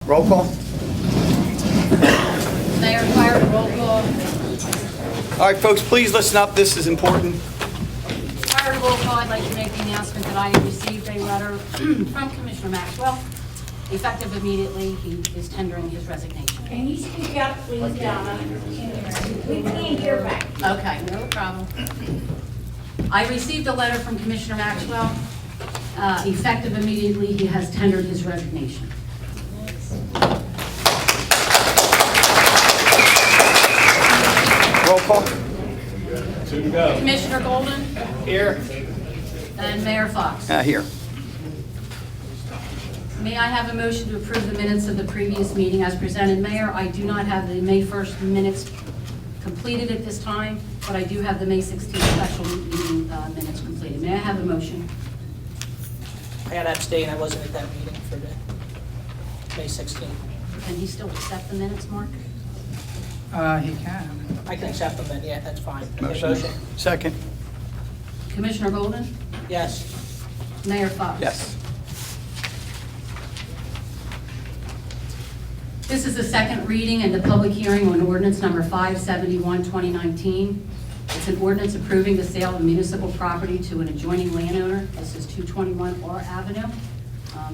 Roll call. Mayor Fire, roll call. All right, folks, please listen up. This is important. Prior to roll call, I'd like to make the announcement that I have received a letter from Commissioner Maxwell. Effective immediately, he is tendering his resignation. Can you speak up, please, Donna? We can't hear back. Okay, no problem. I received a letter from Commissioner Maxwell. Effective immediately, he has tendered his resignation. Roll call. Two to go. Commissioner Golden Here. and Mayor Fox. Here. May I have a motion to approve the minutes of the previous meeting as presented? Mayor, I do not have the May 1st minutes completed at this time, but I do have the May 16th special meeting minutes completed. May I have a motion? I got to abstain, I wasn't at that meeting for the May 16th. Can he still accept the minutes, Mark? He can. I can accept them then, yeah, that's fine. Motion. Second. Commissioner Golden? Yes. Mayor Fox? Yes. This is the second reading and the public hearing on ordinance number 571, 2019. It's an ordinance approving the sale of municipal property to an adjoining landowner. This is 221 Orr Avenue.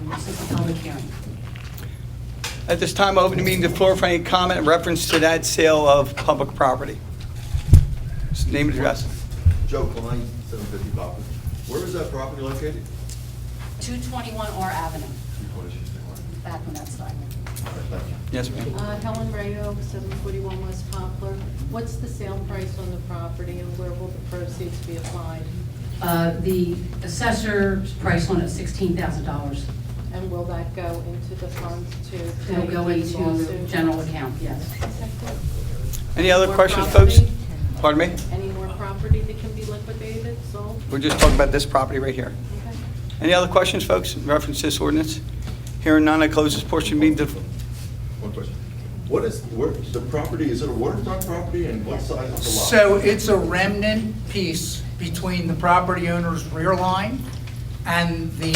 This is a public hearing. At this time, I open the meeting to the floor for any comment in reference to that sale of public property. Name and address. Joe Klein, 750 Poplar. Where is that property located? 221 Orr Avenue, back on that side. Yes, ma'am. Helen Rayo, 741 West Poplar. What's the sale price on the property and where will the proceeds be applied? The assessor's price on it is $16,000. And will that go into the funds to It'll pay go the into the lawsuit? general account, yes. Any other More questions, property? folks? Pardon me? Any more property that can be liquidated, sold? We're just talking about this property right here. Okay. Any other questions, folks, in reference to this ordinance? Hearing none, I close this portion of the meeting. One question. Where the property, is it a waterfront property and what size is the lot? So it's a remnant piece between the property owner's rear line and the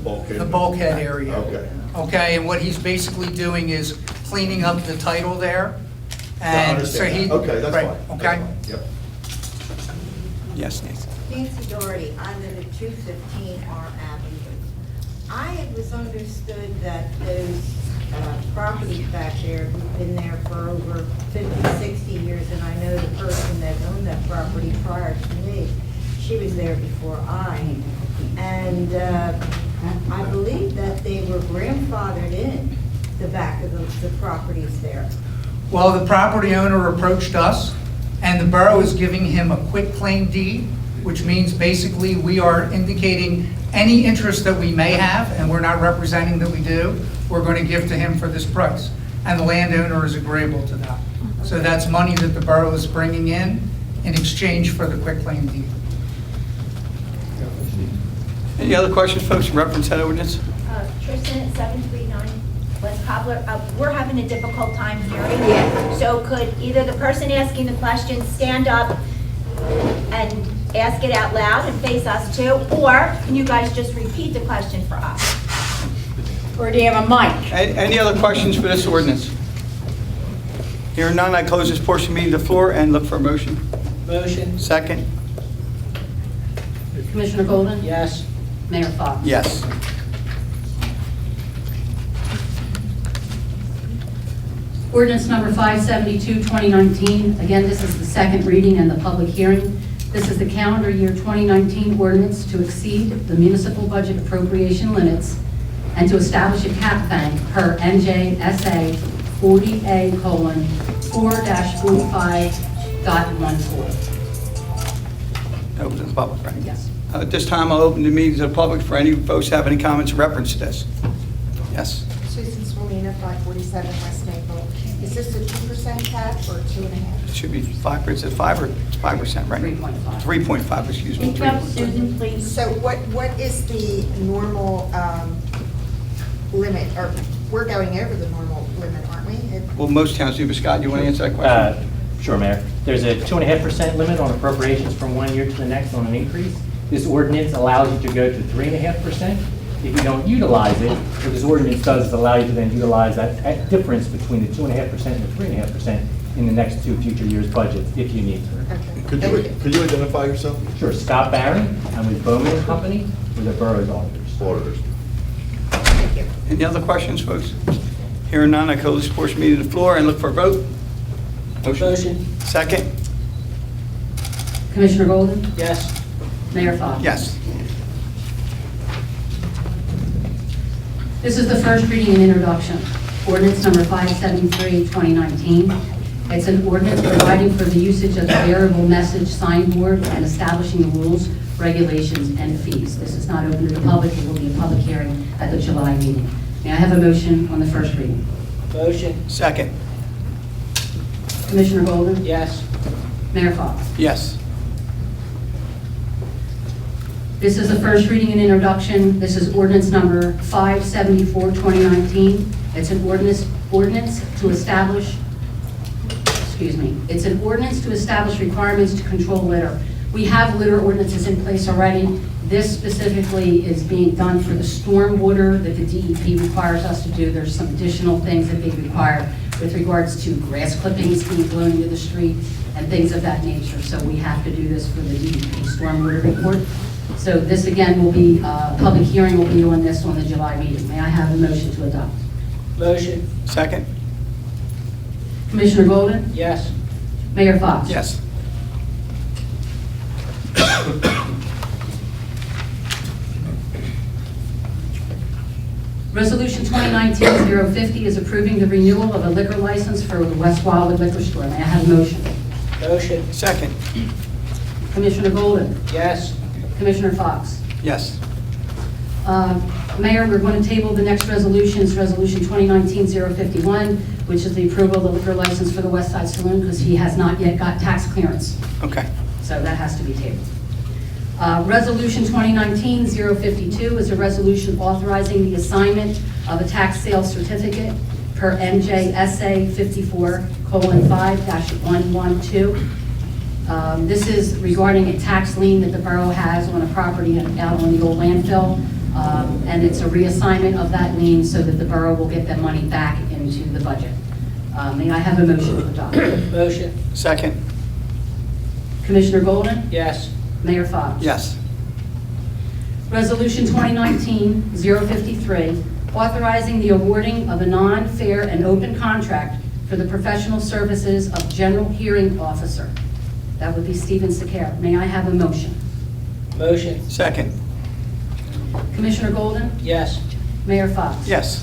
bulkhead area. Okay. Okay, and what he's basically doing is cleaning up the title there. I And so understand he. that. Okay, that's right, fine. Okay? That's fine. Yep. Yes, Nancy. Nancy Doherty, under the 215 R Avenue. I had was understood that those properties back there have been there for over 50, 60 years, and I know the person that owned that property prior to me, she was there before I. And I believe that they were grandfathered in, the back of the properties there. Well, the property owner approached us, and the borough is giving him a quitclaim deed, which means basically we are indicating any interest that we may have, and we're not representing that we do, we're going to give to him for this price. And the landowner is agreeable to that. So that's money that the borough is bringing in exchange for the quitclaim deed. Any other questions, folks, in reference to that ordinance? Tristan at 739 West Poplar. We're having a difficult time hearing you. So could either the person asking the question stand up and ask it out loud and face us too, or can you guys just repeat the question for us? Or do you have a mic? Any other questions for this ordinance? Hearing none, I close this portion of the meeting to the floor and look for a motion. Motion? Second? Commissioner Golden? Yes. Mayor Fox? Yes. Ordinance number 572, 2019. Again, this is the second reading and the public hearing. This is the calendar year 2019 ordinance to exceed the municipal budget appropriation limits and to establish a cap bank per NJSA 40A:4-45.14. Open to the public, right? Yes. At this time, I'll open the meeting to the public for any folks who have any comments in reference to this. Yes. Susan Swalina, 547 West Maple. Is this a 2% cap or 2.5%? It should be 5%, it's 5 or it's 5%, right? 3.5. 3.5, excuse me. Interrupt Susan, please. So what is the normal limit? Or we're going over the normal limit, aren't we? Well, most towns do, but Scott, you want to answer that question? Sure, Mayor. There's a 2.5% limit on appropriations from one year to the next on an increase. This ordinance allows you to go to 3.5%. if you don't utilize it, what this ordinance does is allow you to then utilize that difference between the 2.5% and the 3.5% in the next 2 future years' budgets, if you need to. Okay. Could you identify yourself? Sure, Scott Barron, I'm with Bowman and Company, with the borough's auditors. Auditors. Thank you. Any other questions, folks? Hearing none, I close this portion of the meeting to the floor and look for a vote. Motion. Second? Commissioner Golden? Yes. Mayor Fox? Yes. This is the first reading and introduction. Ordinance number 573, 2019. It's an ordinance providing for the usage of the variable message signboard and establishing the rules, regulations, and fees. This is not open to the public. It will be a public hearing at the July meeting. May I have a motion on the first reading? Motion. Second? Commissioner Golden? Yes. Mayor Fox? Yes. This is the first reading and introduction. This is ordinance number 574, 2019. It's an ordinance to establish, it's an ordinance to establish requirements to control litter. We have litter ordinances in place already. This specifically is being done for the stormwater that the DEP requires us to do. There's some additional things that they require with regards to grass clippings being blown into the street and things of that nature. So we have to do this for the DEP stormwater report. So this again will be, public hearing will be on this on the July meeting. May I have a motion to adopt? Motion. Second? Commissioner Golden? Yes. Mayor Fox? Yes. Resolution 2019-050 is approving the renewal of a liquor license for the West Wildwood Liquor Store. May I have a motion? Motion. Second? Commissioner Golden? Yes. Commissioner Fox? Yes. Mayor, we're going to table the next resolution. It's Resolution 2019-051, which is the approval of the liquor license for the West Side Saloon because he has not yet got tax clearance. Okay. So that has to be tabled. Resolution 2019-052 is a resolution authorizing the assignment of a tax sales certificate per NJSA 54:5-112. This is regarding a tax lien that the borough has on a property out on the old landfill, and it's a reassignment of that lien so that the borough will get that money back into the budget. May I have a motion to adopt? Motion. Second? Commissioner Golden? Yes. Mayor Fox? Yes. Resolution 2019-053, authorizing the awarding of a non-fair and open contract for the professional services of general hearing officer. That would be Stephen Sakara. May I have a motion? Motion. Second? Commissioner Golden? Yes. Mayor Fox? Yes.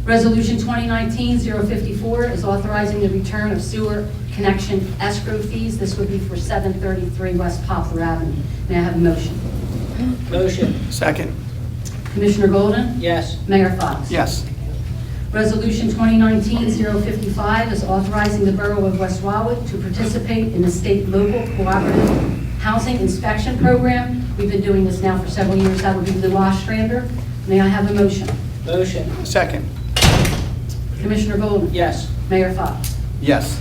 Resolution 2019-054 is authorizing the return of sewer connection escrow fees. This would be for 733 West Poplar Avenue. May I have a motion? Motion. Second? Commissioner Golden? Yes. Mayor Fox? Yes. Resolution 2019-055 is authorizing the Borough of West Wildwood to participate in the state local cooperative housing inspection program. We've been doing this now for several years. That would be Lou Ostrander. May I have a motion? Motion. Second? Commissioner Golden? Yes. Mayor Fox? Yes.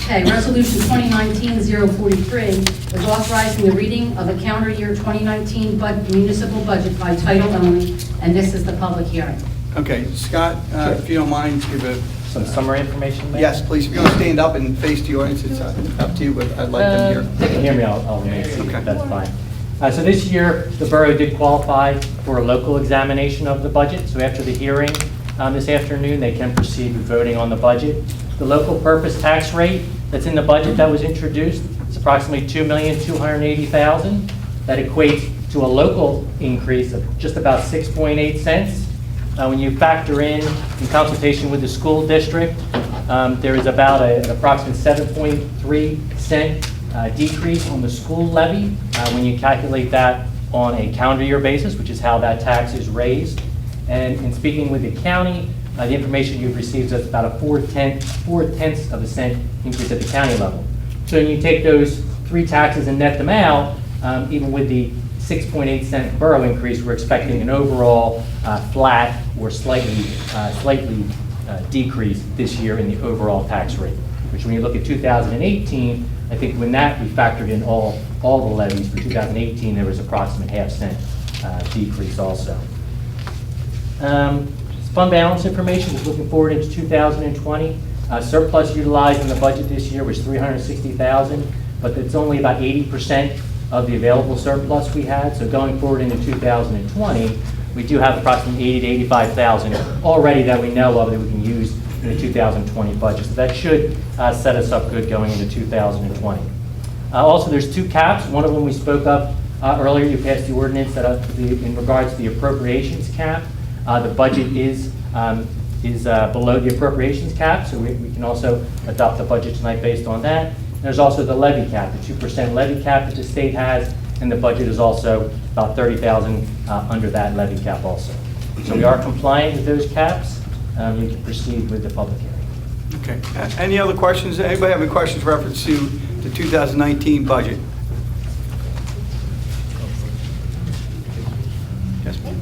Okay, Resolution 2019-043 is authorizing the reading of a calendar year 2019 municipal budget by title only, and this is the public hearing. Okay, Scott, if you don't mind, give a, Some summary information, Mayor? yes, please, if you want to stand up and face the audience, it's up to you, but I'd like them here. They can hear me, I'll remain seated, Okay. that's fine. So this year, the borough did qualify for a local examination of the budget. So after the hearing this afternoon, they can proceed with voting on the budget. The local purpose tax rate that's in the budget that was introduced is approximately $2,280,000. That equates to a local increase of just about 6.8 cents. When you factor in consultation with the school district, there is about an approximate 7.3 cent decrease on the school levy when you calculate that on a calendar year basis, which is how that tax is raised. And in speaking with the county, the information you've received is about a 4/10 of a cent increase at the county level. So when you take those three taxes and net them out, even with the 6.8 cent borough increase, we're expecting an overall flat or slightly decrease this year in the overall tax rate, which when you look at 2018, I think when that we factored in all the levies for 2018, there was approximate half-cent decrease also. Fund balance information is looking forward into 2020. Surplus utilized in the budget this year was $360,000, but it's only about 80% of the available surplus we had. So going forward into 2020, we do have approximately $80,000 to $85,000 already that we know of that we can use in the 2020 budget. So that should set us up good going into 2020. Also, there's two caps. One of them we spoke of earlier. You passed the ordinance that in regards to the appropriations cap. The budget is below the appropriations cap, so we can also adopt the budget tonight based on that. And there's also the levy cap, the 2% levy cap that the state has, and the budget is also about $30,000 under that levy cap also. So we are compliant with those caps. You can proceed with the public hearing. Okay. Any other questions? Anybody have any questions reference to the 2019 budget? Yes, ma'am.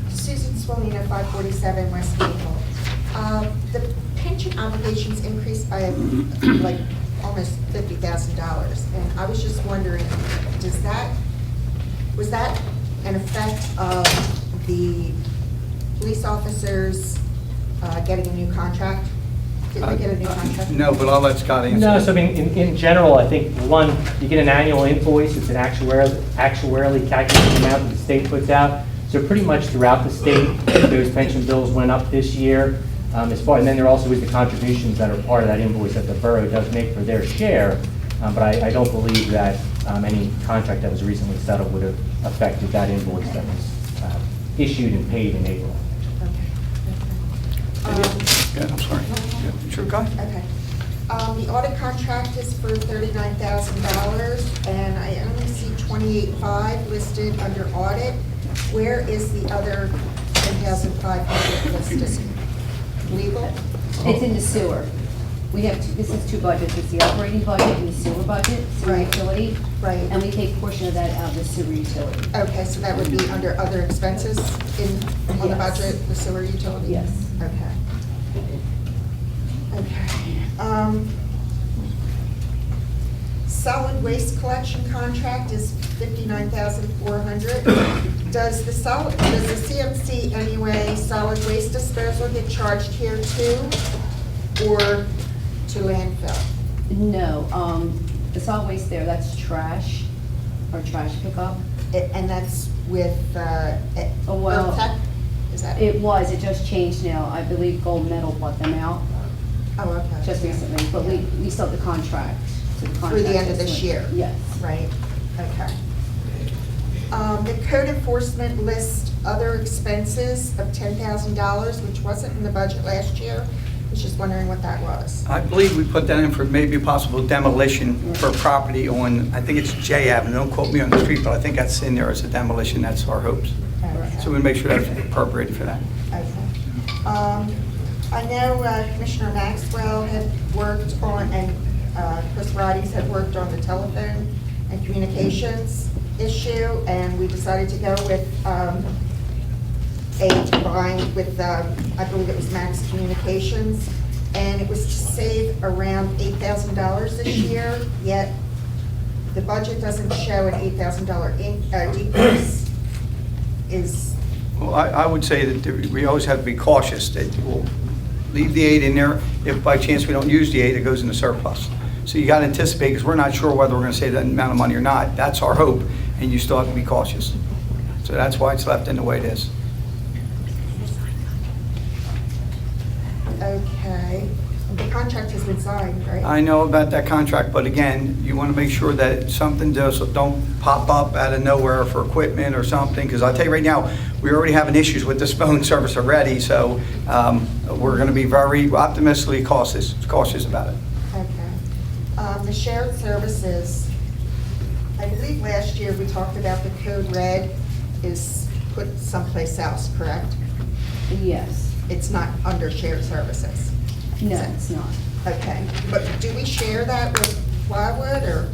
Susan Swolina, 547 West Maple. The pension obligations increased by like almost $50,000, and I was just wondering, was that an effect of the police officers getting a new contract? Did they get a new contract? No, but I'll let Scott answer. No, so I mean, in general, I think, one, you get an annual invoice. It's an actuarially calculated amount that the state puts out. So pretty much throughout the state, those pension bills went up this year. And then there also is the contributions that are part of that invoice that the borough does make for their share. But I don't believe that any contract that was recently settled would have affected that invoice that was issued and paid in April. Yeah, I'm sorry. Yeah, sure, go ahead. Okay. The audit contract is for $39,000, and I only see 28.5 listed under audit. Where is the other 10,500 listed? Legal? It's in the sewer. We have, this is two budgets. It's the operating budget and the sewer budget, sewer Right. utility. Right. And we take a portion of that out of the sewer utility. Okay, so that would be under other expenses on the Yes. budget, the sewer utility? Yes. Okay. Okay. Solid waste collection contract is $59,400. Does the CMC anyway, solid waste disposal get charged here too, or to landfill? No, the solid waste there, that's trash, or trash pickup. And that's with, Oh, well, Tech? Is that? It just changed now. I believe Gold Medal bought them out Oh, okay. just recently, but we still have the contract. So the Through the contract end of is this with- year? Yes. Right, okay. The code enforcement lists other expenses of $10,000, which wasn't in the budget last year. I was just wondering what that was. I believe we put that in for maybe possible demolition for property on, I think it's J Avenue. Don't quote me on the street, but I think that's in there as a demolition. That's our hopes. Okay. So we'll make sure that's appropriated for that. Okay. I know Commissioner Maxwell had worked on, and Chris Roddy's had worked on the telephone and communications issue, and we decided to go with combined with, I believe it was Max Communications, and it was to save around $8,000 this year, yet the budget doesn't show an $8,000 decrease. Well, I would say that we always have to be cautious, that we'll leave the aid in there. If by chance we don't use the aid, it goes in the surplus. So you got to anticipate, because we're not sure whether we're going to save that amount of money or not. That's our hope, and you still have to be cautious. So that's why it's left in the way it is. Okay, the contract has been signed, right? I know about that contract, but again, you want to make sure that something don't pop up out of nowhere for equipment or something, because I'll tell you right now, we're already having issues with this phone service already, so we're going to be very optimistically cautious about it. Okay. The shared services, I believe last year we talked about the code red is put someplace else, correct? Yes. It's not under shared services? No, it's not. Okay, but do we share that with Wildwood, or?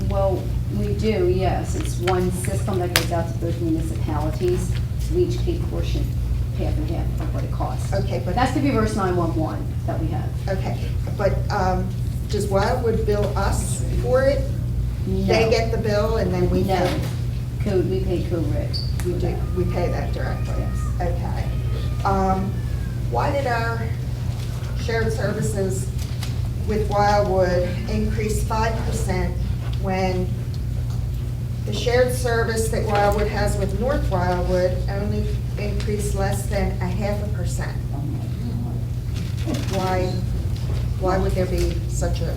Well, We do, yes. It's one system that goes out to both municipalities. So we each pay portion, half and half of what it costs. Okay, but- That's the reverse 911 that we have. Okay, but does Wildwood bill us for it? They No. get the bill and then we No. pay? Code, we pay code red. We do, we pay that directly? Yes. Okay. Why did our shared services with Wildwood increase 5% when the shared service that Wildwood has with North Wildwood only increased less than 0.5%? Why would there be such a,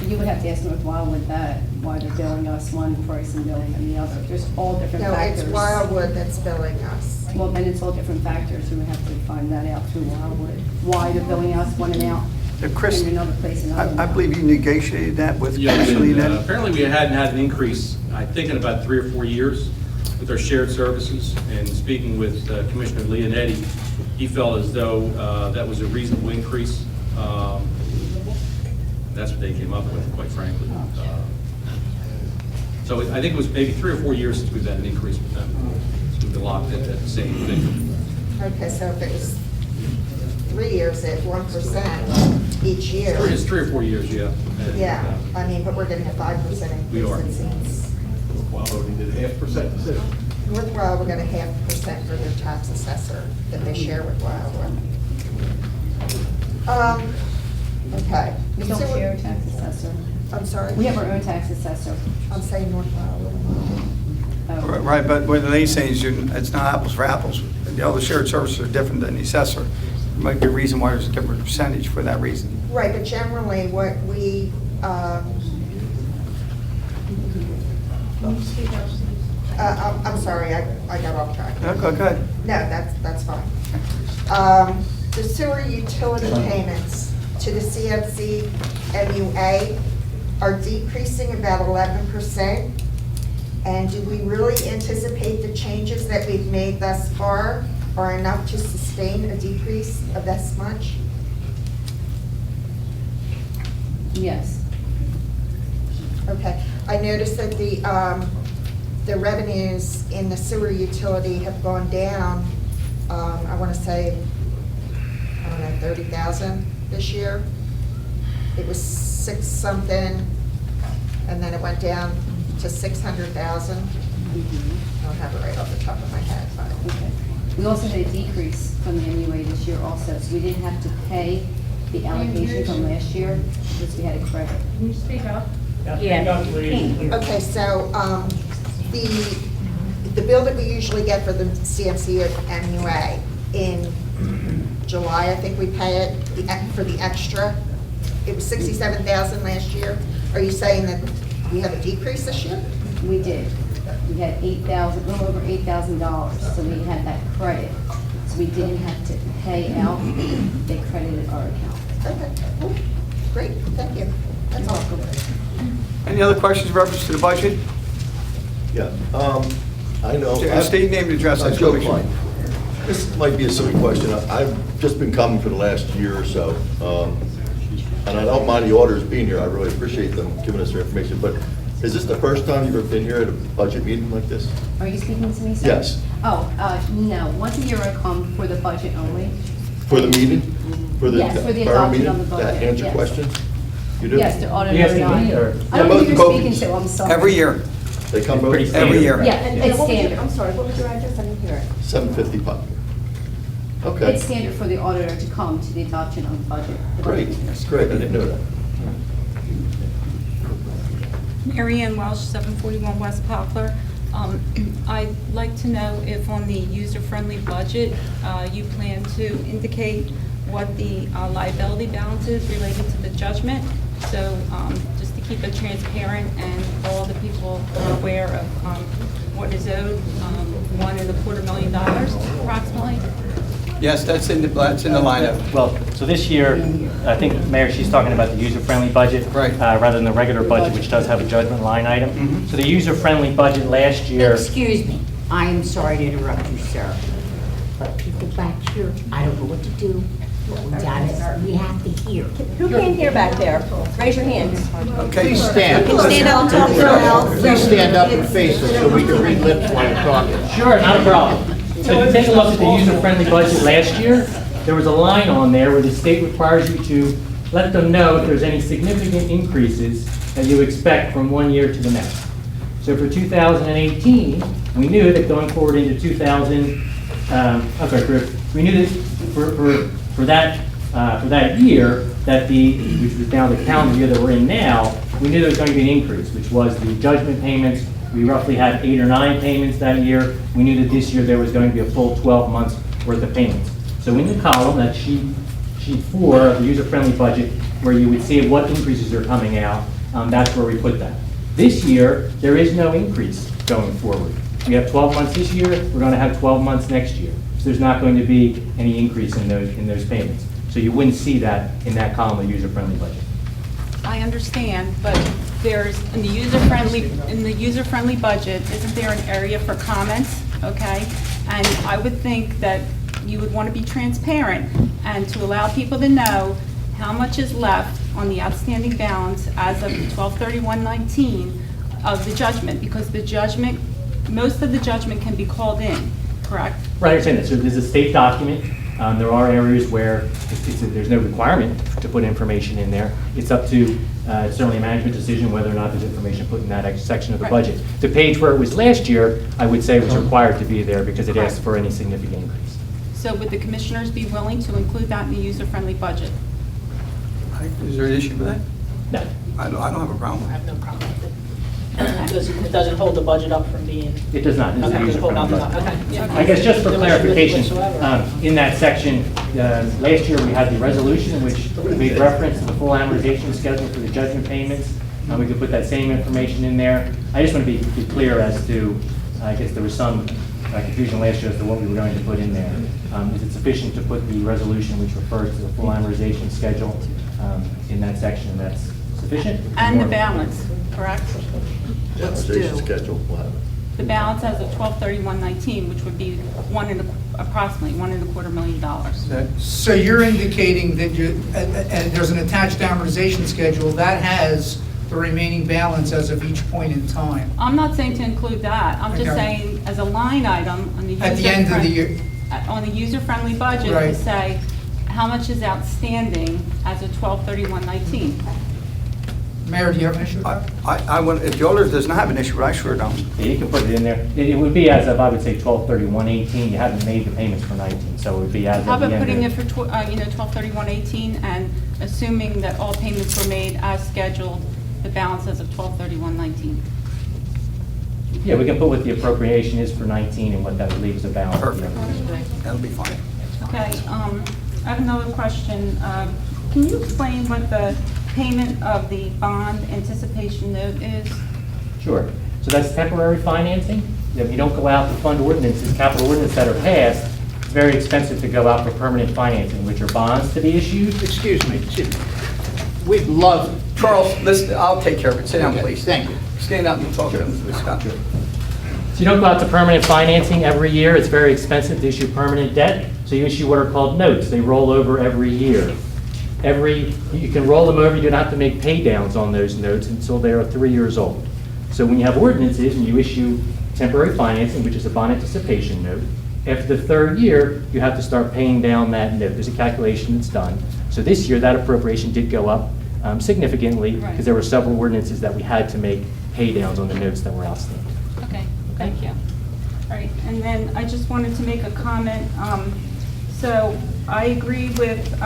You would have to ask North Wildwood that, why they're billing us one price and billing them the other. There's all different no, factors. it's Wildwood that's billing us. Well, then it's all different factors. We would have to find that out through Wildwood. Why they're billing us one amount Chris, and another place another I amount. believe you negotiated that with Yeah, Commissioner and, Leonetti? apparently we hadn't had an increase, I think in about 3 or 4 years with our shared services. And speaking with Commissioner Leonetti, he felt as though that was a reasonable increase. That's what they came up with, quite frankly. So I think it was maybe 3 or 4 years since we've had an increase with them. So we've been locked at the same thing. Okay, so if it was 3 years at 1% each year. It's 3 or 4 years, yeah. And, Yeah, I mean, but we're getting a 5% We are. increase, it seems. Well, we did 0.5%, that's it. North Wildwood got a 0.5% for their tax assessor that they share with Wildwood. Okay. We don't So- share a tax assessor. I'm sorry? We have our own tax assessor. I'm saying North Wildwood. Right, but what they're saying is it's not apples for apples. The other shared services are different than the assessor. There might be a reason why there's a different percentage for that reason. Right, but generally what we, I'm sorry, I got off track. Okay. No, that's fine. The sewer utility payments to the CFC MUA are decreasing about 11%. And do we really anticipate the changes that we've made thus far are enough to sustain a decrease of this much? Yes. Okay, I noticed that the revenues in the sewer utility have gone down, I want to say, I don't know, 30,000 this year. It was 6 something, and then it went down to 600,000. I don't have it right off the top of my head, but. Okay. We also had a decrease from the MUA this year also, so we didn't have to pay the allocation from last year because we had a credit. Can you speak up? Okay, so the bill that we usually get for the CMC MUA in July, I think we pay it for the extra. It was 67,000 last year. Are you saying that we have a decrease this year? We did. We had $8,000, a little over $8,000, so we had that credit. So we didn't have to pay out, they credited our account. Okay, cool. Great, thank you. That's all. Any other questions in reference to the budget? Yeah, I know. State name and address. I'm Joe Klein. This might be a silly question. I've just been coming for the last year or so, and I don't mind the auditors being here. I really appreciate them giving us their information. But is this the first time you've ever been here at a budget meeting like this? Are you speaking to me, sir? Yes. Oh, no. Once a year I come for the budget only. For the meeting? For the Yes, for the borough adoption meeting? of the budget, To answer yes. questions? You do? Yes, the auditor You asking and I. me, or- I don't Yeah, know who both you're speaking both. to, I'm sorry. Every year. They come both? Pretty standard. Every year. Yeah, it's standard. I'm sorry, what was your address? I didn't hear it. 750 Pop. Okay. It's standard for the auditor to come to the adoption of the budget. Great, that's great. I didn't know that. Mary Ann Welsh, 741 West Poplar. I'd like to know if on the user-friendly budget, you plan to indicate what the liability balance is related to the judgment. So just to keep it transparent and all the people are aware of what is owed, $1.25 million approximately. Yes, that's in the lineup. Well, so this year, I think, Mayor, she's talking about the user-friendly budget. Right. Rather than the regular budget, which does have a judgment line item. So the user-friendly budget last year. Excuse me, I am sorry to interrupt you, sir, but people back here, I don't know what to do. We have to hear? Who can't hear back there? Raise your hands. Okay. Please stand. Can you stand up and talk real loud? Please stand up and face us so we can read lips while you're talking. Sure, not a problem. So if you take a look at the user-friendly budget last year, there was a line on there where the state requires you to let them know if there's any significant increases that you expect from one year to the next. So for 2018, we knew that going forward into we knew that for that year, that which was now the calendar year that we're in now, we knew there was going to be an increase, which was the judgment payments. We roughly had 8 or 9 payments that year. We knew that this year there was going to be a full 12 months worth of payments. So in the column, that sheet 4 of the user-friendly budget, where you would see what increases are coming out, that's where we put that. This year, there is no increase going forward. We have 12 months this year, we're going to have 12 months next year. So there's not going to be any increase in those payments. So you wouldn't see that in that column of user-friendly budget. I understand, but there's, in the user-friendly budget, isn't there an area for comments, okay? And I would think that you would want to be transparent and to allow people to know how much is left on the outstanding balance as of 12/31/19 of the judgment, because the judgment, most of the judgment can be called in, correct? Right, I understand that. So there's a state document. There are areas where there's no requirement to put information in there. It's up to certainly a management decision whether or not there's information put in that section of the budget. The page where it was last year, I would say was required to be there because it asked for any significant increase. So would the commissioners be willing to include that in the user-friendly budget? Is there an issue with that? No. I don't have a problem. I have no problem with it. It doesn't hold the budget up from being... It does not. This is a Okay, user-friendly budget. okay, yeah. I guess just for There was no clarification, issue whatsoever. in that section, last year we had the resolution in which we made reference to the full amortization schedule for the judgment payments. We could put that same information in there. I just want to be clear as to, I guess there was some confusion last year as to what we were going to put in there. Is it sufficient to put the resolution which refers to the full amortization schedule in that section? That's sufficient? And the balance, correct? Amortization schedule, we'll have it. The balance as of 12/31/19, which would be approximately $1.25 million. So you're indicating that and there's an attached amortization schedule that has the remaining balance as of each point in time. I'm not saying to include that. I'm just Okay. saying as a line item on the At the end of the year. on the user-friendly budget Right. to say how much is outstanding as of 12/31/19. Mayor, do you have an issue with that? If the auditor does not have an issue, I sure don't. Yeah, you can put it in there. It would be as of, I would say, 12/31/18. You haven't made the payments for 19, so it would be as How of the about end putting it of... for 12/31/18 and assuming that all payments were made as scheduled, the balance as of 12/31/19. Yeah, we can put what the appropriation is for 19 and what that would leave as a balance. Perfect. That'll be fine. Okay, I have another question. Can you explain what the payment of the bond anticipation note is? Sure. So that's temporary financing. If you don't go out to fund ordinances, capital ordinances that are passed, it's very expensive to go out for permanent financing, which are bonds to be issued. Excuse me. We'd love... Charles, listen, I'll take care of it. Sit down, Okay, please. thank you. Stand up and talk to them, Scott. So you don't go out to permanent financing every year. It's very expensive to issue permanent debt. So you issue what are called notes. They roll over every year. You can roll them over. You don't have to make pay downs on those notes until they are 3 years old. So when you have ordinances and you issue temporary financing, which is a bond anticipation note, after the 3rd year, you have to start paying down that note. There's a calculation that's done. So this year, that appropriation did go up significantly because there were several ordinances that we had to make pay downs on the notes that were outstanding. Okay, thank you. All right, and then I just wanted to make a comment. So I agree with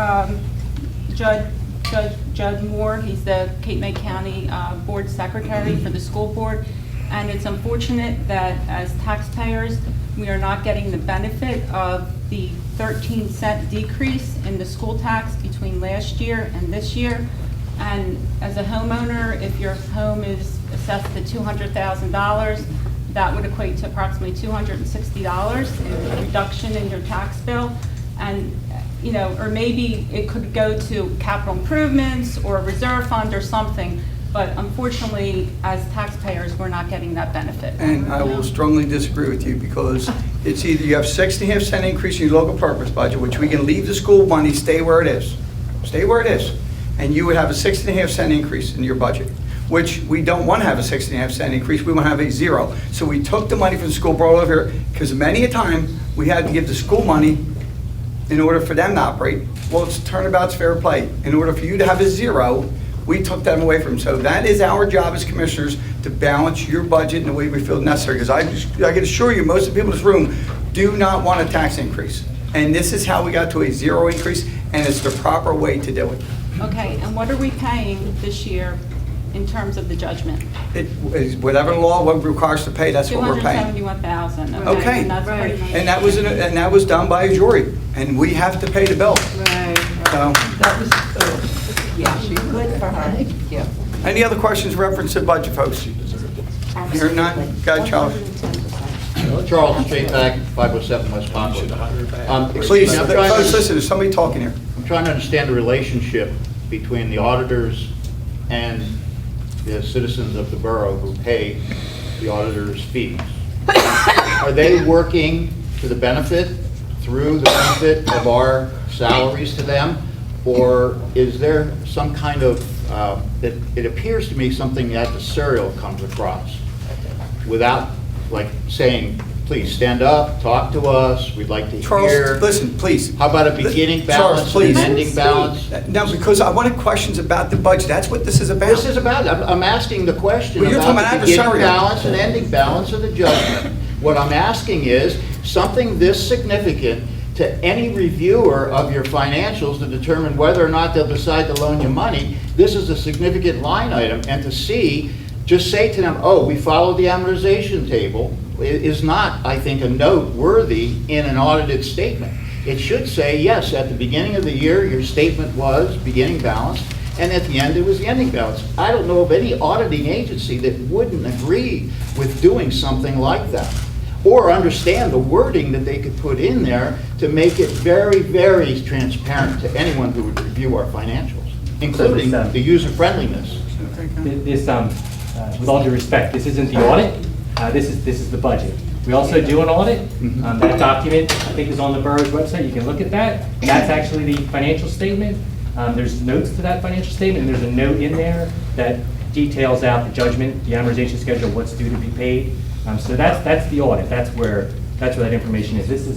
Judge Moore. He's the Cape May County Board Secretary for the school board. And it's unfortunate that as taxpayers, we are not getting the benefit of the 13-cent decrease in the school tax between last year and this year. And as a homeowner, if your home is assessed at $200,000, that would equate to approximately $260 in reduction in your tax bill. And, you know, or maybe it could go to capital improvements or a reserve fund or something. But unfortunately, as taxpayers, we're not getting that benefit. And I will strongly disagree with you because it's either you have 6.5% increase in your local purpose budget, which we can leave the school money, stay where it is, stay where it is, and you would have a 6.5 cent increase in your budget, which we don't want to have a 6.5 cent increase, we want to have a 0. So we took the money from the school, brought it over here, because many a time, we had to give the school money in order for them to operate. Well, it's turnabout's fair play. In order for you to have a 0, we took them away from them. So that is our job as commissioners, to balance your budget in the way we feel necessary. Because I can assure you, most of the people in this room do not want a tax increase. And this is how we got to a 0 increase, and it's the proper way to do it. Okay, and what are we paying this year in terms of the judgment? It is whatever the law what requires to pay, that's what we're paying. $271,000. Okay. And that's pretty much. And that was done by a jury, and we have to pay the bill. Right. So, Yeah, she's good for her. Yeah. any other questions reference to budget, folks? Hearing none, go ahead, Charlie. Charles J. Pack, 507 West Poplar. Please, I'm folks, listen, there's somebody talking here. trying to understand the relationship between the auditors and the citizens of the borough who pay the auditors' fees. Are they working to the benefit, through the benefit of our salaries to them? Or is there some kind of, it appears to me something adversarial comes across without like saying, please stand up, talk to us, we'd like to Charles, hear. listen, please. How about a beginning Charles, balance and please. an ending balance? No, because I wanted questions about the budget. That's what this is about. This is about, I'm asking the question Well, you're talking about the about beginning adversarial. balance and ending balance of the judgment. What I'm asking is, something this significant to any reviewer of your financials to determine whether or not they'll decide to loan you money, this is a significant line item, and to see, just say to them, oh, we followed the amortization table, is not, I think, a note worthy in an audited statement. It should say, yes, at the beginning of the year, your statement was beginning balance, and at the end, it was the ending balance. I don't know of any auditing agency that wouldn't agree with doing something like that, or understand the wording that they could put in there to make it very, very transparent to anyone who would review our financials, including the user-friendliness. This, with all due respect, this isn't the audit, this is the budget. We also do an audit. That document, I think, is on the borough's website. You can look at that. That's actually the financial statement. There's notes to that financial statement, and there's a note in there that details out the judgment, the amortization schedule, what's due to be paid. So that's the audit. That's where that information is. This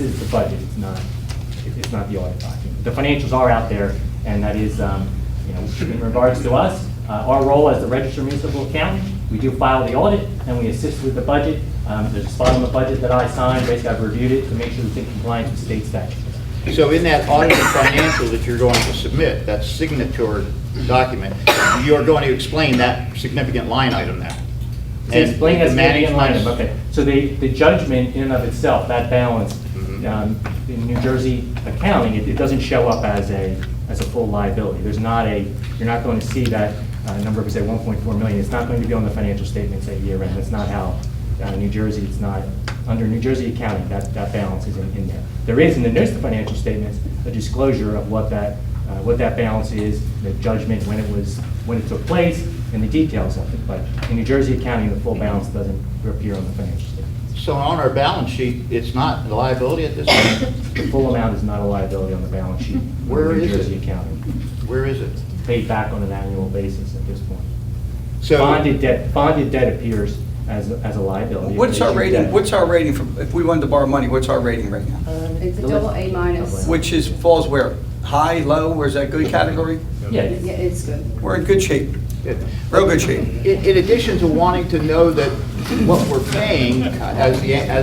is the budget. It's not the audit document. The financials are out there, and that is, in regards to us, our role as the registered municipal accountant, we do file the audit and we assist with the budget. There's a spot on the budget that I signed. Basically, I've reviewed it to make sure it's in compliance with state statutes. So in that audited financial that you're going to submit, that signature document, you're going to explain that significant line item there. To explain that the significant line management's- item, okay. So the judgment in and of itself, that balance, in New Jersey accounting, it doesn't show up as a full liability. There's not you're not going to see that number of, say, 1.4 million. It's not going to be on the financial statements at year end. That's not how New Jersey, it's not, under New Jersey accounting, that balance is in there. There is in the notes to financial statements a disclosure of what that balance is, the judgment, when it took place, and the details of it. But in New Jersey accounting, the full balance doesn't appear on the financial statements. So on our balance sheet, it's not a liability at this point? The full amount is not a liability on the balance sheet. Where under is New Jersey it? accounting. Where is it? Paid back on an annual basis at this point. So Bonded debt appears as a liability. What's our Issued rating, debt. what's our rating for, if we wanted to borrow money, what's our rating right now? It's a double A minus. Which falls where? High, low, where's that good category? Yeah. Yeah, it's good. We're in good shape, real good shape. in addition to wanting to know that what we're paying as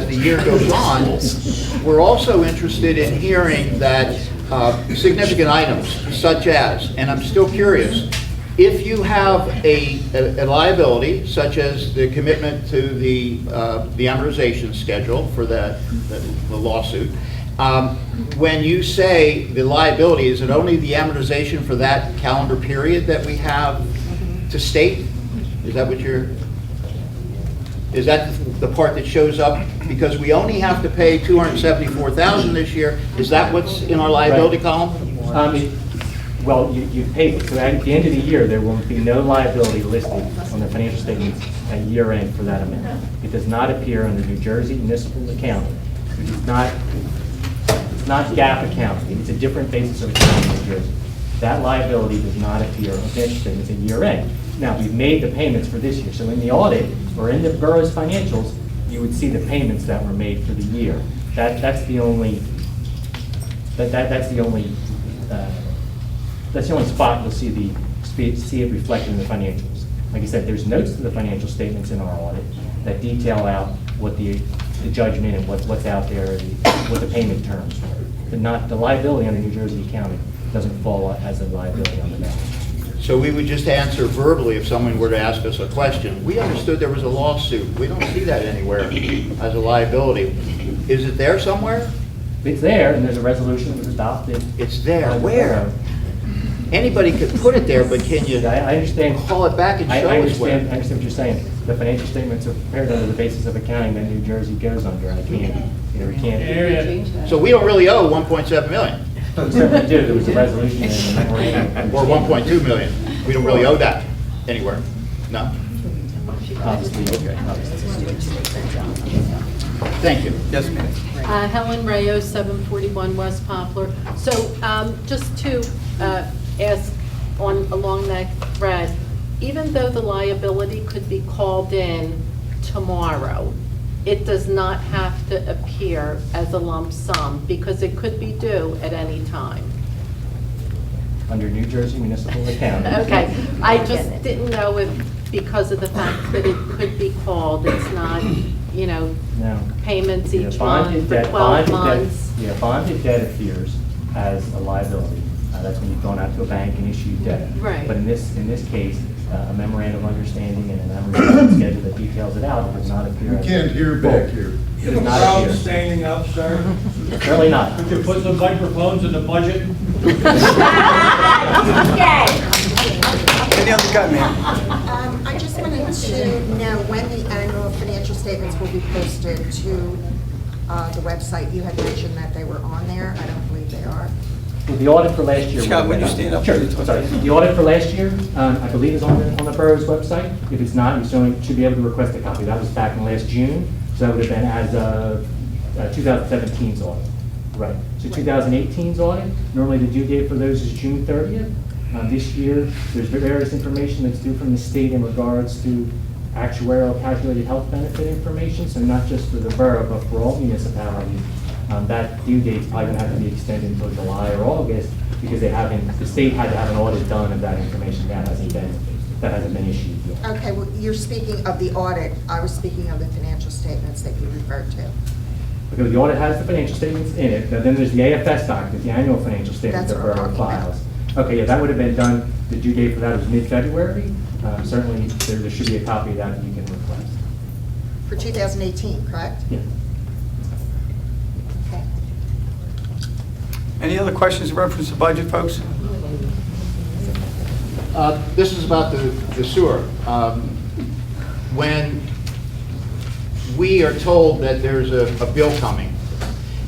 the year goes on, we're also interested in hearing that significant items such as, and I'm still curious, if you have a liability, such as the commitment to the amortization schedule for the lawsuit, when you say the liability, is it only the amortization for that calendar period that we have to state? Is that what is that the part that shows up? Because we only have to pay $274,000 this year. Is that what's in our liability column? Well, you paid it. So at the end of the year, there will be no liability listed on the financial statements at year end for that amount. It does not appear under New Jersey municipal accounting. It's not GAAP accounting. It's a different basis of accounting in New Jersey. that liability does not appear on financial statements at year end. Now, we've made the payments for this year, so in the audit or in the borough's financials, you would see the payments that were made for the year. That's the only spot you'll see it reflected in the financials. Like I said, there's notes to the financial statements in our audit that detail out what the judgment and what's out there, what the payment terms were. But the liability under New Jersey accounting doesn't fall as a liability on the balance sheet. So we would just answer verbally if someone were to ask us a question. We understood there was a lawsuit. We don't see that anywhere as a liability. Is it there somewhere? It's there, and there's a resolution that was adopted. It's there. Where? Anybody could put it there, but can you I understand. call it back and show us where? I understand what you're saying. The financial statements are prepared under the basis of accounting that New Jersey goes under. We can't. So we don't really owe 1.7 million. We certainly do. There was a resolution in the memorandum. Or 1.2 million. We don't really owe that anywhere. No? Obviously, okay. Thank you. Yes, ma'am. Helen Rayo, 741 West Poplar. So just to ask along that thread, even though the liability could be called in tomorrow, it does not have to appear as a lump sum because it could be due at any time. Under New Jersey municipal accounting. Okay, I just didn't know if, because of the fact that it could be called, it's not, No. payments each Bonded month for debt- 12 bonded debt- months. Yeah, bonded debt appears as a liability. That's when you've gone out to a bank and issued debt. Right. But in this case, a memorandum of understanding and a memorandum schedule that details it out, it does not appear. You can't hear back here. It does not appear. Standing up, sir. Certainly not. Could you put the microphones in the budget? Any other comment, ma'am? I just wanted to know when the annual financial statements will be posted to the website. You had mentioned that they were on there. I don't believe they are. Well, the audit for last year. Scott, would you stand up? Sure, I'm sorry. The audit for last year, I believe is on the borough's website. If it's not, you certainly should be able to request a copy. That was back in last June, so that would have been as of 2017's audit. Right. So 2018's audit, normally the due date for those is June 30th. This year, there's various information that's due from the state in regards to actuarial calculated health benefit information, so not just for the borough, but for all municipalities. That due date's probably going to have to be extended until July or August because the state had to have an audit done of that information. That hasn't been issued yet. Okay, well, you're speaking of the audit. I was speaking of the financial statements that you referred to. Because the audit has the financial statements in it, but then there's the AFS document, the annual financial statement that That's what borough I'm talking files. Okay, yeah, that would have been done, the due date for that was mid-February. Certainly, there should be a copy of that you can request. For 2018, correct? Yeah. Okay. Any other questions in reference to budget, folks? This is about the sewer. When we are told that there's a bill coming,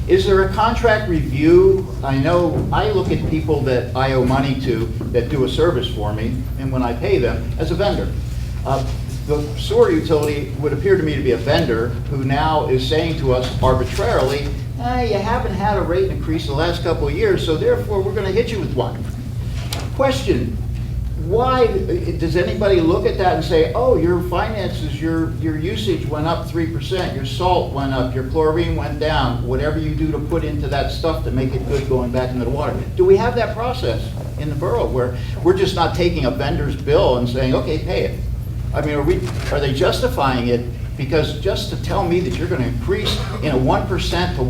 is there a contract review? I know I look at people that I owe money to that do a service for me, and when I pay them as a vendor. The sewer utility would appear to me to be a vendor who now is saying to us arbitrarily, you haven't had a rate increase the last couple of years, so therefore we're going to hit you with one. Question, why, does anybody look at that and say, oh, your finances, your usage went up 3%, your salt went up, your chlorine went down, whatever you do to put into that stuff to make it good going back into the water? Do we have that process in the borough where we're just not taking a vendor's bill and saying, okay, pay it? I mean, are they justifying it? Because just to tell me that you're going to increase in a 1% to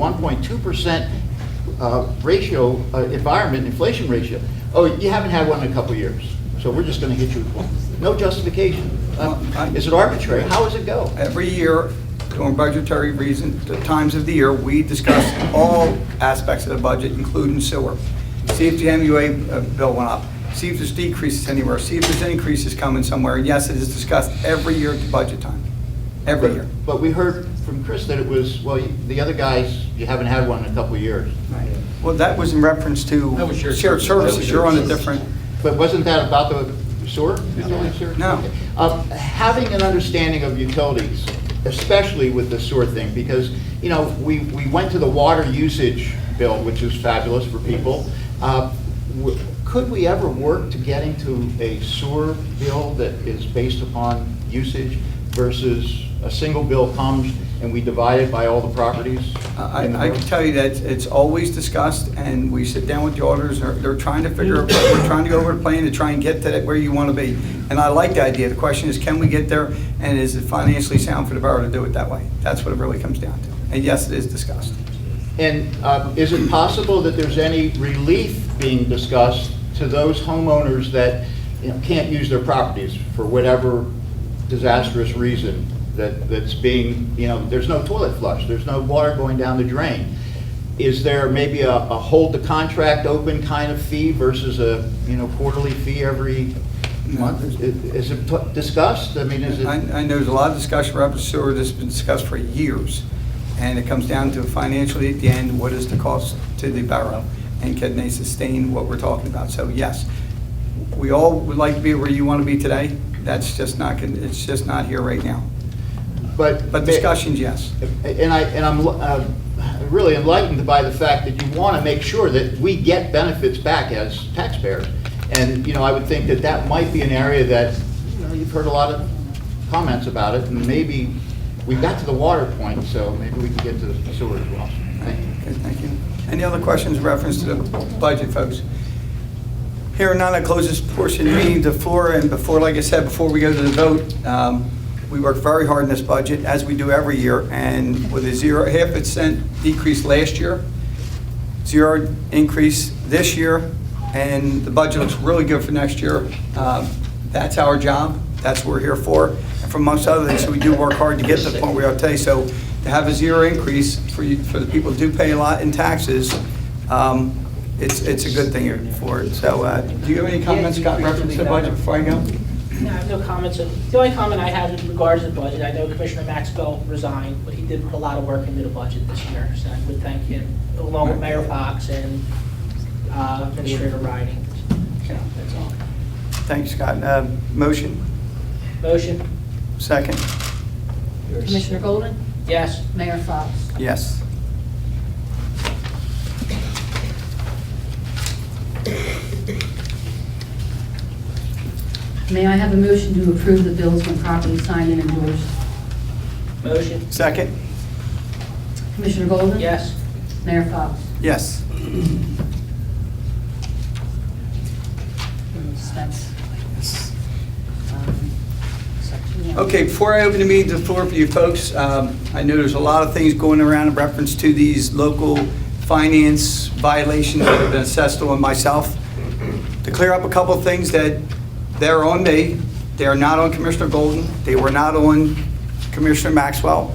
1.2% ratio, environment, inflation ratio, oh, you haven't had one in a couple of years. So we're just going to hit you with one. No justification. Is it arbitrary? How does it go? Every year, during budgetary reasons, the times of the year, we discuss all aspects of the budget, including sewer. See if the MUA bill went up. See if there's decreases anywhere. See if there's increases coming somewhere. And yes, it is discussed every year at the budget time. Every year. But we heard from Chris that it was, well, the other guys, you haven't had one in a couple of years. Well, that was in reference to That was shared shared services. You're on a different. But wasn't that about the sewer? No. Having an understanding of utilities, especially with the sewer thing, because, you know, we went to the water usage bill, which is fabulous for people. could we ever work to getting to a sewer bill that is based upon usage versus a single bill comes and we divide it by all the properties? I can tell you that it's always discussed, and we sit down with the auditors, they're trying to figure out, we're trying to go over the plan to try and get to that where you want to be. And I like the idea. The question is, can we get there, and is it financially sound for the borough to do it that way? That's what it really comes down to. And yes, it is discussed. And is it possible that there's any relief being discussed to those homeowners that, you know, can't use their properties for whatever disastrous reason, that's being, you know, there's no toilet flush, there's no water going down the drain? Is there maybe a hold the contract open kind of fee versus a, you know, quarterly fee every month? Is it discussed? I mean, is it? I know there's a lot of discussion around the sewer that's been discussed for years. And it comes down to financially at the end, what is the cost to the borough? And can they sustain what we're talking about? So yes, we all would like to be where you want to be today. That's just not, it's just not here right now. But discussions, yes. And I'm really enlightened by the fact that you want to make sure that we get benefits back as taxpayers. And, you know, I would think that that might be an area that, you know, you've heard a lot of comments about it, and maybe we've got to the water point, so maybe we can get to the sewer as well. Thank you. Okay, thank you. Any other questions in reference to the budget, folks? Hearing none, I close this portion of the meeting to the floor. And before, like I said, before we go to the vote, we worked very hard in this budget, as we do every year, and with a half a cent decrease last year, 0 increase this year, and the budget looks really good for next year. That's our job. That's what we're here for. And for most other things, so we do work hard to get to the point we are today. So to have a 0 increase for the people who do pay a lot in taxes, it's a good thing for it. So do you have any comments, Scott, reference to the budget before I go? No, I have no comments. The only comment I have in regards to the budget, I know Commissioner Maxwell resigned, but he did a lot of work into the budget this year, so I would thank him, along with Mayor Fox and Administrator Riding. So that's all. Thank you, Scott. Motion? Motion? Second? Commissioner Golden? Yes. Mayor Fox? Yes. May I have a motion to approve the bills when properly signed and endorsed? Motion? Second? Commissioner Golden? Yes. Mayor Fox? Yes. That's, Okay, before I open the meeting to the floor for you folks, I know there's a lot of things going around in reference to these local finance violations that have been assessed on myself. To clear up a couple of things that they're on me, they are not on Commissioner Golden, they were not on Commissioner Maxwell.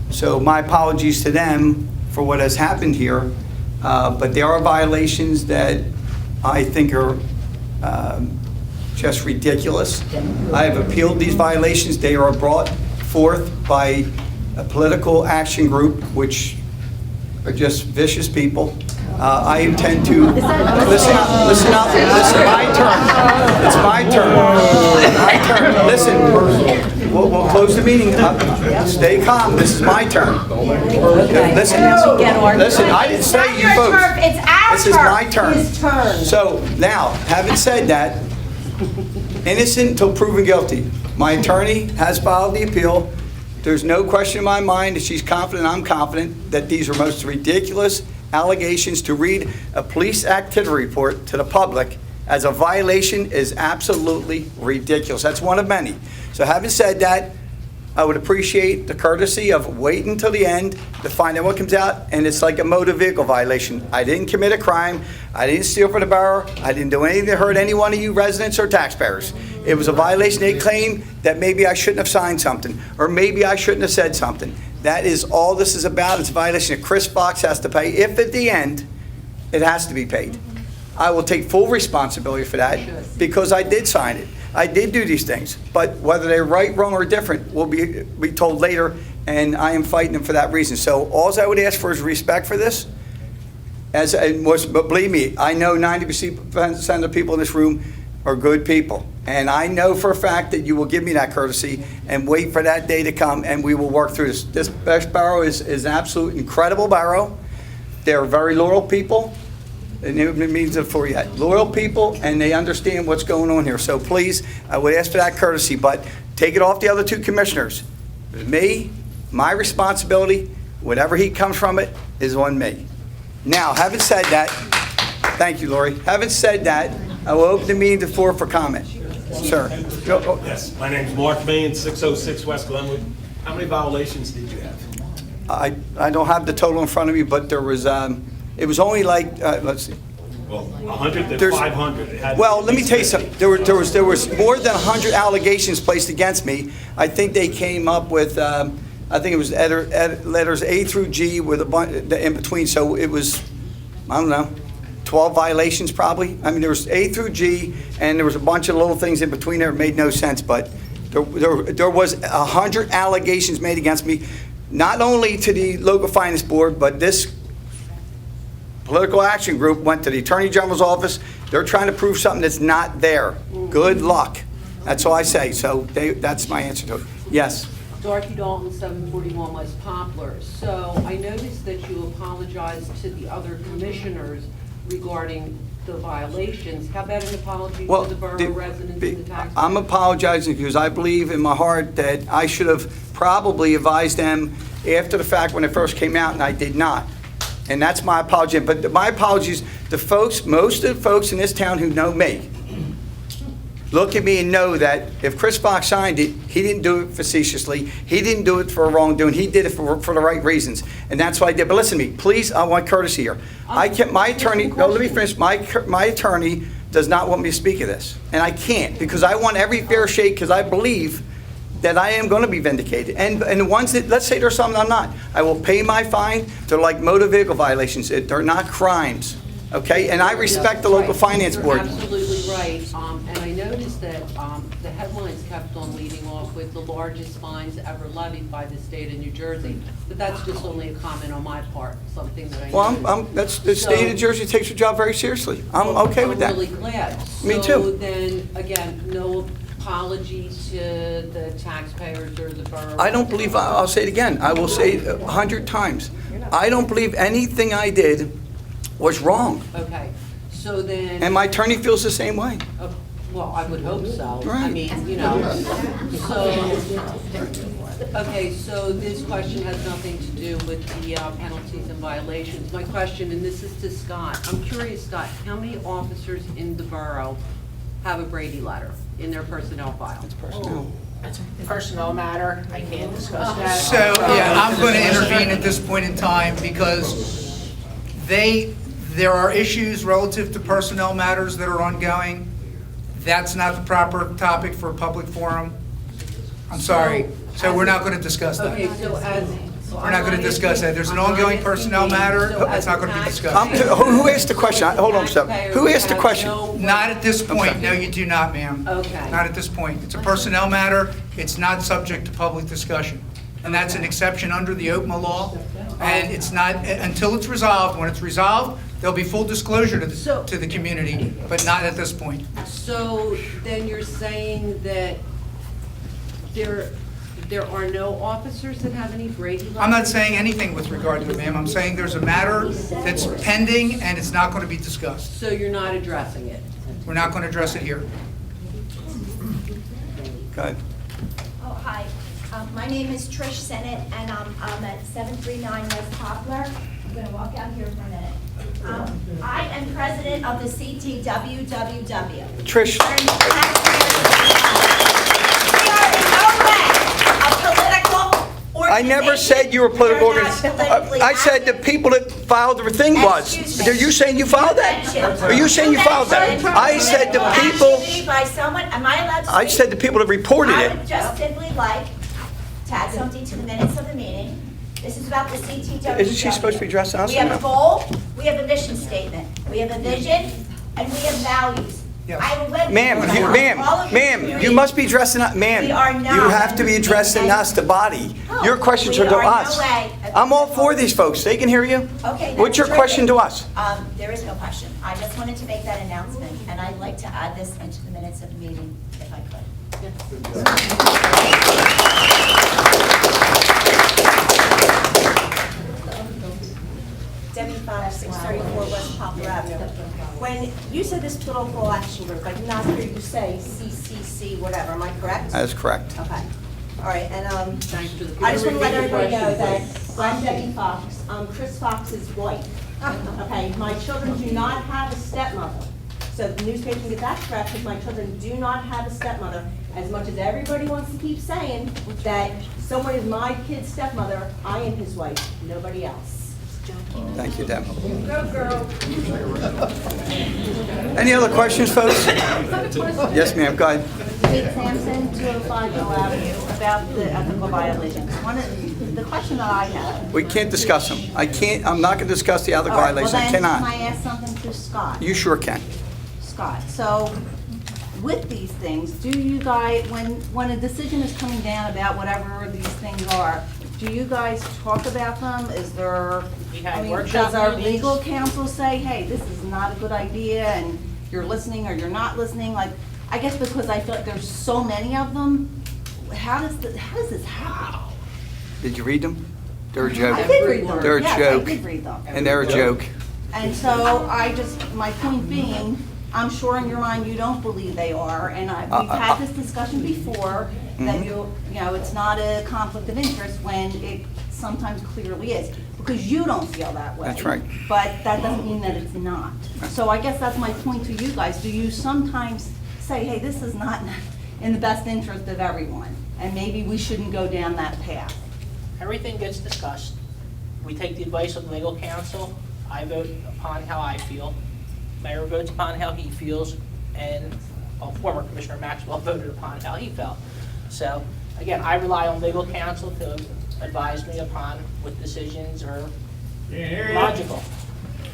So my apologies to them for what has happened here, but there are violations that I think are just ridiculous. I have appealed these violations. They are brought forth by a political action group, which are just vicious people. I intend to, listen up, my turn. It's my turn. My turn. Listen, we'll close the meeting up. Stay calm, this is my turn. Listen, I didn't say you folks. It's our turn. This is my turn. His turn. So now, having said that, innocent until proven guilty. My attorney has filed the appeal. There's no question in my mind that she's confident, I'm confident, that these are most ridiculous allegations. To read a police activity report to the public as a violation is absolutely ridiculous. That's one of many. So having said that, I would appreciate the courtesy of waiting until the end to find out what comes out, and it's like a motor vehicle violation. I didn't commit a crime. I didn't steal from the borough. I didn't do anything to hurt any one of you residents or taxpayers. It was a violation. They claim that maybe I shouldn't have signed something, or maybe I shouldn't have said something. That is all this is about. It's a violation that Chris Fox has to pay, if at the end it has to be paid. I will take full responsibility for that because I did sign it. I did do these things, but whether they're right, wrong, or different will be told later, and I am fighting them for that reason. So all I would ask for is respect for this. But believe me, I know 90% of the people in this room are good people, and I know for a fact that you will give me that courtesy and wait for that day to come, and we will work through this. This borough is an absolute incredible borough. They're very loyal people. And it means it for you. Loyal people, and they understand what's going on here. So please, I would ask for that courtesy, but take it off the other two commissioners. Me, my responsibility, whatever heat comes from it is on me. Now, having said that, thank you, Lori. Having said that, I will open the meeting to the floor for comment. Sir. Go. Yes, my name's Mark Main, 606 West Glenwood. How many violations did you have? I don't have the total in front of me, but there was, it was only like, let's see. Well, 100 to There's- 500. It had Well, let me tell you something. There was more than 100 allegations placed against me. I think they came up with, I think it was letters A through G with a bunch in between. So it was, I don't know, 12 violations probably. I mean, there was A through G, and there was a bunch of little things in between there. It made no sense, but there was 100 allegations made against me, not only to the local finance board, but this political action group went to the Attorney General's office. They're trying to prove something that's not there. Good luck. That's all I say. So that's my answer to it. Yes. Dorothy Dalton, 741 West Poplar. So I noticed that you apologized to the other commissioners regarding the violations. How about an apology to the borough residents and the taxpayers? I'm apologizing because I believe in my heart that I should have probably advised them after the fact when it first came out, and I did not. And that's my apology. But my apologies to folks, most of the folks in this town who know me, look at me and know that if Chris Fox signed it, he didn't do it facetiously. He didn't do it for wrongdoing. He did it for the right reasons. And that's what I did. But listen to me, please, I want courtesy here. I can't, my attorney, no, let me finish. My attorney does not want me to speak of this. And I can't, because I want every fair shake, because I believe that I am going to be vindicated. And the ones that, let's say there's something I'm not, I will pay my fine. They're like motor vehicle violations. They're not crimes. Okay? And I respect the local finance board. You're absolutely right. And I noticed that the headlines kept on leading off with the largest fines ever levied by the state of New Jersey. But that's just only a comment on my part, something that I noticed. Well, that's the state of Jersey takes your job very seriously. I'm okay with that. I'm really glad. Me So too. then, again, no apology to the taxpayers or the borough? I don't believe, I'll say it again, I will say it 100 times. I don't believe anything I did was wrong. Okay, so then... And my attorney feels the same way. Well, I would hope so. I Right. mean, you know, so... Okay, so this question has nothing to do with the penalties and violations. My question, and this is to Scott, I'm curious, Scott, how many officers in the borough have a Brady letter in their personnel file? It's personnel. That's a personnel matter. I can't discuss that. So, yeah, I'm going to intervene at this point in time because there are issues relative to personnel matters that are ongoing. That's not the proper topic for a public forum. I'm sorry. So we're not going to discuss that. Okay, so as... We're not going to discuss that. There's an ongoing personnel matter that's not going to be discussed. Who asked the question? Hold on a second. Who asked the question? Not at this point. No, you do not, ma'am. Okay. Not at this point. It's a personnel matter. It's not subject to public discussion. And that's an exception under the OPMA law. And it's not, until it's resolved. When it's resolved, there'll be full disclosure to the community, but not at this point. So then you're saying that there are no officers that have any Brady letters? I'm not saying anything with regard to it, ma'am. I'm saying there's a matter that's pending and it's not going to be discussed. So you're not addressing it? We're not going to address it here. Go ahead. Oh, hi. My name is Trish Sennett, and I'm at 739 West Poplar. I'm going to walk out here for a minute. I am president of the CTWWW. Trish. We are in no way a political organization. I never said you were a political We are not organization. politically I said the active. people that filed the thing was. Excuse me. Are you saying you filed that? Are you saying you filed that? I said the people, Activity by someone, am I allowed to speak? I said the people that reported I it. would just simply like to add something to the minutes of the meeting. This is about the CTW. Isn't she supposed to be addressing us? We have a goal, we have a mission statement, we have a vision, and we have values. I have a web. Ma'am, you must be addressing us, ma'am. We are not. You have to be addressing us, the body. No, Your questions are we to are no us. way. I'm all for these folks. They can hear you. Okay. What's your that's question to terrific. us? There is no question. I just wanted to make that announcement, and I'd like to add this into the minutes of the meeting, if I could. Debbie 5, 634 West Poplar Avenue. When you said this political action group, I did not hear you say CCC whatever, am I correct? That is correct. Okay. All right, and I just want to let everybody know that I'm Debbie Fox. I'm Chris Fox's wife. Okay, my children do not have a stepmother. So the newspaper can get that correct, because my children do not have a stepmother. As much as everybody wants to keep saying that someone is my kid's stepmother, I am his wife, nobody else. Thank you, Deb. Go, girl. Any other questions, folks? Yes, ma'am, go ahead. Kate Sampson, 205 Mill Avenue, about the ethical violations. The question that I have. We can't discuss them. I'm not going to discuss the other All right, violations. I well then, cannot. can I ask something to Scott? You sure can. Scott, so with these things, do you guys, when a decision is coming down about whatever these things are, do you guys talk about them? Is there, does our legal counsel say, hey, this is not a good idea, and you're listening or you're not listening? Like, I guess because I feel like there's so many of them, how does this happen? Did you read them? They're a joke. I did read them. They're a Yes, joke. I did read them. And they're a joke. And so my point being, I'm sure in your mind you don't believe they are, and we've had this discussion before, that you know, it's not a conflict of interest when it sometimes clearly is, because you don't feel that way. That's right. But that doesn't mean that it's not. So I guess that's my point to you guys. Do you sometimes say, hey, this is not in the best interest of everyone, and maybe we shouldn't go down that path? Everything gets discussed. We take the advice of legal counsel. I vote upon how I feel. Mayor votes upon how he feels, and former Commissioner Maxwell voted upon how he felt. So, again, I rely on legal counsel to advise me upon what decisions are logical.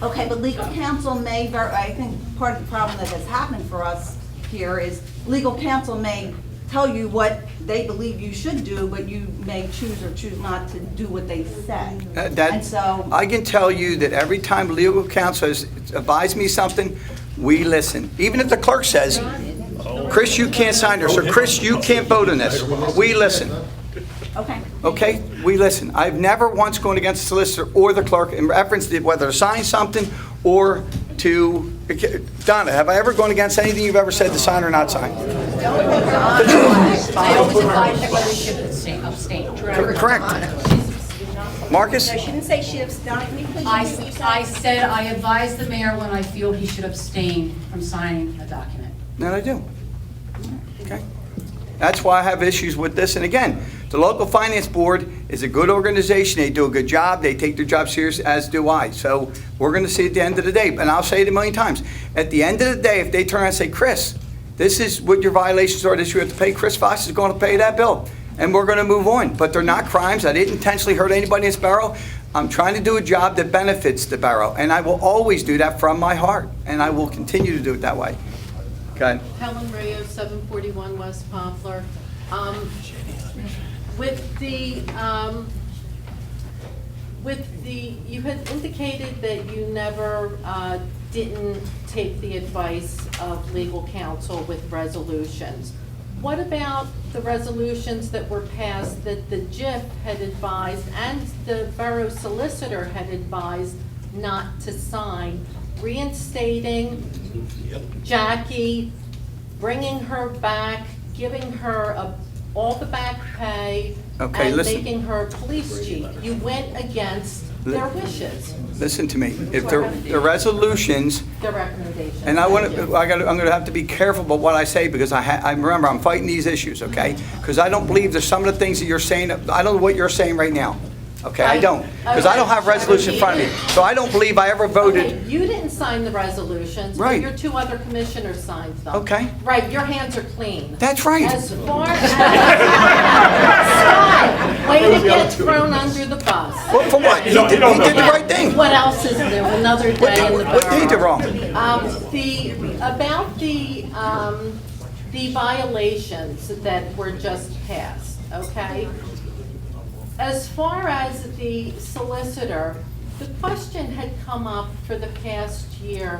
Okay, but legal counsel may, I think part of the problem that has happened for us here is legal counsel may tell you what they believe you should do, but you may choose or choose not to do what they say. And so, I can tell you that every time legal counsel has advised me something, we listen. Even if the clerk says, Chris, you can't sign this, or Chris, you can't vote on this, we listen. okay. Okay? We listen. I've never once gone against the solicitor or the clerk in reference to whether to sign something or to... Donna, have I ever gone against anything you've ever said to sign or not sign? I always advise you whether you should abstain. Correct. Marcus? No, she didn't say she abstained. I said I advise the mayor when I feel he should abstain from signing a document. No, I do. Okay. That's why I have issues with this. And again, the local finance board is a good organization. They do a good job. They take their job serious, as do I. So we're going to see at the end of the day. And I'll say it a million times. At the end of the day, if they turn around and say, Chris, this is what your violations are this you have to pay, Chris Fox is going to pay that bill. And we're going to move on. But they're not crimes. I didn't intentionally hurt anybody in this borough. I'm trying to do a job that benefits the borough. And I will always do that from my heart. And I will continue to do it that way. Okay. Helen Reyes, 741 West Poplar. You had indicated that you never didn't take the advice of legal counsel with resolutions. What about the resolutions that were passed that the JIF had advised and the borough solicitor had advised not to sign, reinstating Jackie, bringing her back, giving her all the back pay, Okay, and listen. making her police chief? You went against their wishes, Listen to me. If the resolutions, their recommendations. and I'm going to have to be careful about what I say because I remember I'm fighting these issues, okay? Because I don't believe there's some of the things that you're saying. I don't know what you're saying right now. Okay, I don't. Because I don't have resolution in front of me. So I don't believe I ever voted. Okay, you didn't sign the resolutions, but Right. your two other commissioners signed them. Okay. Right, your hands are clean. That's right. As far as... Scott, way to get thrown under the bus. Well, for what? He did the right thing. What else is there? Another day in the What did he do borough. wrong? About the violations that were just passed, okay? As far as the solicitor, the question had come up for the past year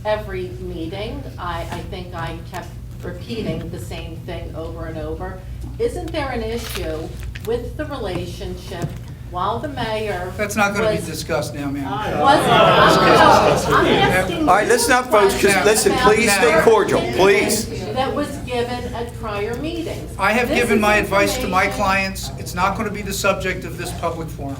every meeting. I think I kept repeating the same thing over and over. Isn't there an issue with the relationship while the mayor. That's not going to was- be discussed now, ma'am. I'm asking. All right, listen up, folks, just listen, please stay cordial, please. That was given at prior meetings. I have This given is my advice to my information- clients. It's not going to be the subject of this public forum.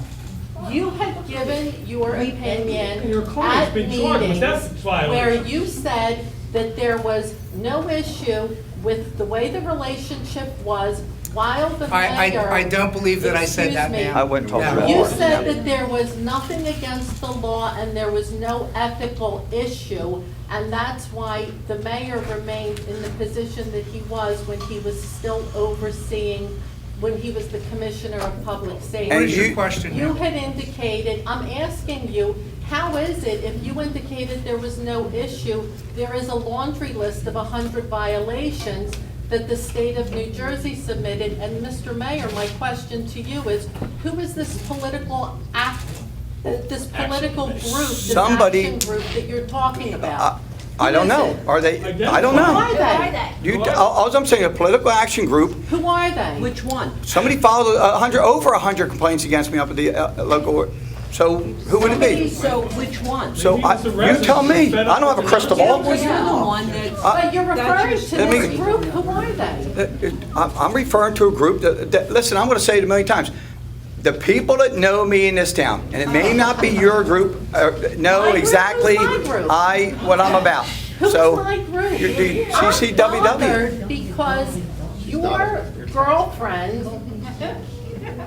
You had given your opinion Your client's at been charged with meetings that violation. where you said that there was no issue with the way the relationship was while the mayor. I don't believe that I said that, Excuse me. ma'am. I wouldn't talk about You it. said that there was nothing against the law and there was no ethical issue, and that's why the mayor remained in the position that he was when he was still overseeing, when he was the commissioner of public safety. What is your question, You ma'am? had indicated, I'm asking you, how is it, if you indicated there was no issue, there is a laundry list of 100 violations that the state of New Jersey submitted, and Mr. Mayor, my question to you is, who is this political group, this Somebody- action group that you're talking about? I don't know. Are they, I don't Who are know. they? All I'm saying, a political action group, Who are they? Which one? somebody filed over 100 complaints against me up at the local, so who would it be? So which one? So you tell me, I don't have a crystal ball. Well, you're the one that's. But you're referring to Let me- this group, who are they? I'm referring to a group that, listen, I'm going to say it a million times. The people that know me in this town, and it may not be your group, know My group is exactly my group. what I'm about. Who's So, my group? you're the I'm CCWW. bothered because your girlfriend,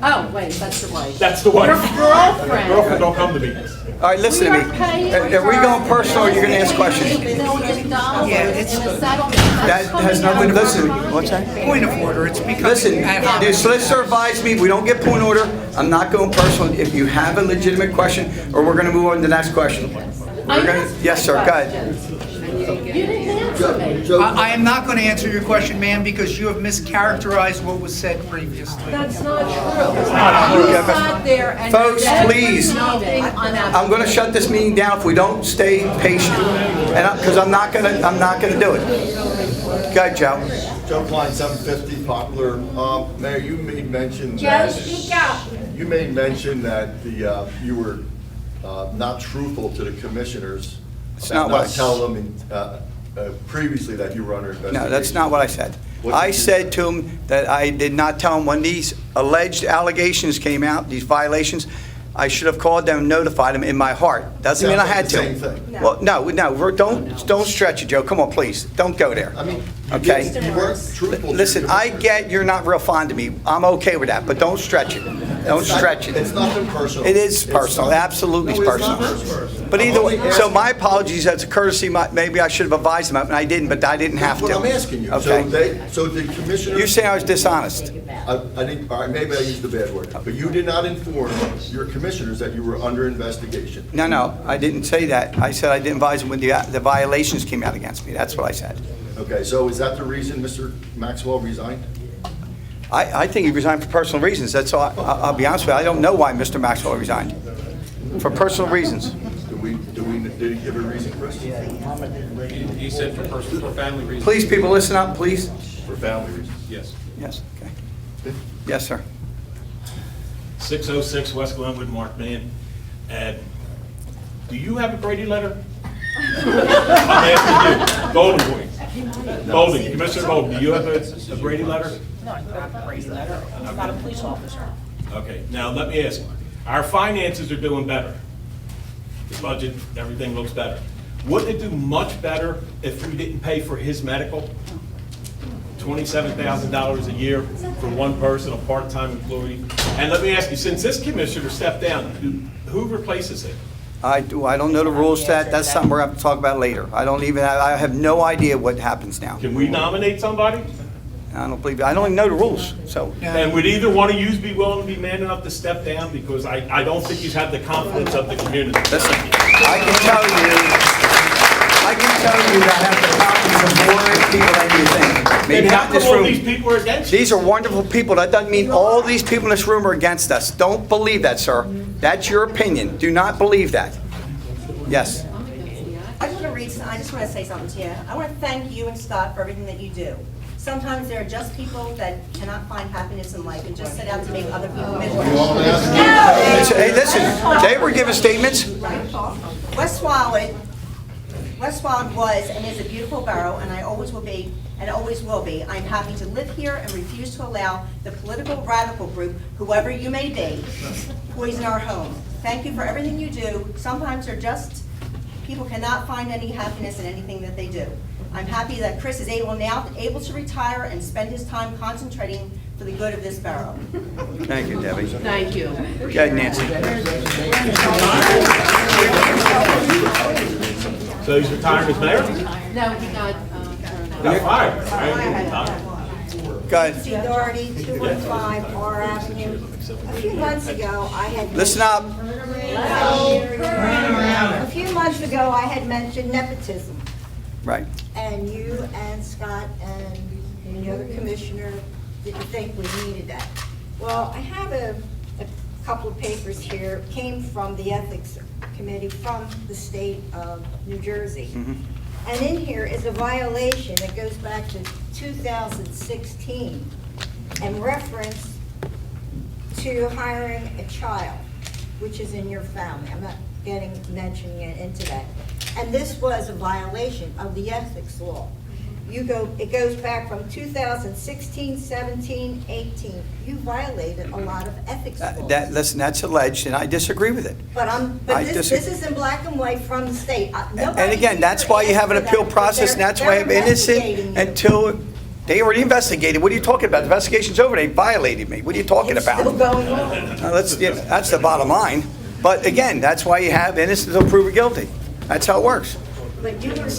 oh, wait, that's the wife. That's the wife. Your girlfriend. Girlfriend don't come to meetings. All right, listen to me. Are we going personal or you're going to ask questions? $8 million Yeah, it's- in a settlement. That has nothing, listen, what's that? Point of order, it's becoming Listen, ad hoc. the solicitor advised me, we don't get point order. I'm not going personal. If you have a legitimate question, or we're going to move on to the next question. We're gonna- Yes, sir, go ahead. You didn't answer me. I am not going to answer your question, ma'am, because you have mischaracterized what was said previously. That's not true. You sat there and Folks, said please. everything on that. I'm going to shut this meeting down if we don't stay patient, and because I'm not going to do it. Go ahead, Joe. Joe Klein, 750 Poplar. Mayor, you made mention Joe, that... speak up. You made mention that you were not truthful to the commissioners. It's not what I Not tell them previously that you were under investigation. No, that's not what I said. What I did you said say? to him that I did not tell him when these alleged allegations came out, these violations, I should have called them and notified them in my heart. Doesn't mean I had to. Sounds like the same thing. Well, no, don't stretch it, Joe. Come on, please, don't go there. I mean, you Okay? weren't truthful to Listen, your I commissioners. get you're not real fond of me. I'm okay with that, but don't stretch it. Don't stretch it. It's nothing personal. It is It's personal, not- absolutely No, it's not personal. personal. But I'm either only way, so asking- my apologies, as a courtesy, maybe I should have advised them, and I didn't, but I didn't have That's to. what I'm asking you. Okay? So the commissioners... You say I was dishonest. I didn't, all right, maybe I used a bad word, but you did not inform your commissioners that you were under investigation. No, I didn't say that. I said I didn't advise them when the violations came out against me. That's what I said. Okay, so is that the reason Mr. Maxwell resigned? I think he resigned for personal reasons. That's all. I'll be honest with you. I don't know why Mr. Maxwell resigned. For personal reasons. Did he give a reason, Chris? He said for family reasons. Please, people, listen up, please. For family reasons. Yes. Yes, okay. Yes, sir. 606 West Glenwood, Mark Mann. Ed, do you have a Brady letter? I'm asking you, Golden Boy. Golden, Commissioner Golden, do you have a Brady letter? No, I don't have a Brady letter. I'm not a police officer. Okay, now let me ask you, our finances are doing better. The budget, everything looks better. Wouldn't it do much better if we didn't pay for his medical? $27,000 a year for one person, a part-time employee? And let me ask you, since this commissioner stepped down, who replaces him? I don't know the rules to that. That's something we're going to have to talk about later. I have no idea what happens now. Can we nominate somebody? I don't believe, I don't even know the rules, so. And would either one of you be willing to be man enough to step down? Because I don't think he's had the confidence of the community. Listen, I can tell you that I have the confidence of more people than you think. Maybe Then not how in this come all room. these people are against you? These are wonderful people. That doesn't mean all these people in this room are against us. Don't believe that, sir. That's your opinion. Do not believe that. Yes. I just want to say something to you. I want to thank you and Scott for everything that you do. Sometimes there are just people that cannot find happiness in life and just set out to make other people miserable. Hey, listen, they were giving statements. West Wildwood was and is a beautiful borough, and I always will be, and always will be. I'm happy to live here and refuse to allow the political radical group, whoever you may be, poison our home. Thank you for everything you do. Sometimes they're just, people cannot find any happiness in anything that they do. I'm happy that Chris is able to retire and spend his time concentrating for the good of this borough. Thank you, Debbie. Thank you. Go ahead, Nancy. So he's retiring as mayor? No, he got, Got fired. Right. Go ahead. C. Doherty, 215 R Avenue. A few months ago, I had... Listen up. A few months ago, I had mentioned nepotism. Right. And you and Scott and the other commissioner didn't think we needed that. Well, I have a couple of papers here, came from the Ethics Committee from the state of New Jersey. And in here is a violation that goes back to 2016 and reference to hiring a child, which is in your family. I'm not mentioning it into that. And this was a violation of the ethics law. It goes back from 2016, 17, 18. You violated a lot of ethics laws. Listen, that's alleged, and I disagree with it. But this is in black and white from the state. And again, that's why you have an appeal process, and that's why I'm innocent until they already investigated. What are you talking about? The investigation's over. They violated me. What are you talking about? Still going on. That's the bottom line. But again, that's why you have innocent until proven guilty. That's how it works. But you were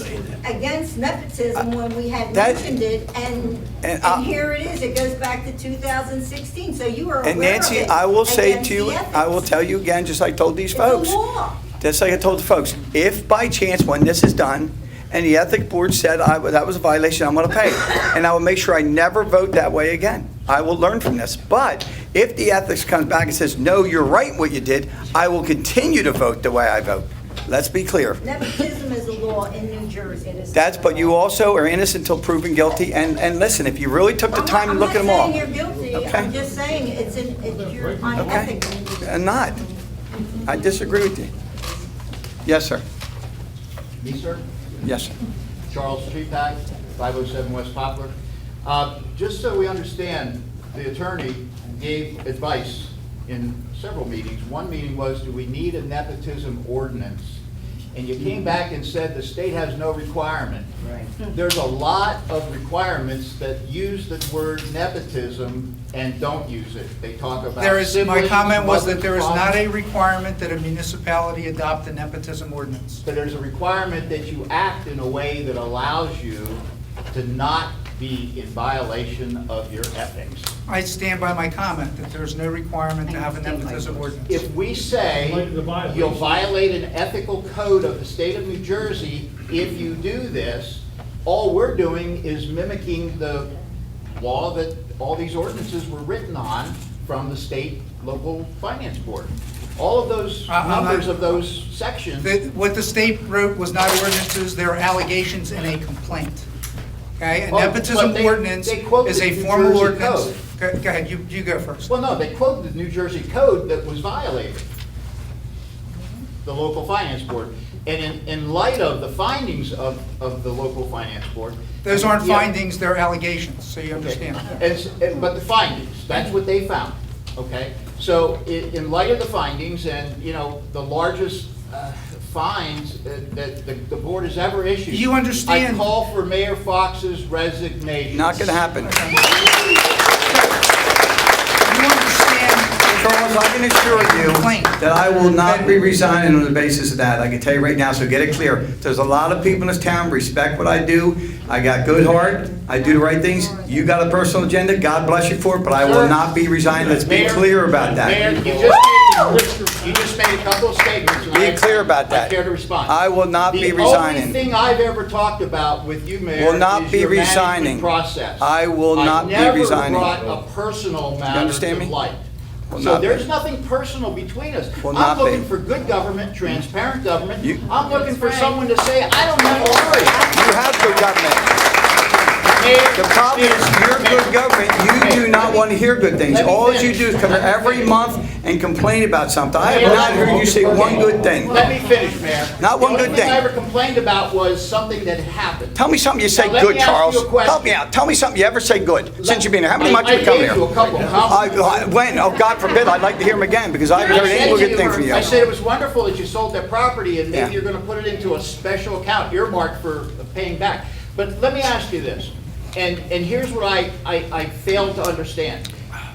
against nepotism when we had mentioned it, and here it is. It goes back to 2016. So you were aware And Nancy, of it I will say to you, against the I will tell you again, just like I told these It's folks. a law. Just like I told the folks, if by chance when this is done, and the ethics board said that was a violation, I'm going to pay it. And I will make sure I never vote that way again. I will learn from this. But if the ethics comes back and says, no, you're right what you did, I will continue to vote the way I vote. Let's be clear. Nepotism is a law in New Jersey. But you also are innocent until proven guilty. And listen, if you really took the time to look at them all. I'm not saying you're guilty. Okay. I'm just saying you're unethical. And not. I disagree with you. Yes, sir. Me, sir? Yes, sir. Charles Streepak, 507 West Poplar. Just so we understand, the attorney gave advice in several meetings. One meeting was, do we need a nepotism ordinance? And you came back and said the state has no requirement. Right. There's a lot of requirements that use the word nepotism and don't use it. They talk about My comment was that there is siblings, not a requirement that a municipality adopt a nepotism ordinance. but there's a requirement that you act in a way that allows you to not be in violation of your ethics. I stand by my comment that there's no requirement to have a nepotism ordinance. If we say you'll violate an ethical code of the state of New Jersey if you do this, all we're doing is mimicking the law that all these ordinances were written on from the state local finance board. All of those numbers of those sections. What the state wrote was not ordinances, they're allegations in a complaint. Okay, a Well, nepotism but ordinance they quoted is a the New formal Jersey ordinance. Go ahead, you go first. Well, no, they quoted the New Jersey code that was violated, the local finance board. And in light of the findings of the local finance board. Those aren't Yeah. findings, they're allegations, so you understand. But the findings, that's what they found, okay? So in light of the findings and, the largest fines that the board has ever issued. You understand- I call for Mayor Fox's resignation. Not going to happen. You understand? Charles, I can assure you that I will not be resigning on the basis of that. I can tell you right now, so get it clear. There's a lot of people in this town respect what I do. I got good heart. I do the right things. You got a personal agenda. God bless you for it, but I will not be resigning. Let's be clear about that. Mayor, you just made a couple of statements. Be clear about that. I care to respond. I will not be The resigning. only thing I've ever talked about with you, Mayor, Will not is be your resigning. management process. I will not be resigning. I never brought a personal matter understand to me? light. Will So not be. there's nothing personal between us. Will I'm not looking be. for good government, transparent government. You- I'm looking for someone to say, I don't have to worry. You have good government. The problem is, you're good government, you do not want to hear good things. All you do is come every month and complain about something. I have not heard you say one good thing. Let me finish, Mayor. Not one good The only thing I thing. ever complained about was something that happened. Tell me something you say Now, let good, me ask Charles. you a question. Help me out. Tell me something you ever say good since you've been here. How many months have you come I here? gave you a couple compliments. When? Oh, God forbid, I'd like to hear him again, because I haven't heard any good thing from you. I said it was wonderful that you sold that property, and Yeah. maybe you're going to put it into a special account earmarked for paying back. But let me ask you this, and here's what I fail to understand.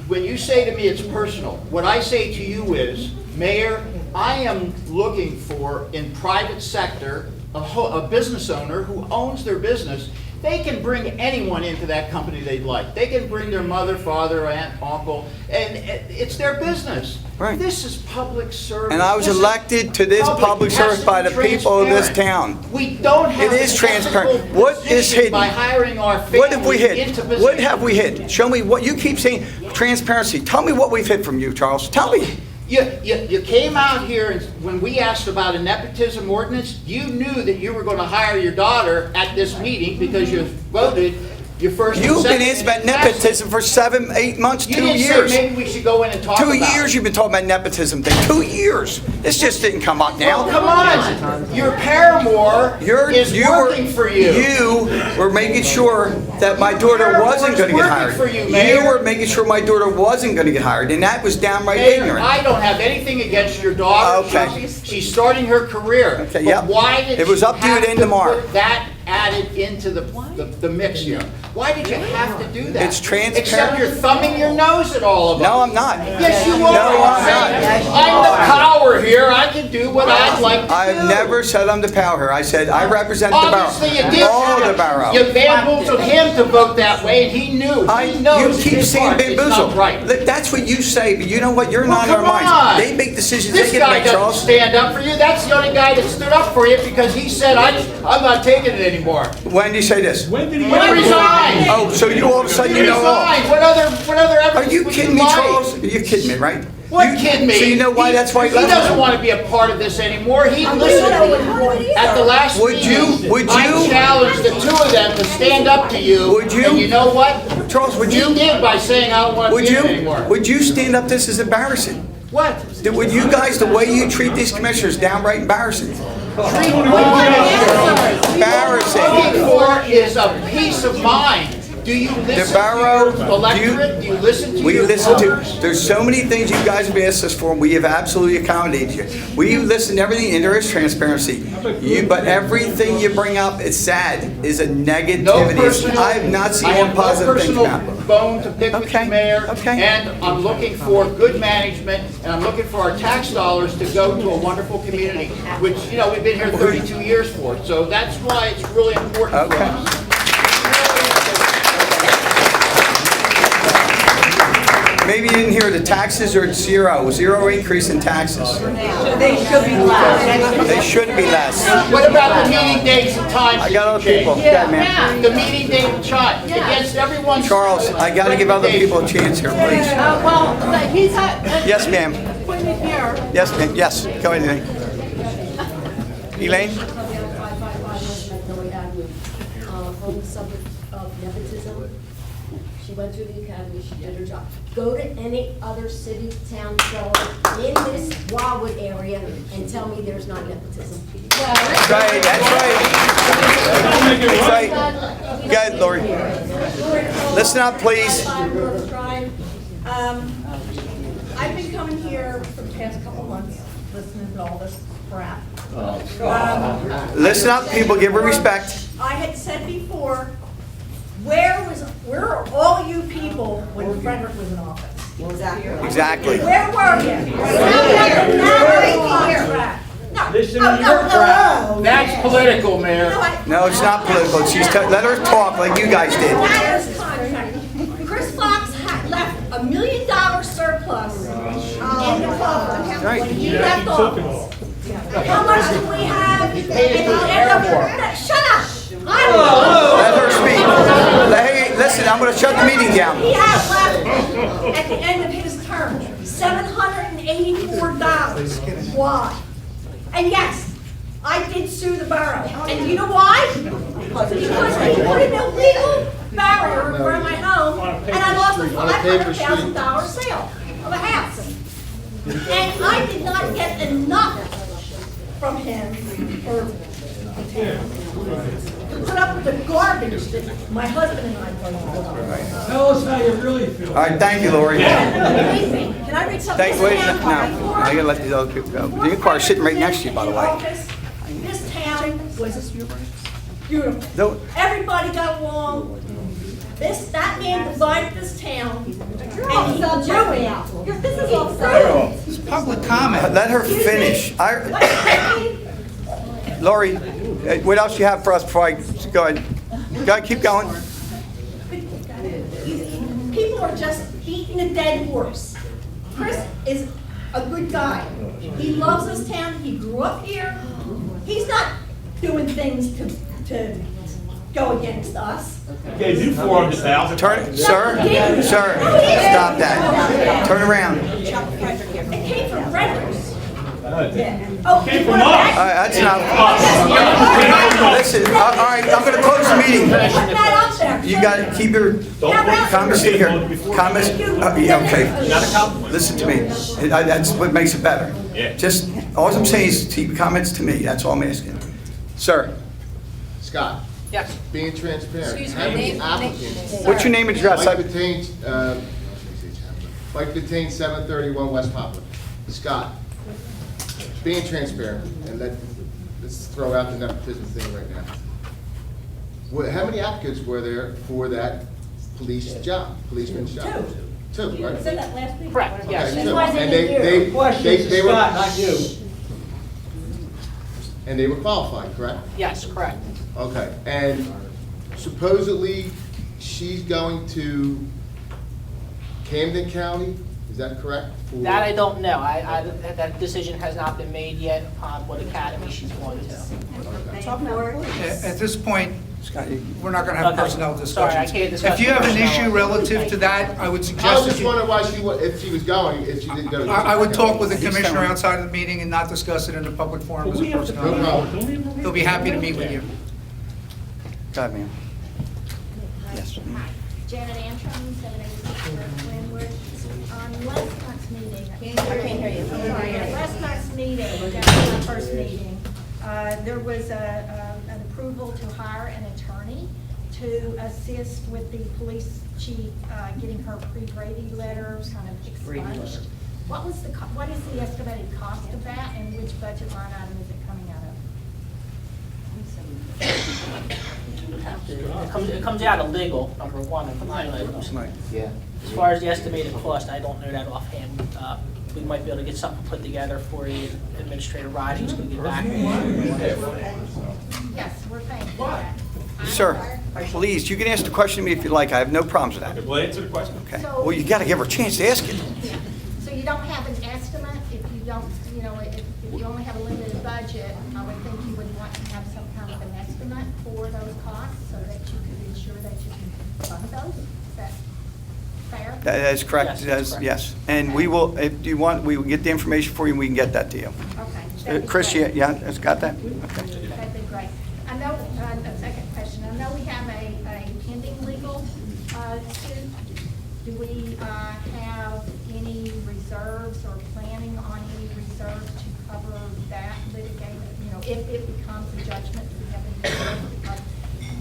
When you say to me it's personal, what I say to you is, Mayor, I am looking for, in private sector, a business owner who owns their business. They can bring anyone into that company they'd like. They can bring their mother, father, aunt, uncle, and it's their business. Right. This is public service. And I was This is elected to this public service by the people of this town. We don't have It is an transparent. ethical What is position hidden? by hiring our What have we family hid? into What positions. have we hid? Show me what, you keep saying transparency. Tell me what we've hid from you, Charles. Tell me. You came out here, and when we asked about a nepotism ordinance, you knew that you were going to hire your daughter at this meeting because you voted your first and You've been second asking about and passed it. nepotism for 7, 8 months, You 2 didn't years. say maybe we should go in and talk 2 about it. years you've been talking about nepotism thing. 2 years. This just didn't come up now. Well, come on. Your paramour is working for you. You were making sure that my daughter wasn't going to get hired. Working for you, Mayor. You were making sure my daughter wasn't going to get hired, and that was downright Mayor, ignorant. I don't have anything against your daughter. Okay. She's starting her career. Okay, But yep. why did It was you up to you have to end tomorrow. put that added into the mix here? Why did you have to do that? It's transparent. Except you're thumbing your nose at all of us. No, I'm not. Yes, you are. No, I'm not. I'm the power here. I can do what I'd like to do. I've never said I'm the power here. I said I represent the borough. Obviously, you did. All the borough. You bamboozled him to vote that way, and he knew. He knows You keep his saying heart is bamboozle. not right. Look, that's what you say, but you know what? You're not in our Come minds. on. They make decisions This they can guy make, doesn't Charles. stand up for you. That's the only guy that stood up for you because he said, I'm not taking it anymore. When did you say this? When did he? When he resigned. Oh, so you all of a sudden He you know all. resigned. What other Are evidence you would kidding me, like? Charles? Are you kidding me, right? What kidding me? So you know why that's why he He left? doesn't want to be a part of this anymore. He listened at the last Would meeting. you- would I you- challenged the two of them to stand up to you. Would you? And you know what? Charles, would you? You did by saying I don't want to Would be here you? anymore. Would you stand up? This is embarrassing. What? Would you guys, the way you treat these commissioners, downright embarrassing. Embarrassing. Looking for is a peace of mind. Do you listen borough, to your electorate? Do you listen to We your listen to, voters? there's so many things you guys have asked us for, and we have absolutely accommodated you. We listen to everything, and there is transparency. But everything you bring up, it's sad, is a negativity. I have not seen one positive thing come I out. have no personal bone to pick with you, Mayor. Okay. And I'm looking for good management, and I'm looking for our tax dollars to go to a wonderful community, which, you know, we've been here 32 years for. So that's why it's really important for us. Maybe you didn't hear the taxes are at zero increase in taxes. They should be less. They should be less. What about the meeting dates and times? I got other that you people. changed? Yeah, man. The meeting date and time, against everyone's. Charles, I gotta give other people a chance here, please. Well, he's at. Yes, ma'am. Point it here. Yes, ma'am. Yes, go ahead, Elaine. Elaine? On the subject of nepotism, she went through the academy, she did her job. Go to any other city, town, show in this Wildwood area and tell me there's not nepotism. That's right, that's right. That's right. Go ahead, Lori. Listen up, please. I've been coming here for the past couple months, listening to all this crap. Listen up, people, give her respect. I had said before, where are all you people when Frederick was in office? Exactly. Where were you? Listen to your crap. That's political, Mayor. No, it's not political. Let her talk like you guys did. Chris Fox had left $1 million surplus in the club Right. when he left office. How much do we have? Shut up! Let her speak. Hey, listen, I'm going to shut the meeting down. He has left at the end of his term $784. Why? And yes, I did sue the borough. And you know why? Because they put an illegal barrier $500,000 sale of a house. And I did not get enough from him or the town to put up with the garbage that my husband and I put up. Tell us how you really feel. All right, thank you, Lori. Believe me, can I read something? Wait, no, I gotta let these other people go. The car's sitting right next to you, by the way. This town was beautiful. No. Everybody got along. That man divided this town. You're all self-serving. This is all self-serving. It's public comment. Let her finish. Lori, what else do you have for us before I go ahead? Go ahead, keep going. People are just beating a dead horse. Chris is a good guy. He loves this town. He grew up here. He's not doing things to go against us. Gave you 400,000. Sir, stop that. Turn around. It came from Frederick's. Came from us. That's not. Listen, all right, I'm going to close the meeting. You got to keep your comments in here. Comments, okay. Not a compliment. Listen to me. That's what makes it better. Yeah. Just, all I'm saying is keep comments to me. That's all I'm asking. Sir. Scott. Yes. Being transparent. Excuse me, How many name- applicants? What's your name and address? Mike Batain, 731 West Poplar. Scott, being transparent, and let's throw out the nepotism thing right now. How many applicants were there for that policeman's job? Two, right? Said that last week. Correct, yes. Okay, It two. wasn't And a year. they were, Scott, not you. and they were qualified, correct? Yes, correct. Okay, and supposedly she's going to Camden County, is that correct? That I don't know. That decision has not been made yet upon what academy she's going to. At this point, we're not going to have Okay. personnel Sorry, I discussions. can't discuss If you have an personnel. issue relative to that, I would I suggest was that just you, wondering why if she was going, if she didn't go to. I would talk with the He's commissioner telling- outside of the meeting and not discuss it in a public forum as a No personnel. problem. He'll be happy to meet with you. Go ahead, ma'am. Yes. Janet Antrim, 786 Wildwood. On last month's meeting. I can't hear you. Sorry, at last month's meeting, that was our first meeting, there was an approval to hire an attorney to assist with the police chief getting her pre-Brady letter kind of expunged. What is the estimated cost of that, and which budget line item is it coming out of? It comes out of legal, number one, and line items. Yeah. As far as the estimated cost, I don't know that offhand. We might be able to get something put together for you. Administrator Riding's going to get back. Yes, we're paying for that. Sir, please, you can ask the question to me if you like. I have no problems with that. Well, answer the question. Okay. Well, you got to give her a chance to ask it. So you don't have an estimate, if you don't, if you only have a limited budget, I would think you would want to have some kind of an estimate for those costs so that you could ensure that you can fund those. Is that fair? That is correct. Yes, that's correct. Yes. And we will, if you want, we will get the information for you and we can get that to you. Okay. that'd be Chris, great. yeah, has got that? Okay. That'd be great. I know, a second question, I know we have a pending legal suit. Do we have any reserves or planning on any reserves to cover that litigation? If it becomes a judgment, do we have any reserves?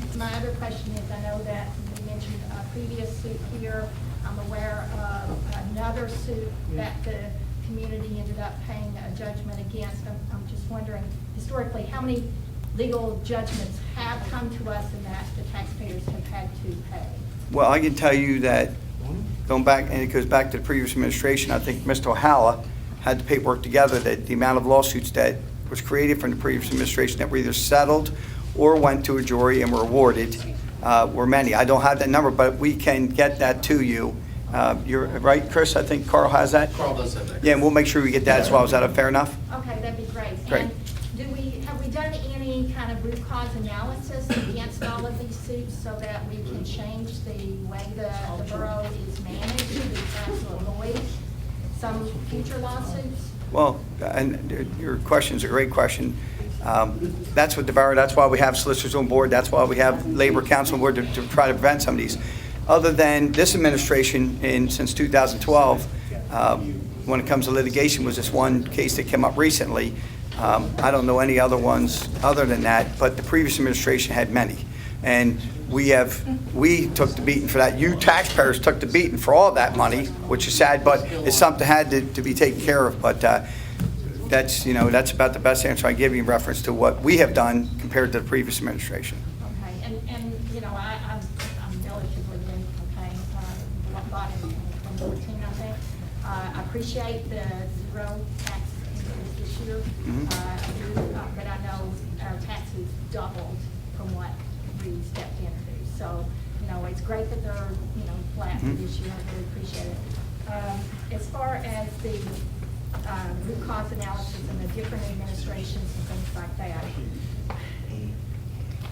Because my other question is, I know that you mentioned a previous suit here. I'm aware of another suit that the community ended up paying a judgment against. I'm just wondering, historically, how many legal judgments have come to us and that the taxpayers have had to pay? Well, I can tell you that going back, and it goes back to the previous administration, I think Mr. O'Hala had the paperwork together that the amount of lawsuits that was created from the previous administration that were either settled or went to a jury and were awarded were many. I don't have that number, but we can get that to you. You're right, Chris? I think Carl has that? Carl does have that. Yeah, and we'll make sure we get that as well. Is that fair enough? Okay, that'd be great. Great. And have we done any kind of root cause analysis against all of these suits so that we can change the way the borough is managed to perhaps avoid some future lawsuits? Well, and your question's a great question. That's what the borough, that's why we have solicitors on board, that's why we have labor council on board to try to prevent some of these. other than this administration since 2012, when it comes to litigation, was this one case that came up recently. I don't know any other ones other than that, but the previous administration had many. And we took the beating for that. You taxpayers took the beating for all that money, which is sad, but it's something that had to be taken care of. But that's about the best answer I give you in reference to what we have done compared to the previous administration. Okay, and I'm relatively new, okay, bought in 2014, I think. I appreciate the zero tax increase this year. But I know our taxes doubled from what we stepped into. So, it's great that they're, flat this year. I really appreciate it. As far as the root cause analysis and the different administrations and things like that,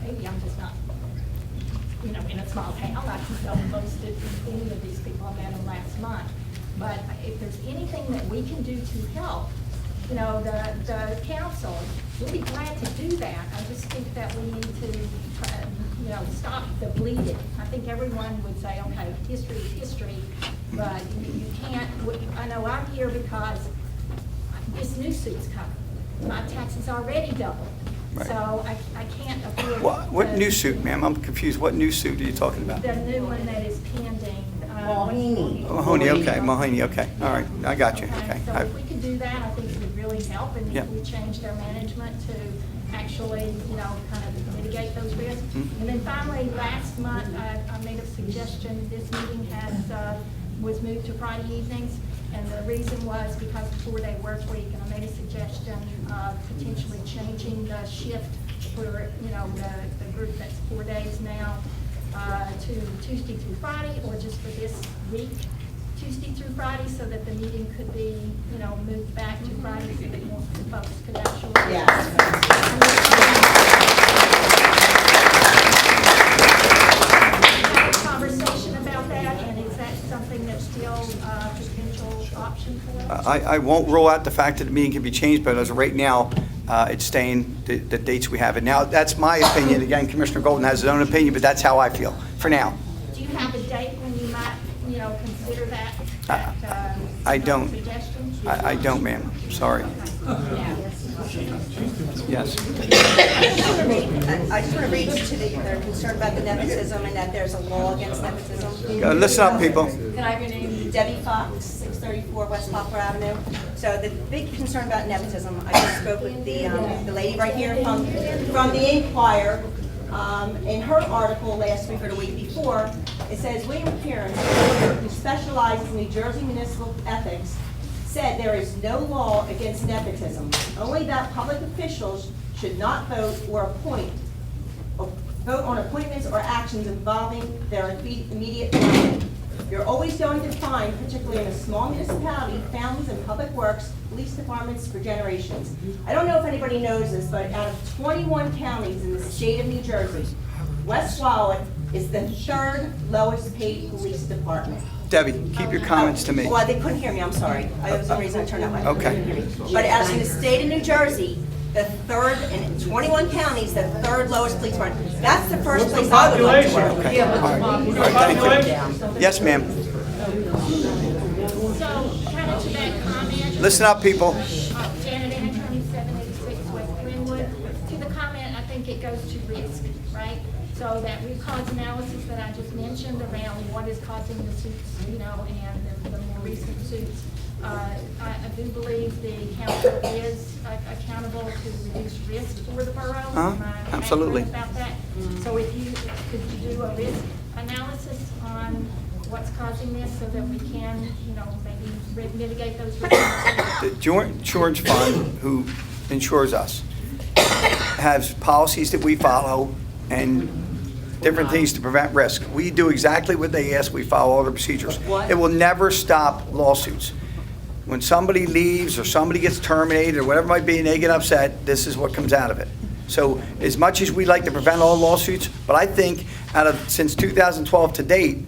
maybe I'm just not, in a small town. I can tell most of any of these people I met them last month. But if there's anything that we can do to help, the council, we'll be glad to do that. I just think that we need to, stop the bleeding. I think everyone would say, okay, history is history, but you can't, I know I'm here because this new suit's coming. My taxes already doubled. Right. So I can't afford. What new suit, ma'am? I'm confused. What new suit are you talking about? The new one that is pending. Mahoney, okay, Mahoney, okay. All right, I got you, okay. So if we could do that, I think it would really help, and if we changed our management to actually, kind of mitigate those risks. And then finally, last month, I made a suggestion, this meeting was moved to Friday evenings, and the reason was because of 4-day work week, and I made a suggestion of potentially changing the shift for, the group that's 4 days now, to Tuesday through Friday, or just for this week, Tuesday through Friday, so that the meeting could be, moved back to Friday so that more folks could actually. Have a conversation about that, and is that something that's still a potential option for us? I won't rule out the fact that the meeting can be changed, but as of right now, it's staying the dates we have it. Now, that's my opinion. Again, Commissioner Golden has his own opinion, but that's how I feel for now. Do you have a date when you might, consider that? I don't. I don't, ma'am. Sorry. Yes. I just want to read to they're concerned about the nepotism and that there's a law against nepotism. Listen up, people. Can I have your name? Debbie Fox, 634 West Poplar Avenue. So the big concern about nepotism, I just spoke with the lady right here from the Inquirer. In her article last week or the week before, it says William Kieran, who specializes in New Jersey municipal ethics, said there is no law against nepotism, only that public officials should not vote on appointments or actions involving their immediate family. You're always going to find, particularly in a small municipality, families in public works, police departments for generations. I don't know if anybody knows this, but out of 21 counties in the state of New Jersey, West Wildwood is the 3rd lowest paid police department. Debbie, keep your comments to me. Well, they couldn't hear me, I'm sorry. That was the reason I turned that way. Okay. But as in the state of New Jersey, the 3rd, in 21 counties, the 3rd lowest police department. That's the first place I would like to work. Okay. All right. All right, thank you. Yes, ma'am. So, kind of to that comment. Listen up, people. Janet Antony, 786 West Glenwood. To the comment, I think it goes to risk, right? So that root cause analysis that I just mentioned around what is causing the suits, and the more recent suits. I do believe the council is accountable to reduce risk for the borough. Am I Absolutely. accurate about that? So if you could do a risk analysis on what's causing this so that we can, maybe mitigate those risks? The Joint Insurance Fund, who insures us, has policies that we follow and different things to prevent risk. We do exactly what they ask. We follow all the procedures. It will never stop lawsuits. When somebody leaves or somebody gets terminated or whatever it might be and they get upset, this is what comes out of it. So as much as we like to prevent all lawsuits, but I think since 2012 to date,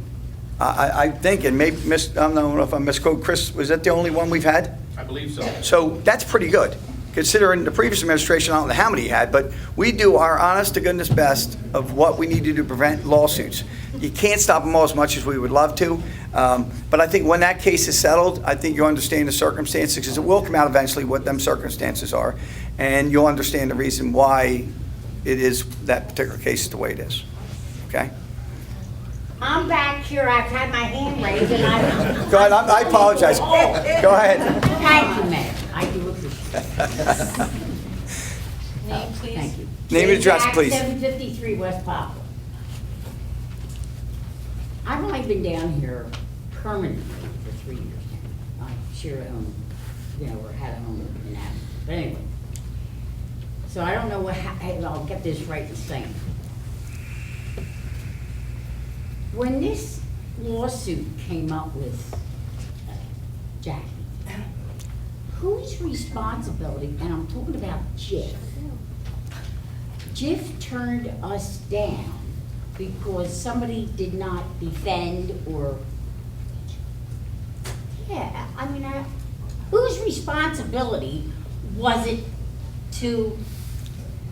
I think, and maybe I don't know if I misquote, Chris, was that the only one we've had? I believe so. So that's pretty good, considering the previous administration, I don't know how many he had, but we do our honest to goodness best of what we need to do to prevent lawsuits. You can't stop them all as much as we would love to, but I think when that case is settled, I think you'll understand the circumstances, because it will come out eventually what them circumstances are, and you'll understand the reason why it is that particular case is the way it is. Okay? I'm back here, I've had my hand raised and I... Go ahead, I apologize. Go ahead. Thank you, Mayor, I do appreciate it. Name, please. Thank you. Name and address, Jack, please. 753 West Poplar. I've only been down here permanently for 3 years now. I share a home, or had a home in that, but anyway. So I don't know if I'll get this right in saying. When this lawsuit came up with Jackie, whose responsibility, and I'm talking about Jiff. Jiff turned us down because somebody did not defend or, whose responsibility was it to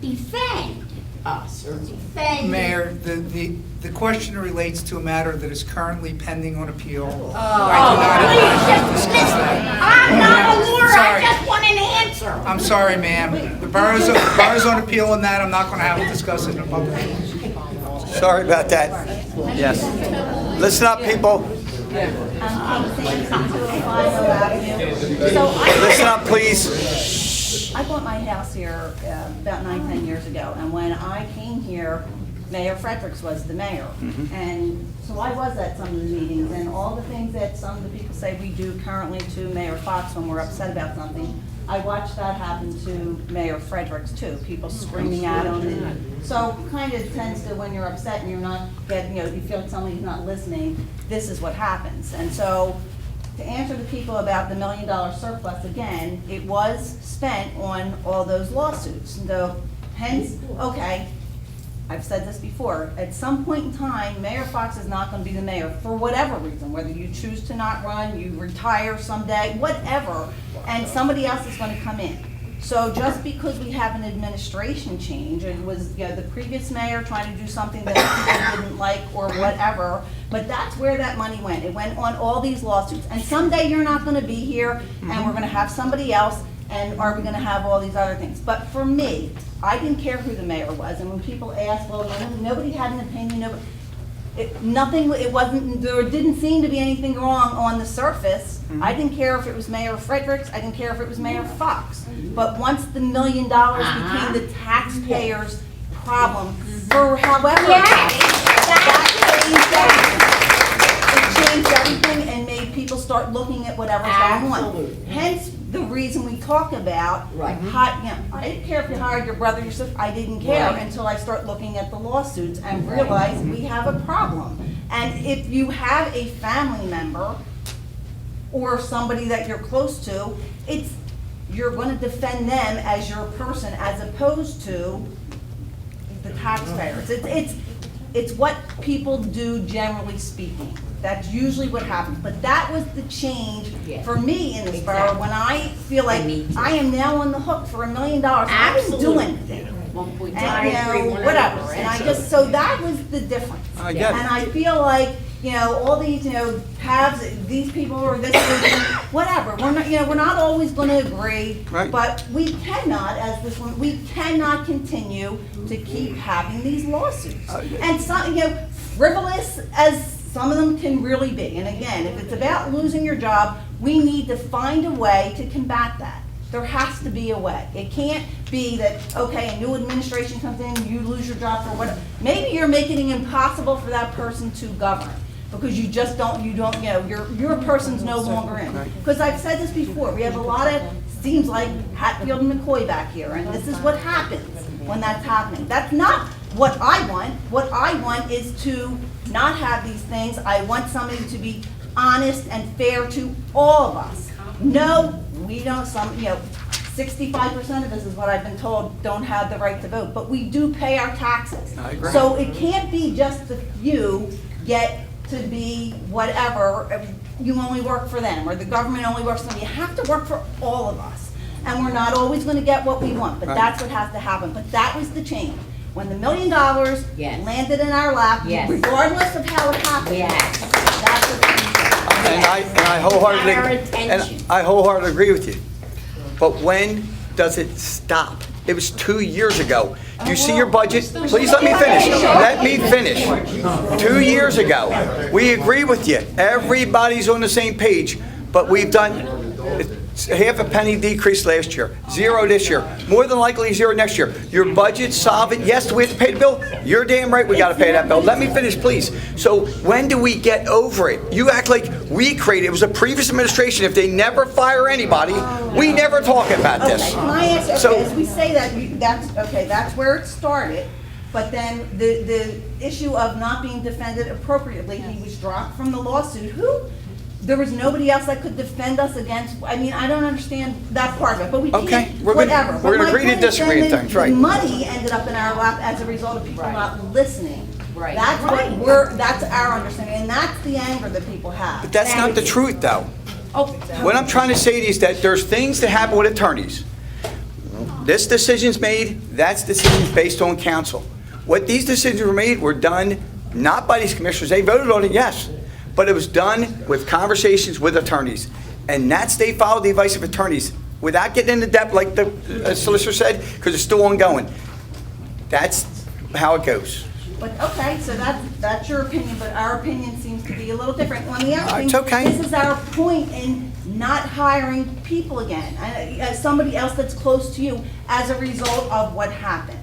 defend us or defend? Mayor, the question relates to a matter that is currently pending on appeal. Please, just listen. I'm not a lawyer, I just want an answer. I'm sorry, ma'am. The borough's on appeal on that. I'm not going to have to discuss it in a public meeting. Sorry about that. Yes. Listen up, people. Listen up, please. I bought my house here about 9-10 years ago, and when I came here, Mayor Fredericks was the mayor. And so I was at some of the meetings, and all the things that some of the people say we do currently to Mayor Fox when we're upset about something, I watched that happen to Mayor Fredericks too, people screaming at him. So kind of tends to, when you're upset and you're not getting, you feel like somebody's not listening, this is what happens. And so to answer the people about the $1 million surplus, again, it was spent on all those lawsuits. Hence, okay, I've said this before, at some point in time, Mayor Fox is not going to be the mayor for whatever reason, whether you choose to not run, you retire someday, whatever, and somebody else is going to come in. So just because we have an administration change, it was the previous mayor trying to do something that people didn't like or whatever, but that's where that money went. It went on all these lawsuits. And someday you're not going to be here, and we're going to have somebody else, and are we going to have all these other things? But for me, I didn't care who the mayor was, and when people asked, well, nobody had an opinion, there didn't seem to be anything wrong on the surface. I didn't care if it was Mayor Fredericks, I didn't care if it was Mayor Fox. But once the $1 million became the taxpayers' problem, for however, it changed everything and made people start looking at whatever's going on. Hence, the reason we talk about, I didn't care if you hired your brother, your sister, I didn't care until I start looking at the lawsuits and realize we have a problem. And if you have a family member or somebody that you're close to, you're going to defend them as your person as opposed to the taxpayers. It's what people do generally speaking. That's usually what happens. But that was the change for me in this borough when I feel like I am now on the hook for $1 million. I didn't do anything. And whatever. And so that was the difference. And I feel like, all these, paths, these people or this person, whatever. We're not always going to agree, but we cannot, as this one, we cannot continue to keep having these lawsuits. And some, frivolous as some of them can really be. And again, if it's about losing your job, we need to find a way to combat that. There has to be a way. It can't be that, okay, a new administration comes in, you lose your job for whatever. Maybe you're making it impossible for that person to govern because you just don't, your person's no longer in. Because I've said this before, we have a lot of, seems like Hatfield and McCoy back here, and this is what happens when that's happening. That's not what I want. What I want is to not have these things. I want somebody to be honest and fair to all of us. No, we don't, 65% of us is what I've been told don't have the right to vote, but we do pay our taxes. I agree. So it can't be just the few get to be whatever, you only work for them, or the government only works for them. You have to work for all of us. and we're not always gonna get what we want, but Right. that's what has to happen. But that was the change. When the $1 million Yes. landed in our lap, Yes. regardless of how it happened. Yes. That's what changed. And I wholeheartedly, Our and attention. I wholeheartedly agree with you. But when does it stop? It was 2 years ago. You see your budget? Please let me finish. Let me finish. 2 years ago, we agree with you. Everybody's on the same page, but we've done half a penny decrease last year, 0 this year, more than likely 0 next year. Your budget's solvent. Yes, do we have to pay the bill? You're damn right we got to pay that bill. Let me finish, please. So when do we get over it? You act like we created it. It was a previous administration. If they never fire anybody, we never talk about Okay, this. can I ask, So- okay, as we say that, that's, okay, that's where it started, but then the issue of not being defended appropriately, he was dropped from the lawsuit. There was nobody else that could defend us against, I mean, I don't understand that part of it, but we Okay, can't, we're gonna- whatever. we're gonna But my agree to point is disagree then at times, right. The money ended up in our lap as a result of people Right. not listening. Right. That's what that's our understanding, and that's the anger that people have. But that's not the truth, though. Oh, What I'm trying to say to you is that there's things that happen with attorneys. This decision's made, that's decisions based on counsel. What these decisions were made were done not by these commissioners. They voted on it, yes, but it was done with conversations with attorneys. And they followed the advice of attorneys without getting into depth like the solicitor said, because it's still ongoing. That's how it goes. But, okay, so that's your opinion, but our opinion seems to be a little different. On the other thing, It's okay. this is our point in not hiring people again, as somebody else that's close to you as a result of what happened.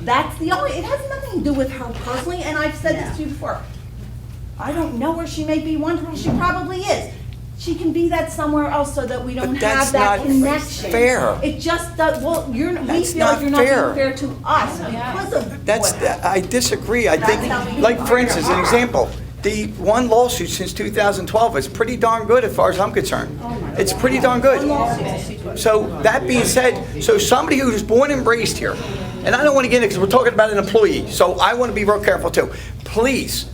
That's the only, it has nothing to do with her personally, and I've said this to you before. I don't know where she may be wonderful, she probably is. She can be that somewhere else so that we don't But that's have that not connection. fair. It just does, well, we That's feel like not you're not fair. being fair to us because of That's, what happened. I disagree. I think, That's how we like, for hire instance, an her. example, the one lawsuit since 2012 is pretty darn good as far as I'm concerned. It's pretty darn good. So, that being said, so somebody who was born and raised here, and I don't want to get into it because we're talking about an employee, so I want to be real careful too. Please,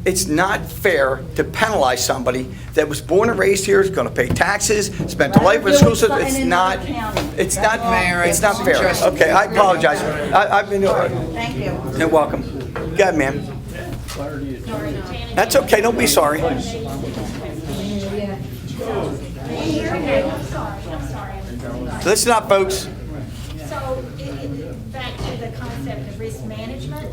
it's not fair to penalize somebody that was born and raised here, is going to pay taxes, spent their life with school system. It's not, Mayor, it's not fair. just- Okay, I apologize. I've been, Thank you. you're welcome. Go ahead, ma'am. That's okay, don't be sorry. I'm sorry. Listen up, folks. So, back to the concept of risk management,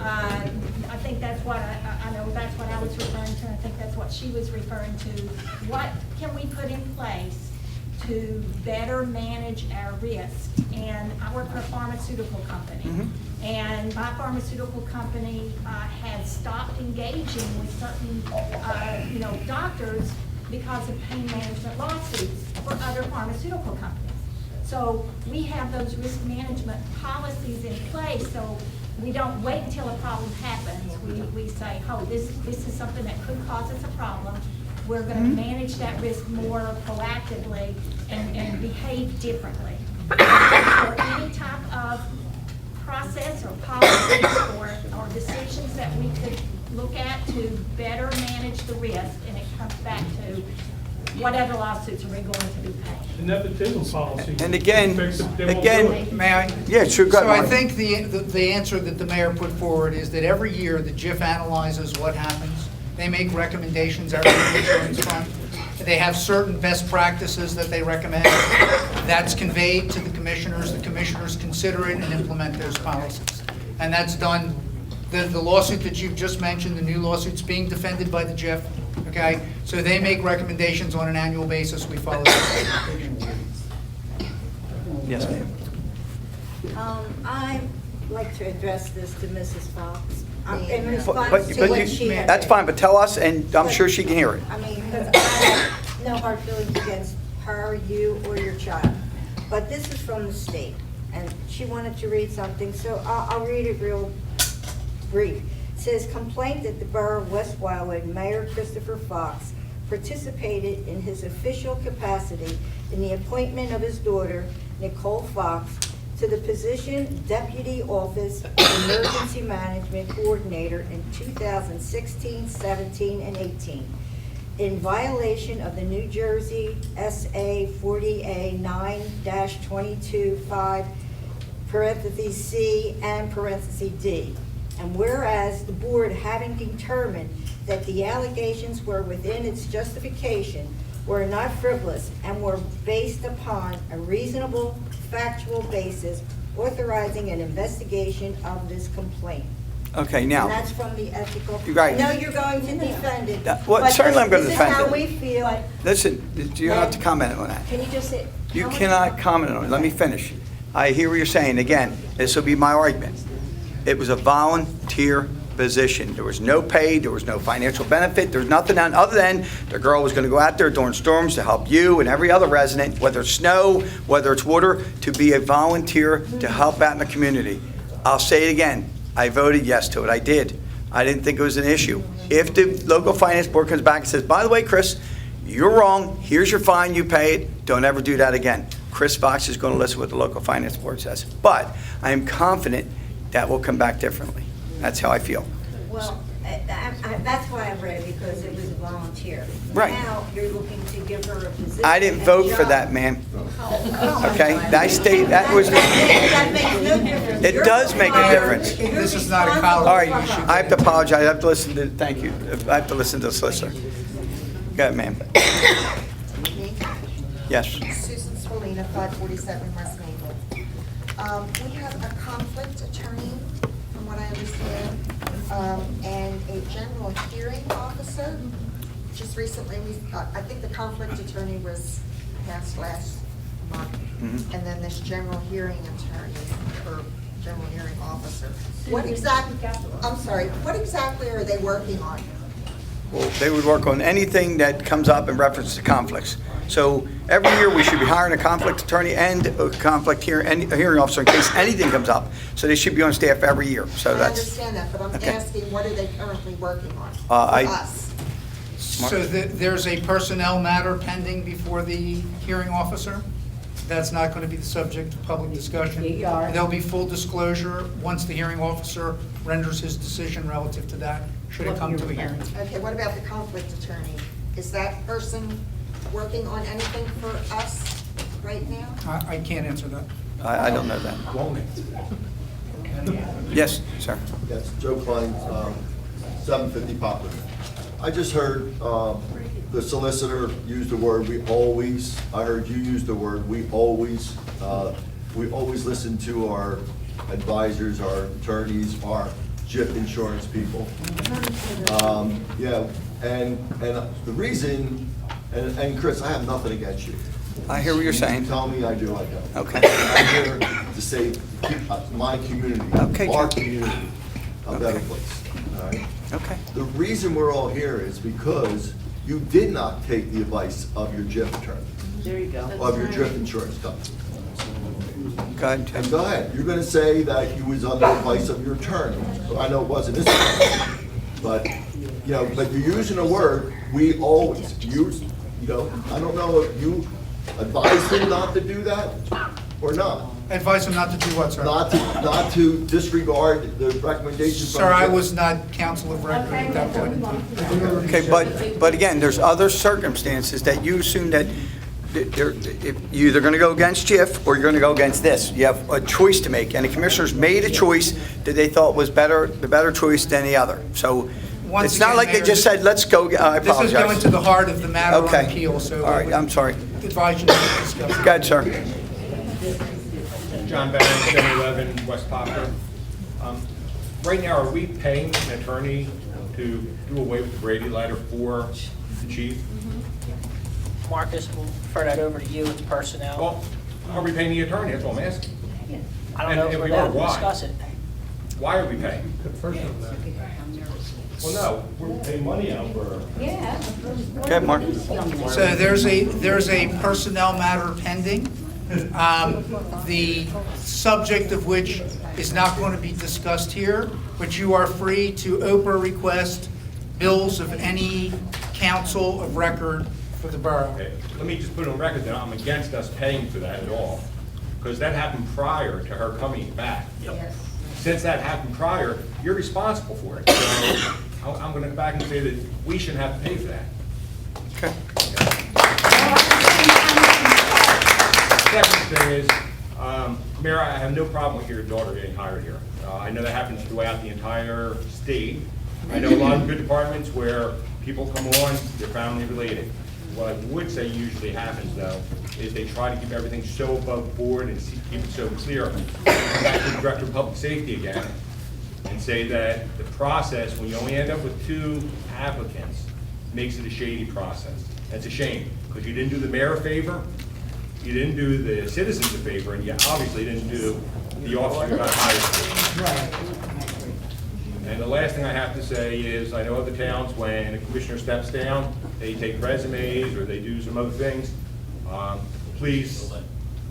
I think that's what, I know that's what I was referring to, I think that's what she was referring to. What can we put in place to better manage our risk? And I work for a pharmaceutical company. And my pharmaceutical company has stopped engaging with certain, doctors because of pain management lawsuits for other pharmaceutical companies. So we have those risk management policies in place, so we don't wait until a problem happens. We say, oh, this is something that could cause us a problem. We're going to manage that risk more proactively and behave differently. For any type of process or policies or decisions that we could look at to better manage the risk, and it comes back to what other lawsuits are we going to be paying? The nepotism policy. And again, May I? Yeah, sure, go So ahead, I Mark. think the answer that the mayor put forward is that every year the JIF analyzes what happens. They make recommendations every insurance fund. They have certain best practices that they recommend. That's conveyed to the commissioners. The commissioners consider it and implement those policies. And that's done, the lawsuit that you've just mentioned, the new lawsuit's being defended by the JIF, okay? So they make recommendations on an annual basis. We follow them. Yes, ma'am. I'd like to address this to Mrs. Fox. In But response to what she had. that's fine, but tell us, and I'm sure she can hear it. I mean, because I have no hard feelings against her, you, or your child. But this is from the state, and she wanted to read something, so I'll read it real brief. It says, complaint that the Borough of West Wildwood Mayor Christopher Fox participated in his official capacity in the appointment of his daughter, Nicole Fox, to the position Deputy Office Emergency Management Coordinator in 2016, 17, and 18. in violation of the New Jersey SA 40A 9-22-5, parentheses C and parentheses D. And whereas the board, having determined that the allegations were within its justification, were not frivolous, and were based upon a reasonable factual basis, authorizing an investigation of this complaint. Okay, now. And that's from the ethical. Right. I know you're going to defend it. Well, but certainly I'm going to defend This is how it. we feel. Listen, you don't have to comment on that. Can you just say? You how much- cannot comment on it. Let me finish. I hear what you're saying. Again, this will be my argument. It was a volunteer position. There was no pay, there was no financial benefit, there's nothing other than the girl was going to go out there during storms to help you and every other resident, whether it's snow, whether it's water, to be a volunteer to help out in the community. I'll say it again. I voted yes to it. I did. I didn't think it was an issue. If the local finance board comes back and says, by the way, Chris, you're wrong, here's your fine, you pay it, don't ever do that again. Chris Fox is going to listen to what the local finance board says. But I am confident that will come back differently. That's how I feel. Well, that's why I read it, because it was a volunteer. Right. Now, you're looking to give her a position. I didn't vote for that, ma'am. Okay? I stayed, that was, That makes no difference. it does make a difference. This is not a college. All right, I have to apologize. I have to listen to, thank you. I have to listen to the solicitor. Go ahead, ma'am. Yes. Susan Swalina, 547 West Maple. We have a conflict attorney, from what I understand, and a general hearing officer. Just recently, I think the conflict attorney was passed last month, and then this general hearing attorney, or general hearing officer. What exactly, I'm sorry, what exactly are they working on? Well, they would work on anything that comes up in reference to conflicts. So every year, we should be hiring a conflict attorney and a conflict hearing officer in case anything comes up. So they should be on staff every year. So I that's, understand that, but I'm okay. asking, what are they currently working on for I- us? So there's a personnel matter pending before the hearing officer? That's not going to be the subject of public discussion? There'll be full disclosure once the hearing officer renders his decision relative to that, should it come to a hearing. Okay, what about the conflict attorney? Is that person working on anything for us right now? I can't answer that. I don't know that. Yes, sir. Yes, Joe Klein, 750 Poplar. I just heard the solicitor use the word "we always." I heard you use the word "we always." We always listen to our advisors, our attorneys, our JIP insurance people. Yeah, and the reason, and Chris, I have nothing against you. I hear what you're saying. Tell me I do, I don't. Okay. I'm here to say keep my community, Okay, our Jim. community, a better place. All right. Okay. The reason we're all here is because you did not take the advice of your JIP attorney, There you go. of your JIP insurance company. Go ahead, And Jim. go ahead, you're gonna say that you was under advice of your attorney. Well, I know it wasn't this time, but, you know, but you're using the word, we always, you know, I don't know if you advised him not to do that or not. Advise him not to do what, sir? Not to disregard the recommendations from. Sir, I the- was not counsel of record at that point in time. Okay, but again, there's other circumstances that you assume that you're either going to go against JIF or you're going to go against this. You have a choice to make, and the commissioners made a choice that they thought was the better choice than the other. So Once it's not again, like they Mayor, just said, let's go, I This is going apologize. to the heart of the matter on Okay. appeal, so. All right, I'm sorry. Advise you not to discuss. Go ahead, sir. John Barron, 711 West Poplar. Right now, are we paying an attorney to do away with the Brady letter for the chief? Marcus, we'll refer that over to you, it's personnel. Well, are we paying the attorney? That's what I'm asking. I don't know and if if we're we are, allowed to why? discuss it. Why are we paying? Well, no, we're paying money out for. Okay, Mark. So there's a personnel matter pending, the subject of which is not going to be discussed here, but you are free to Oprah request bills of any counsel of record for the borough. Okay, let me just put on record that I'm against us paying for that at all, because that happened prior to her coming back. Since that happened prior, you're responsible for it. So I'm going to go back and say that we shouldn't have to pay for that. Okay. Second thing is, Mayor, I have no problem with your daughter getting hired here. I know that happens throughout the entire state. I know a lot of good departments where people come on, they're family related. What I would say usually happens though, is they try to keep everything so above board and keep it so clear. Come back to the Director of Public Safety again and say that the process, when you only end up with 2 applicants, makes it a shady process. That's a shame, because you didn't do the mayor a favor, you didn't do the citizens a favor, and you obviously didn't do the officer who got hired for. And the last thing I have to say is, I know other towns, when a commissioner steps down, they take resumes or they do some other things. Please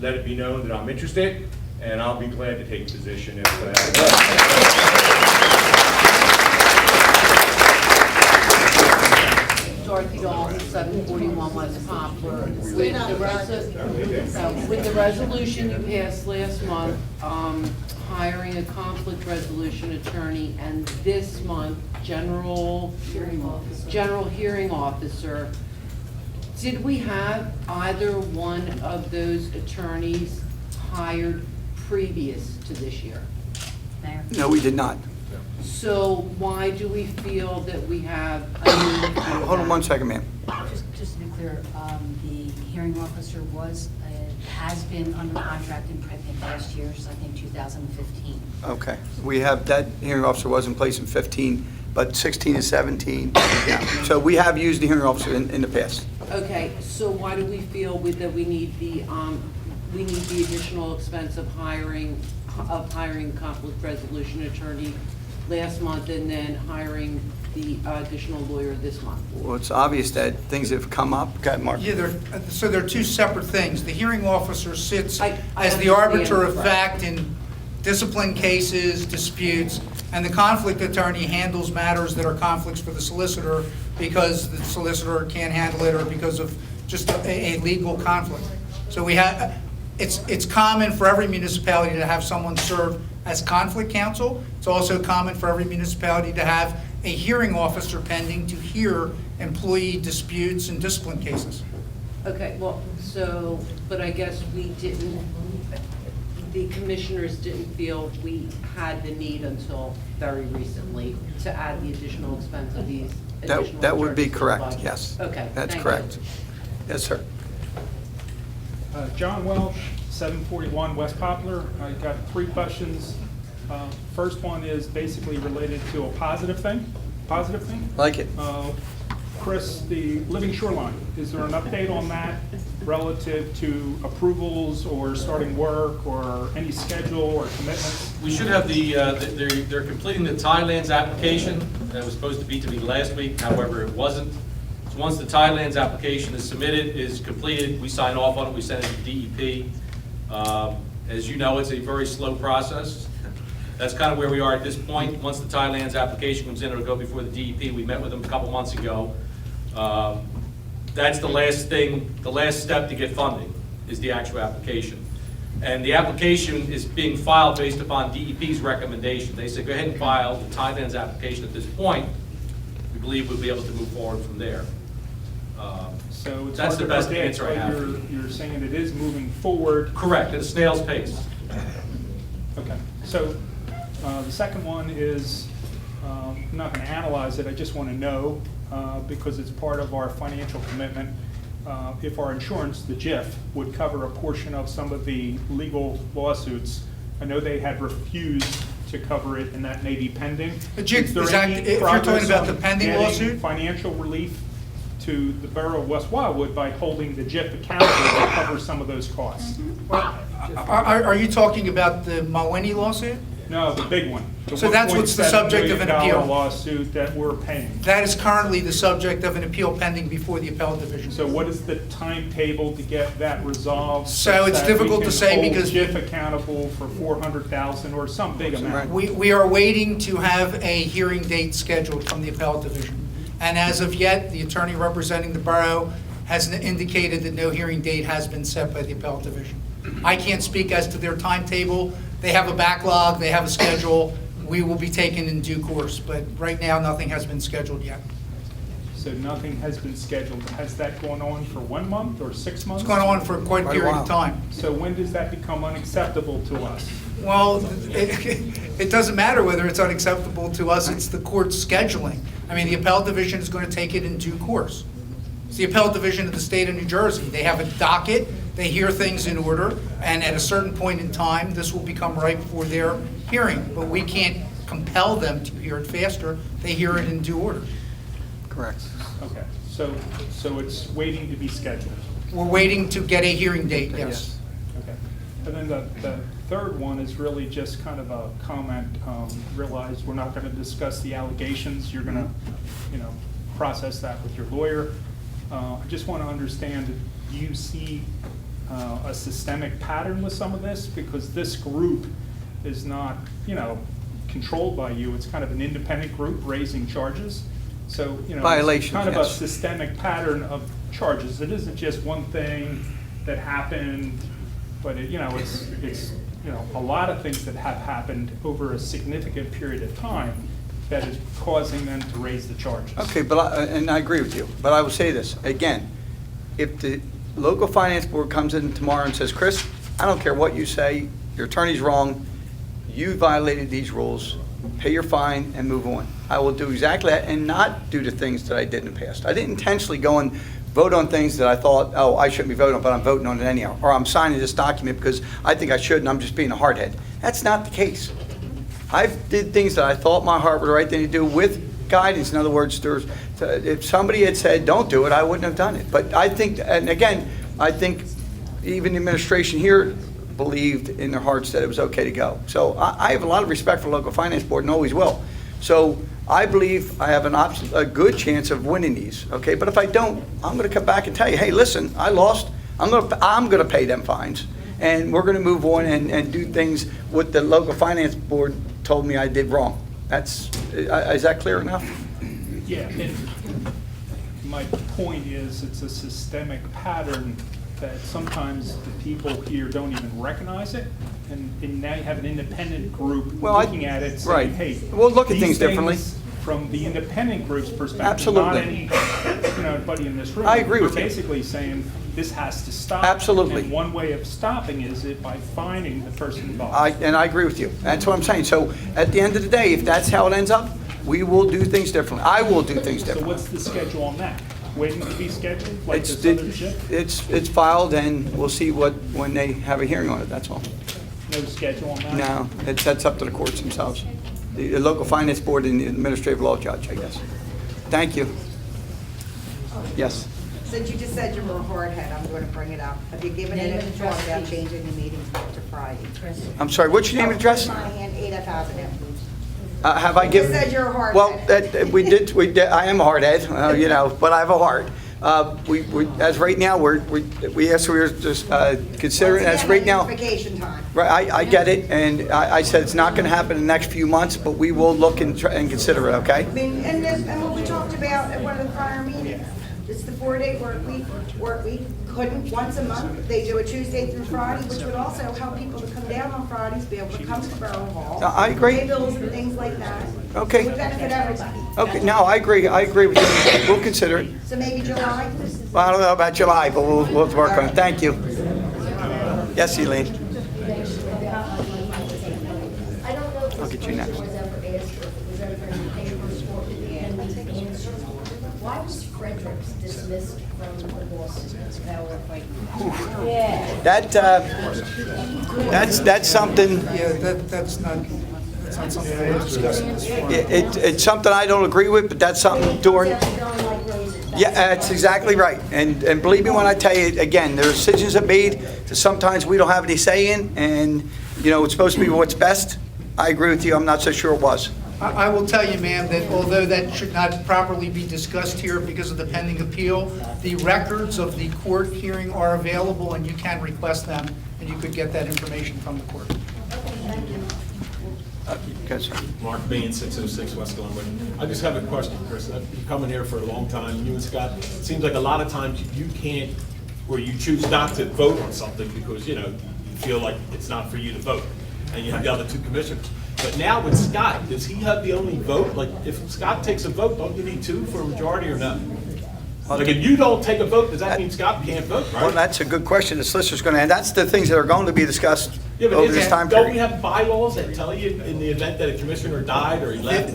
let it be known that I'm interested, and I'll be glad to take the position Dorothy Dalton, 741 West Poplar. With the resolution you passed last month, hiring a conflict resolution attorney, and this month, general hearing officer, did we have either one of those attorneys hired previous to this year? Mayor? No, we did not. So why do we feel that we have a need for Hold on that? 1 second, ma'am. Just to be clear, the hearing officer has been under contract in past years, I think 2015. Okay. We have, that hearing officer was in place in 15, but 16 and 17, yeah. So we have used the hearing officer in the past. Okay, so why do we feel that we need the additional expense of hiring conflict resolution attorney last month and then hiring the additional lawyer this month? Well, it's obvious that things have come up. Go ahead, Mark. Yeah, so they're 2 separate things. The hearing officer sits I as the understand, arbiter of right. fact in discipline cases, disputes, and the conflict attorney handles matters that are conflicts for the solicitor because the solicitor can't handle it or because of just a legal conflict. So we have, it's common for every municipality to have someone serve as conflict counsel. It's also common for every municipality to have a hearing officer pending to hear employee disputes and discipline cases. Okay, well, so, but I guess the commissioners didn't feel we had the need until very recently to add the additional expense of these additional That would be attorneys to the correct, budget. yes. Okay, That's thank correct. you. Yes, sir. John Welsh, 741 West Poplar. I got 3 questions. First one is basically related to a positive thing. Like it. Chris, the living shoreline, is there an update on that relative to approvals or starting work or any schedule or commitments? We should have they're completing the Thailand's application. That was supposed to be last week, however, it wasn't. So once the Thailand's application is submitted, is completed, we sign off on it, we send it to DEP. As you know, it's a very slow process. That's kind of where we are at this point. Once the Thailand's application comes in, it'll go before the DEP. We met with them a couple months ago. That's the last step to get funding, is the actual application. And the application is being filed based upon DEP's recommendation. They said, go ahead and file the Thailand's application at this point. We believe we'll be able to move forward from there. So it's That's hard the to best predict, answer I but have. You're saying it is moving forward. Correct, at a snail's pace. Okay, so the second one is, I'm not going to analyze it, I just want to know, because it's part of our financial commitment, if our insurance, the JIF, would cover a portion of some of the legal lawsuits. I know they had refused to cover it, and that may be pending. Is there any If you're talking progress about the on pending getting lawsuit? financial relief to the borough of West Wildwood by holding the JIF accountable to cover some of those costs? Are you talking about the Mawini lawsuit? No, the big one. So that's what's the subject of an $1.7 million appeal. lawsuit that we're paying. That is currently the subject of an appeal pending before the appellate division. So what is the timetable to get that resolved? So it's difficult to say because- JIF accountable for $400,000 or some big amount. We are waiting to have a hearing date scheduled from the appellate division. And as of yet, the attorney representing the borough has indicated that no hearing date has been set by the appellate division. I can't speak as to their timetable. They have a backlog, they have a schedule. We will be taken in due course, but right now, nothing has been scheduled yet. So so nothing has been scheduled. Has that gone on for 1 month or 6 months? It's gone on for quite a period of time. So when does that become unacceptable to us? Well, it doesn't matter whether it's unacceptable to us, it's the court's scheduling. I mean, the appellate division is going to take it in due course. It's the appellate division of the state of New Jersey. They have a docket, they hear things in order, and at a certain point in time, this will become ripe for their hearing. But we can't compel them to hear it faster. They hear it in due order. Correct. Okay, so it's waiting to be scheduled? We're waiting to get a hearing date, yes. Okay. And then the third one is really just kind of a comment. Realize we're not going to discuss the allegations. You're going to, process that with your lawyer. I just want to understand, do you see a systemic pattern with some of this? Because this group is not, controlled by you. It's kind of an independent group raising charges. So, Violations, it's kind of a yes. systemic pattern of charges. It isn't just one thing that happened, but it's a lot of things that have happened over a significant period of time that is causing them to raise the charges. Okay, and I agree with you, but I will say this, again, if the local finance board comes in tomorrow and says, Chris, I don't care what you say, your attorney's wrong, you violated these rules, pay your fine and move on. I will do exactly that and not do the things that I did in the past. I didn't intentionally go and vote on things that I thought, oh, I shouldn't be voting on, but I'm voting on it anyhow. Or I'm signing this document because I think I should and I'm just being a hardhead. That's not the case. I did things that I thought my heart were the right thing to do with guidance. In other words, if somebody had said, don't do it, I wouldn't have done it. But I think, and again, I think even the administration here believed in their hearts that it was okay to go. So I have a lot of respect for the local finance board and always will. So I believe I have a good chance of winning these, okay? But if I don't, I'm going to come back and tell you, hey, listen, I lost. I'm going to pay them fines, and we're going to move on and do things what the local finance board told me I did wrong. Is that clear enough? Yeah, and my point is it's a systemic pattern that sometimes the people here don't even recognize it, and now you have an independent group looking at it saying, hey, we'll look at things differently. From the independent group's perspective, Absolutely. Not anybody in this room. I agree with you. Basically saying this has to stop. Absolutely. And one way of stopping is by fining the person involved. And I agree with you. That's what I'm saying. So at the end of the day, if that's how it ends up, we will do things differently. I will do things differently. So what's the schedule on that? Waiting to be scheduled, like It's this other ship? It's filed, and we'll see when they have a hearing on it, that's all. No schedule on that? No, that's up to the courts themselves. The local finance board and the administrative law judge, I guess. Thank you. Yes. Since you just said you were a hard head, I'm going to bring it up. Have you given Name any and thought address, about please. changing the meetings to Friday? I'm sorry, what's your name and address? Monahan, 8F Avenue. Have I given? You just said you're a hard Well, head. we did, I am a hard head, but I have a heart. As right now, we asked, we were just considering, as right now. Vacation time. Right, I get it, and I said it's not going to happen in the next few months, but we will look and consider it, okay? I mean, and what we talked about at one of the prior meetings, it's the 4-day work week. Couldn't, once a month, they do a Tuesday through Friday, which would also help people to come down on Fridays, be able to come to Borough Hall. I agree. Pay bills and things like that. Okay. It would benefit everybody. Okay, no, I agree with you. We'll consider it. So maybe July? Well, I don't know about July, but we'll work on it. Thank you. Yes, Elaine. I don't know if I'll this get you next. question was ever asked or if it was ever in the papers or in the answer. Why was Fredericks dismissed from the lawsuit that we're fighting? Yeah. That's something. Yeah, that's not something we're discussing this morning. It's something I don't agree with, but that's something during. Yeah, that's exactly right. And believe me when I tell you, again, there are decisions that are made that sometimes we don't have any say in, and it's supposed to be what's best. I agree with you. I'm not so sure it was. I will tell you, ma'am, that although that should not properly be discussed here because of the pending appeal, the records of the court hearing are available, and you can request them, and you could get that information from the court. Mark Bean, 606 West Glenwood. I just have a question, Chris. I've been coming here for a long time, you and Scott. It seems like a lot of times you can't, or you choose not to vote on something because, you feel like it's not for you to vote. And you have the other two commissioners. But now with Scott, does he have the only vote? Like, if Scott takes a vote, don't you need two for a majority or no? Like, if you don't take a vote, does that mean Scott can't vote, right? Well, that's a good question. The solicitor's going to, and that's the things that are going to be discussed Yeah, but over this time don't we period. have bylaws that tell you in the event that a commissioner died or he left?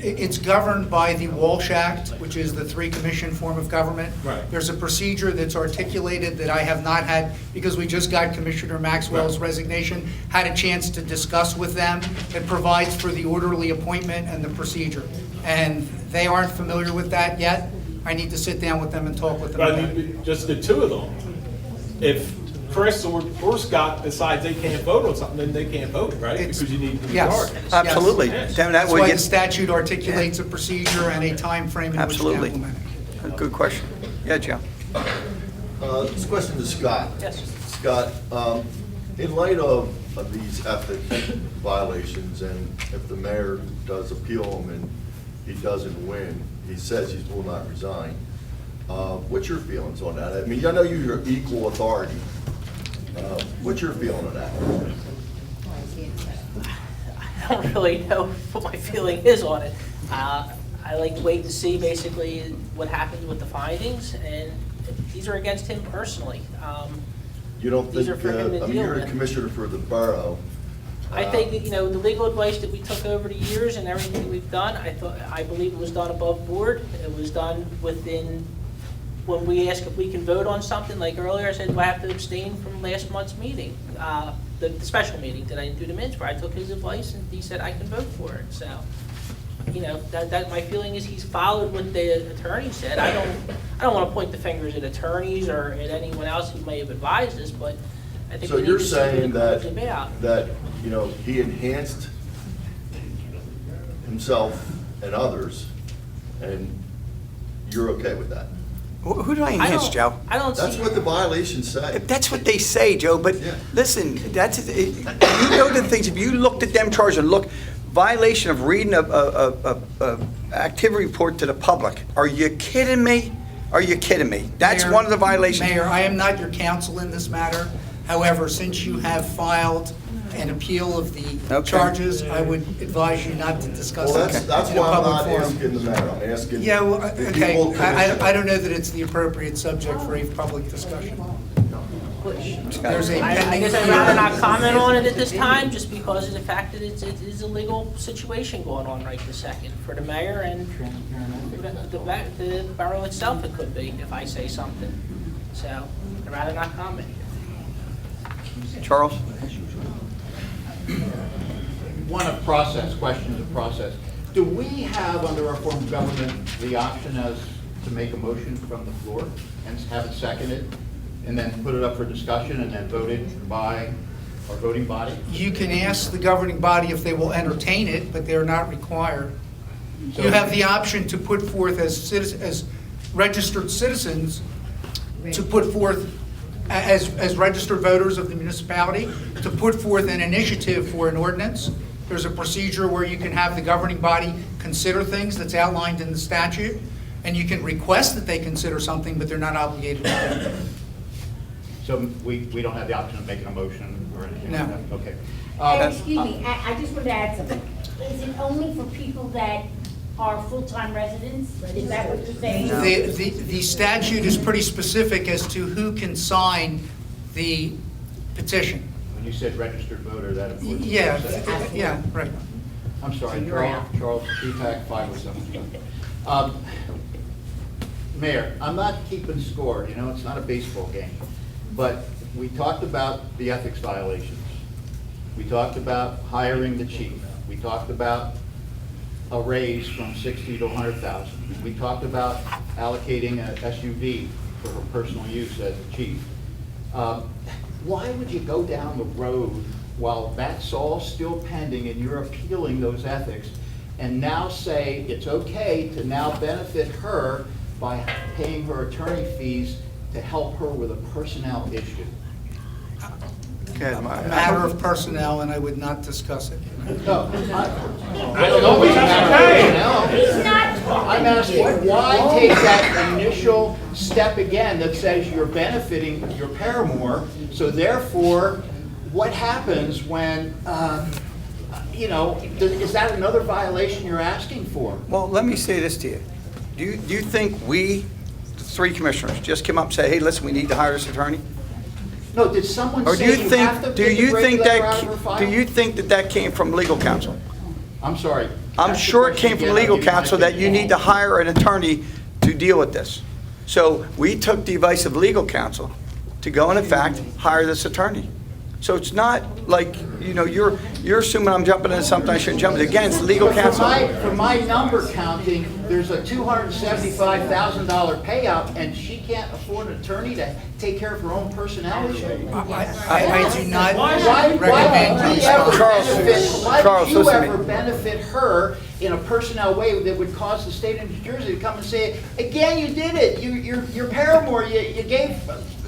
It's governed by the Walsh Act, which is the three-commission form of government. Right. There's a procedure that's articulated that I have not had, because we just got Commissioner Maxwell's resignation, had a chance to discuss with them. It provides for the orderly appointment and the procedure. And they aren't familiar with that yet. I need to sit down with them and talk with them But about I it. mean, just the two of them. If Chris or Scott decides they can't vote on something, then they can't vote, right? Because you need the Yes. majority. Absolutely. Yes. Then that That's way why you- the statute articulates a procedure and a time frame in which to Absolutely. implement it. Good question. Yeah, Joe. This question to Scott. Yes. Scott, in light of these ethics violations, and if the mayor does appeal them and he doesn't win, he says he will not resign, what's your feelings on that? I mean, I know you're equal authority. What's your feeling on that? I don't really know what my feeling is on it. I like to wait to see basically what happens with the findings, and these are against him personally. You don't These think, are for him to I mean, deal you're a with. commissioner for the borough. I think that, the legal advice that we took over the years and everything we've done, I believe it was done above board. It was done within, when we ask if we can vote on something, like earlier, I said, do I have to abstain from last month's meeting? The special meeting that I didn't do the minutes for. I took his advice and he said I can vote for it, so. That my feeling is he's followed what the attorney said. I don't want to point the fingers at attorneys or at anyone else who may have advised us, but I think So we need you're to see what saying the court's about. that, he enhanced himself and others, and you're okay with that? Who did I enhance, Joe? I don't see. That's what the violations say. That's what they say, Joe, but listen, you know the things, if you looked at them charges and look, violation of reading a activity report to the public, are you kidding me? Are you kidding me? That's Mayor- one of the violations. Mayor, I am not your counsel in this matter. However, since you have filed an appeal of the charges, I would advise you not to discuss Well, that that's in a why I'm public not forum. asking the mayor, I'm asking. Yeah, well, the okay, people commissioner. I don't know that it's the appropriate subject for a public discussion. There's a I pending guess I'd appeal. rather not comment on it at this time, just because of the fact that it is a legal situation going on right this second for the mayor and the borough itself. It could be if I say something. So I'd rather not comment. Charles? One of process, questions of process. Do we have, under our form of government, the option as to make a motion from the floor and have it seconded, and then put it up for discussion and then voted by our voting body? You can ask the governing body if they will entertain it, but they're not required. So- You have the option to put forth as registered citizens, to put forth, as registered voters of the municipality, to put forth an initiative for an ordinance. There's a procedure where you can have the governing body consider things that's outlined in the statute, and you can request that they consider something, but they're not obligated to do it. So we don't have the option of making a motion or anything like No. that? Okay. Excuse me, I just wanted to add something. Is it only for people that are full-time residents? Is that what you're saying? The statute is pretty specific as to who can sign the petition. When you said registered voter, that includes... Yeah, right. I'm sorry, So you're out. Charles, PPAC 507. Mayor, I'm not keeping score, it's not a baseball game. But we talked about the ethics violations. We talked about hiring the chief. We talked about a raise from 60 to 100,000. We talked about allocating a SUV for her personal use as a chief. Why would you go down the road while that's all still pending and you're appealing those ethics and now say it's okay to now benefit her by paying her attorney fees to help her with a personnel issue? A matter of personnel, and I would not discuss it. No, I don't know what's personnel. I'm asking, why take that initial step again that says you're benefiting your paramour, so therefore, what happens when, you know, is that another violation you're asking for? Well, let me say this to you. Do you think we, the three commissioners, just came up and say, hey, listen, we need to hire this attorney? No, did someone Or do say you you think, have to do get the you Brady think letter out of her that, file? do you think that that came from legal counsel? I'm sorry. I'm Ask the sure it question came from again, legal I'll give you my counsel that you opinion. need to hire an attorney to deal with this. So we took the advice of legal counsel to go and in fact hire this attorney. So it's not like, you know, you're assuming I'm jumping into something I shouldn't jump into. Again, it's legal But counsel. For my number counting, there's a $275,000 payout, and she can't afford an attorney to take care of her own personnel issue? I do not Why recommend would we you ever respond. benefit, why Charles, would you listen to ever me. benefit her in a personnel way that would cause the state of New Jersey to come and say, again, you did it, your paramour, you gave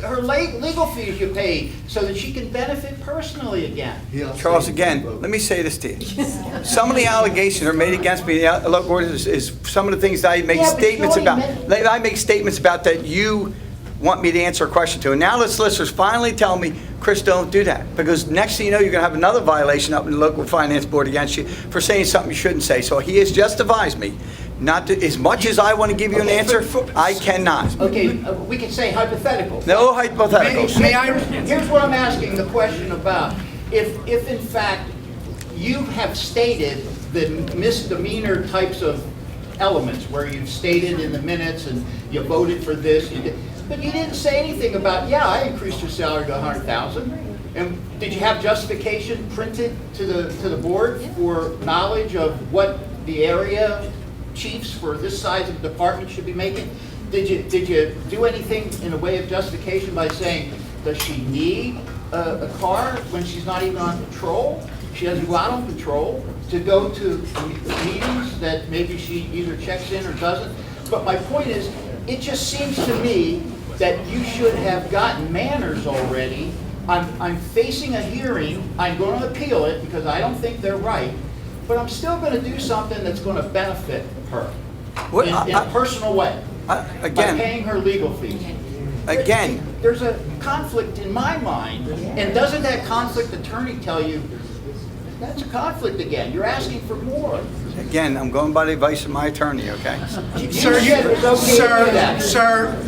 her legal fees you paid so that she can benefit personally again. Charles, again, let me say this to you. Some of the allegations are made against me, look, is some of the things that I make Yeah, but statements you about. only I make statements about that you want me to answer a question to. And now the solicitors finally tell me, Chris, don't do that. Because next thing you know, you're going to have another violation up in the local finance board against you for saying something you shouldn't say. So he has just advised me not to, as much as I want to give you an answer, I cannot. Okay, we can say hypothetical. No hypotheticals. May I? Here's what I'm asking the question about. If in fact you have stated the misdemeanor types of elements where you've stated in the minutes and you voted for this, but you didn't say anything about, yeah, I increased your salary to $100,000. And did you have justification printed to the board for knowledge of what the area chiefs for this size of department should be making? Did you do anything in a way of justification by saying, does she need a car when she's not even on patrol? She doesn't go out on patrol to go to meetings that maybe she either checks in or doesn't. But my point is, it just seems to me that you should have gotten manners already. I'm facing a hearing, I'm going to appeal it because I don't think they're right, but I'm still going to do something that's going to benefit her in a personal way, Again, by paying her legal fees. Again. There's a conflict in my mind, and doesn't that conflict attorney tell you, that's a conflict again, you're asking for more? Again, I'm going by the advice of my attorney, okay? Sir,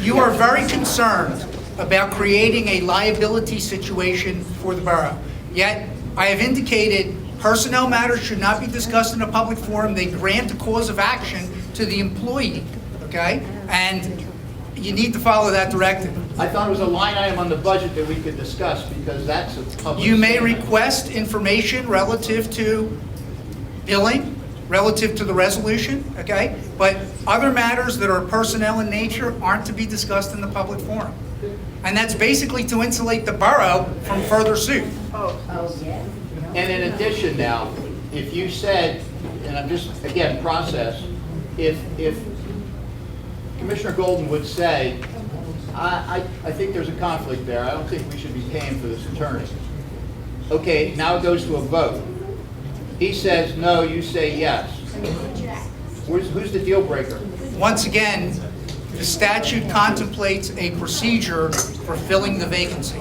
you are very concerned about creating a liability situation for the borough. Yet, I have indicated personnel matters should not be discussed in a public forum. They grant a cause of action to the employee, okay? And you need to follow that directive. I thought it was a line item on the budget that we could discuss, because that's a public... You may request information relative to billing, relative to the resolution, okay? But other matters that are personnel in nature aren't to be discussed in the public forum. And that's basically to insulate the borough from further suit. And in addition now, if you said, and I'm just, again, process, if Commissioner Golden would say, I think there's a conflict there, I don't think we should be paying for this attorney. Okay, now it goes to a vote. He says no, you say yes. Who's the deal breaker? Once again, the statute contemplates a procedure for filling the vacancy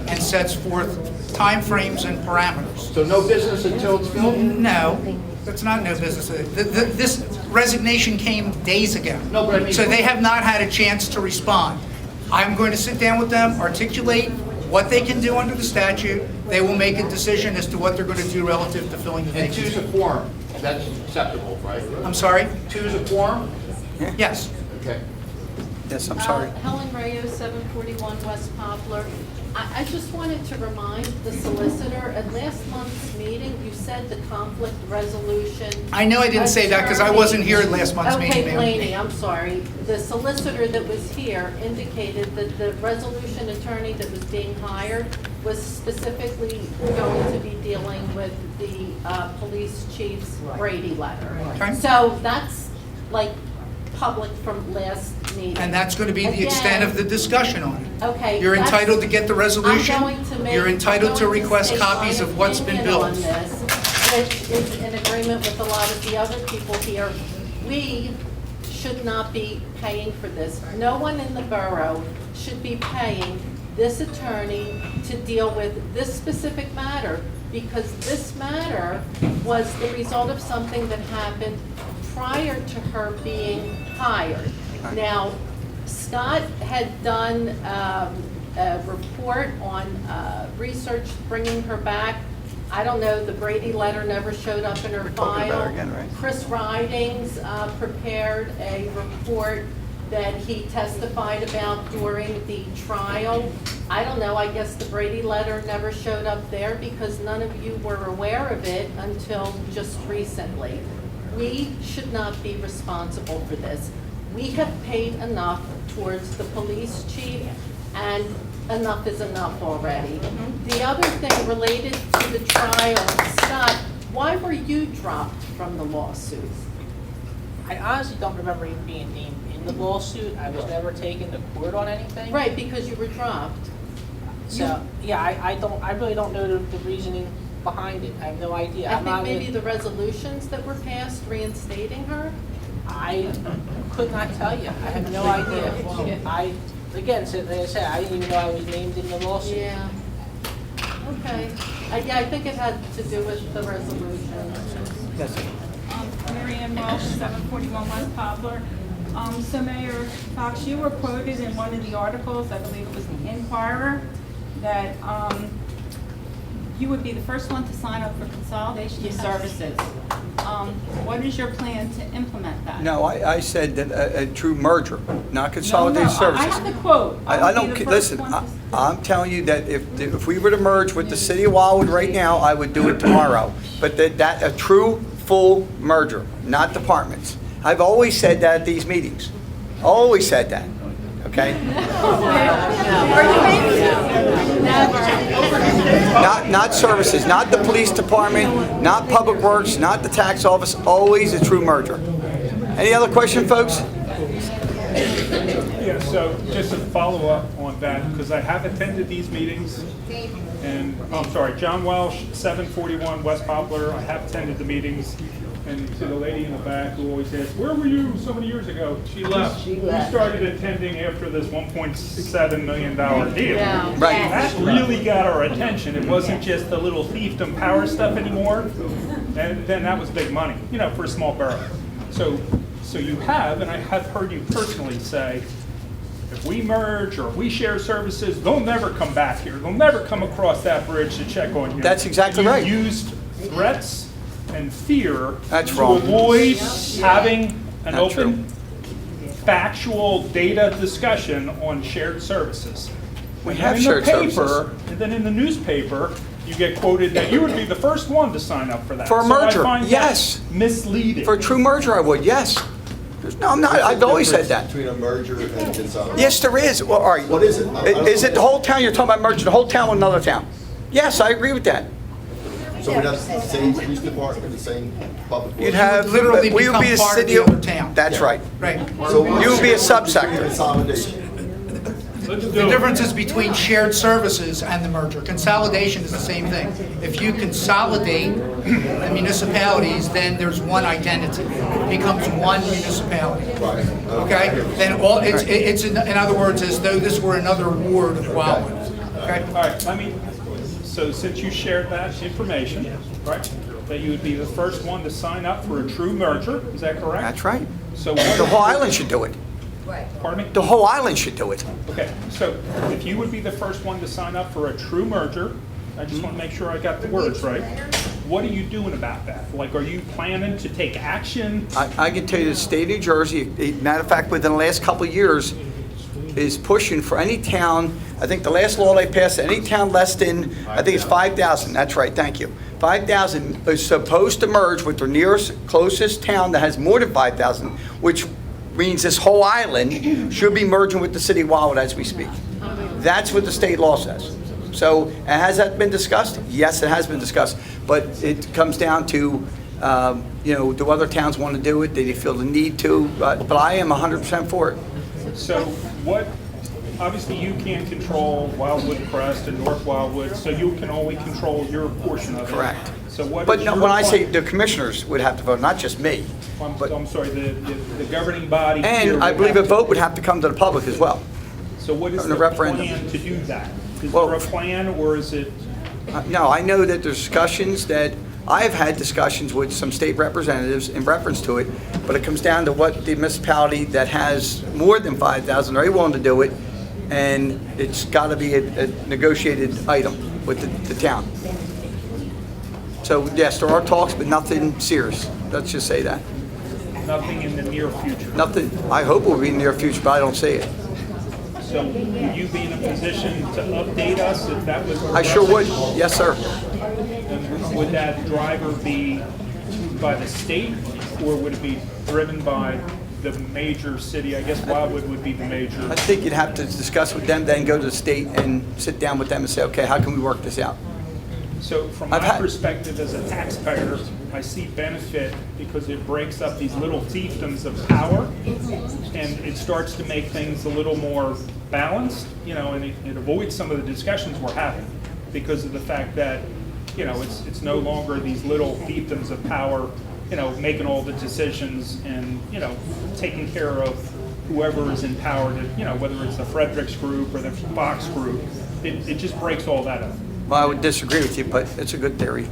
and sets forth timeframes and parameters. So no business until it's filled? No, that's not no business. This resignation came days ago. No, but I mean... So they have not had a chance to respond. I'm going to sit down with them, articulate what they can do under the statute. They will make a decision as to what they're going to do relative to filling the And vacancy. two's a quorum, that's acceptable, right? I'm sorry? Two's a quorum? Yes. Okay. Yes, I'm sorry. Helen Rayo, 741 West Poplar. I just wanted to remind the solicitor, at last month's meeting, you said the conflict resolution. I know I didn't say that because I wasn't here at last month's meeting, Okay, ma'am. Blaney, I'm sorry. The solicitor that was here indicated that the resolution attorney that was being hired was specifically going to be dealing with the police chief's Brady letter. Okay. So that's like public from last meeting. And that's going to be the extent of the discussion on it. Okay. You're that's- entitled to get the resolution. I'm going to make- You're entitled to I'm going request state copies my of what's been opinion built. on this, which is in agreement with a lot of the other people here. We should not be paying for this. No one in the borough should be paying this attorney to deal with this specific matter, because this matter was the result of something that happened prior to her being hired. Now, Scott had done a report on research bringing her back. I don't know, the Brady letter never showed up in her We're talking about file. her again, right? Chris Ridings prepared a report that he testified about during the trial. I don't know, I guess the Brady letter never showed up there because none of you were aware of it until just recently. We should not be responsible for this. We have paid enough towards the police chief, and enough is enough already. The other thing related to the trial, Scott, why were you dropped from the lawsuit? I honestly don't remember even being named in the lawsuit. I was never taken to court on anything. Right, because you were dropped. So, yeah, I really don't know the reasoning behind it. I have no idea. I think maybe the resolutions that were passed reinstating her? I could not tell you. I have no idea. Again, like I said, I didn't even know I was named in the lawsuit. Yeah. Okay. Yeah, I think it had to do with the resolution. Mary Ann Walsh, 741 West Poplar. So Mayor Fox, you were quoted in one of the articles, I believe it was the Inquirer, that you would be the first one to sign up for consolidation of services. What is your plan to implement that? No, I said that a true merger, not consolidated services. I have the quote. I don't, listen, I'm telling you that if we were to merge with the city of Wildwood right now, I would do it tomorrow. But that a true, full merger, not departments. I've always said that at these meetings. Always said that, okay? Not services, not the police department, not public works, not the tax office, always a true merger. Any other question, folks? Yeah, so just to follow up on that, because I have attended these meetings, and, I'm sorry, John Welsh, 741 West Poplar, I have attended the meetings, and to the lady in the back who always asks, where were you so many years ago? She left. We started attending after this $1.7 million deal. Yeah. Right. That really got our attention. It wasn't just the little fiefdom power stuff anymore. And then that was big money, you know, for a small borough. So you have, and I have heard you personally say, if we merge or we share services, they'll never come back here. They'll never come across that bridge to check on you. That's exactly right. You used threats and fear That's to wrong. avoid having an Not open, factual data discussion on shared services. We And have then shared in the paper, services. and then in the newspaper, you get quoted that you would be the first one to sign up for that. For a So I merger, find that yes. misleading. For a true merger, I would, yes. No, I'm not, I've always said that. Between a merger and consolidation. Yes, there is. Well, all right. What is it? Is it the whole town? You're talking about merging the whole town with another town? Yes, I agree with that. So we'd have the same police department, the same public works? You'd have, literally we would become be a part of city the of, other town. that's right. Right. So You would be a subsector. Consolidation. The difference is between shared services and the merger. Consolidation is the same thing. If you consolidate the municipalities, then there's one identity. It becomes one municipality. Right. Okay? Then it's in other words, as though this were another ward of Wildwood. Okay? All right, so since you shared that information, right, that you would be the first one to sign up for a true merger, is that correct? That's right. So The whole island should do it. Pardon me? The whole island should do it. Okay, so if you would be the first one to sign up for a true merger, I just want to make sure I got the words right. What are you doing about that? Like, are you planning to take action? I can tell you the state of New Jersey, matter of fact, within the last couple of years, is pushing for any town, I think the last law they passed, any town less than, I think it's 5,000, that's right, thank you. 5,000 is supposed to merge with their nearest, closest town that has more than 5,000, which means this whole island should be merging with the city of Wildwood as we speak. That's what the state law says. So, has that been discussed? Yes, it has been discussed, but it comes down to, do other towns want to do it? Do they feel the need to? But I am 100% for it. So obviously you can't control Wildwood Crest and North Wildwood, so you can only control your portion of it. Correct. So what But is no, your when I say plan? the commissioners would have to vote, not just me. I'm sorry, the governing body here And I would believe have a to- vote would have to come to the public as well. So So what is in the a referendum. plan to do that? Is Well- there a plan, or is it? No, I know that there's discussions that, I've had discussions with some state representatives in reference to it, but it comes down to what the municipality that has more than 5,000, are they willing to do it? And it's got to be a negotiated item with the town. So yes, there are talks, but nothing serious. Let's just say that. Nothing in the near future. Nothing, I hope will be in the near future, but I don't see it. So will you be in a position to update us if that was? I sure would, yes, sir. And would that driver be by the state, or would it be driven by the major city? I guess Wildwood would be the major. I think you'd have to discuss with them, then go to the state and sit down with them and say, okay, how can we work this out? So from my perspective as a taxpayer, I see benefit because it breaks up these little fiefdoms of power, and it starts to make things a little more balanced, and it avoids some of the discussions we're having because of the fact that, it's no longer these little fiefdoms of power, making all the decisions and, taking care of whoever is in power to, whether it's the Fredericks group or the Fox group. It just breaks all that up. Well, I would disagree with you, but it's a good theory.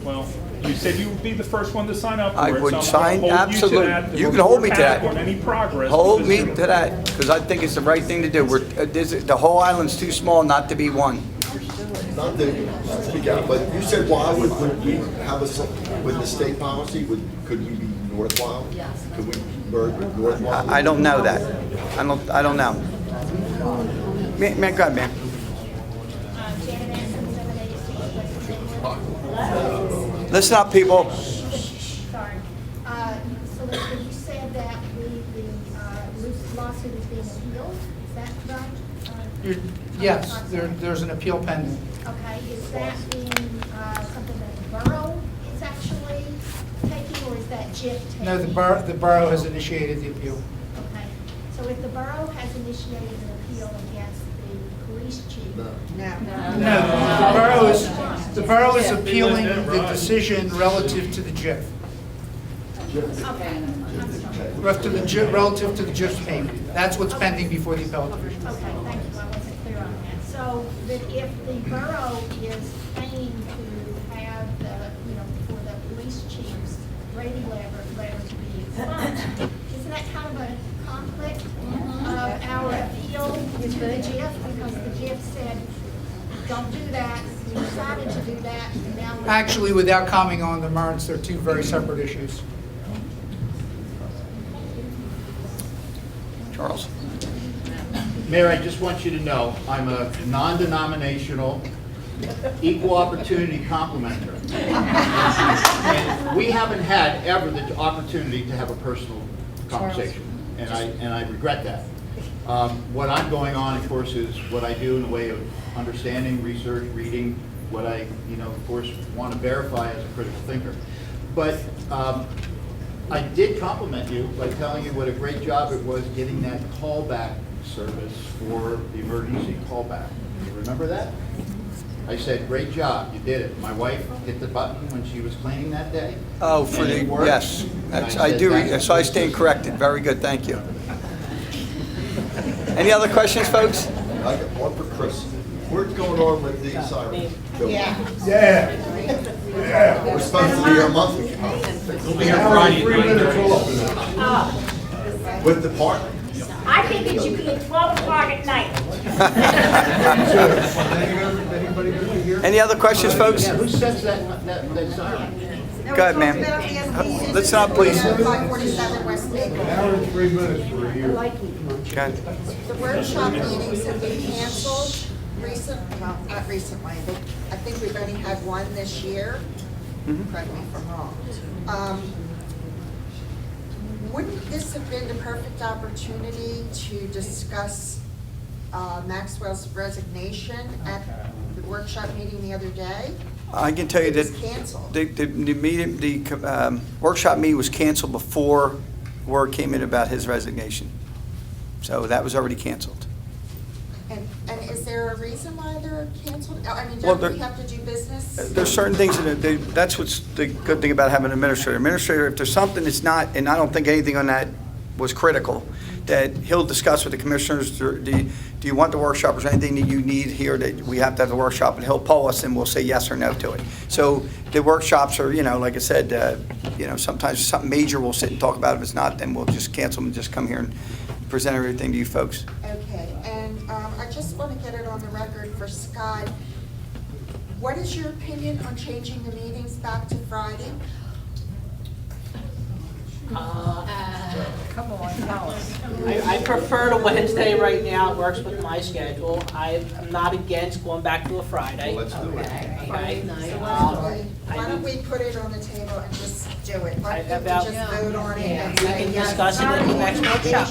Well, you said you would be the first one to sign up for I it. would so I'm sign, gonna hold absolutely. You, to that, You can hold me to that. On any progress. Hold because me to that, because I think it's the right thing to do. The whole island's too small not to be one. Not to speak out, but you said Wildwood, would we have with the state policy, could we be North Wildwood? Could we merge with North Wildwood? I don't know that. I don't know. Man, go ahead, man. Listen up, people. Sorry. So you said that the lawsuit is being appealed, is that right? Yes, there's an appeal pending. Okay, is that being something that the borough is actually taking, or is that JIF taking? No, the borough has initiated the appeal. Okay, so if the borough has initiated an appeal against the police chief? No, the borough is appealing the decision relative to the JIF. Okay. Relative to the JIF's payment. That's what's pending before the appellate division. Okay, thank you, I wasn't clear on that. So that if the borough is paying to have the, for the police chief's Brady letter to be expunged, isn't that kind of a conflict of our appeal to the JIF? Because the JIF said, don't do that, we decided to do that, and now we're... Actually, without commenting on the merits, they're two very separate issues. Charles. Mayor, I just want you to know, I'm a non-denominational, equal opportunity complimenter. And we haven't had ever the opportunity to have a personal conversation, and I regret that. What I'm going on, of course, is what I do in the way of understanding, research, reading, what I, of course, want to verify as a critical thinker. But I did compliment you by telling you what a great job it was getting that callback service for the emergency callback. You remember that? I said, great job, you did it. My wife hit the button when she was cleaning that day. Oh, for and the, it worked. yes. I do, so I stand corrected. Very good, thank you. Any other questions, folks? I got one for Chris. What's going on with the siren? Yeah. We're supposed to be here monthly. We'll be here Friday at 9:30. With the park? I think that you could leave 12 o'clock at night. Any other questions, folks? Who sets that siren? Go ahead, ma'am. Listen up, please. 547 West Maple. Hour and 3 minutes for a year. Go ahead. The workshop meetings have been canceled not recently, but I think we've only had one this year. Correct me if I'm wrong. Wouldn't this have been the perfect opportunity to discuss Maxwell's resignation at the workshop meeting the other day? I can tell you It was that canceled. the meeting, the workshop meeting was canceled before word came in about his resignation. So that was already canceled. And is there a reason why they're canceled? I mean, Well, don't we have to do business? There's certain things that's what's the good thing about having an administrator. Administrator, if there's something that's not, and I don't think anything on that was critical, that he'll discuss with the commissioners, do you want the workshop, or is there anything that you need here that we have to have the workshop, and he'll poll us and we'll say yes or no to it. So the workshops are, like I said, sometimes something major we'll sit and talk about. If it's not, then we'll just cancel them and just come here and present everything to you folks. Okay, and I just want to get it on the record for Scott. What is your opinion on changing the meetings back to Friday? Come on, tell us. I prefer the Wednesday right now. It works with my schedule. I'm not against going back to a Friday. Let's do it. Okay. Why don't we put it on the table and just do it? Why don't we About- just vote on it and We say can yes? discuss it at the next workshop.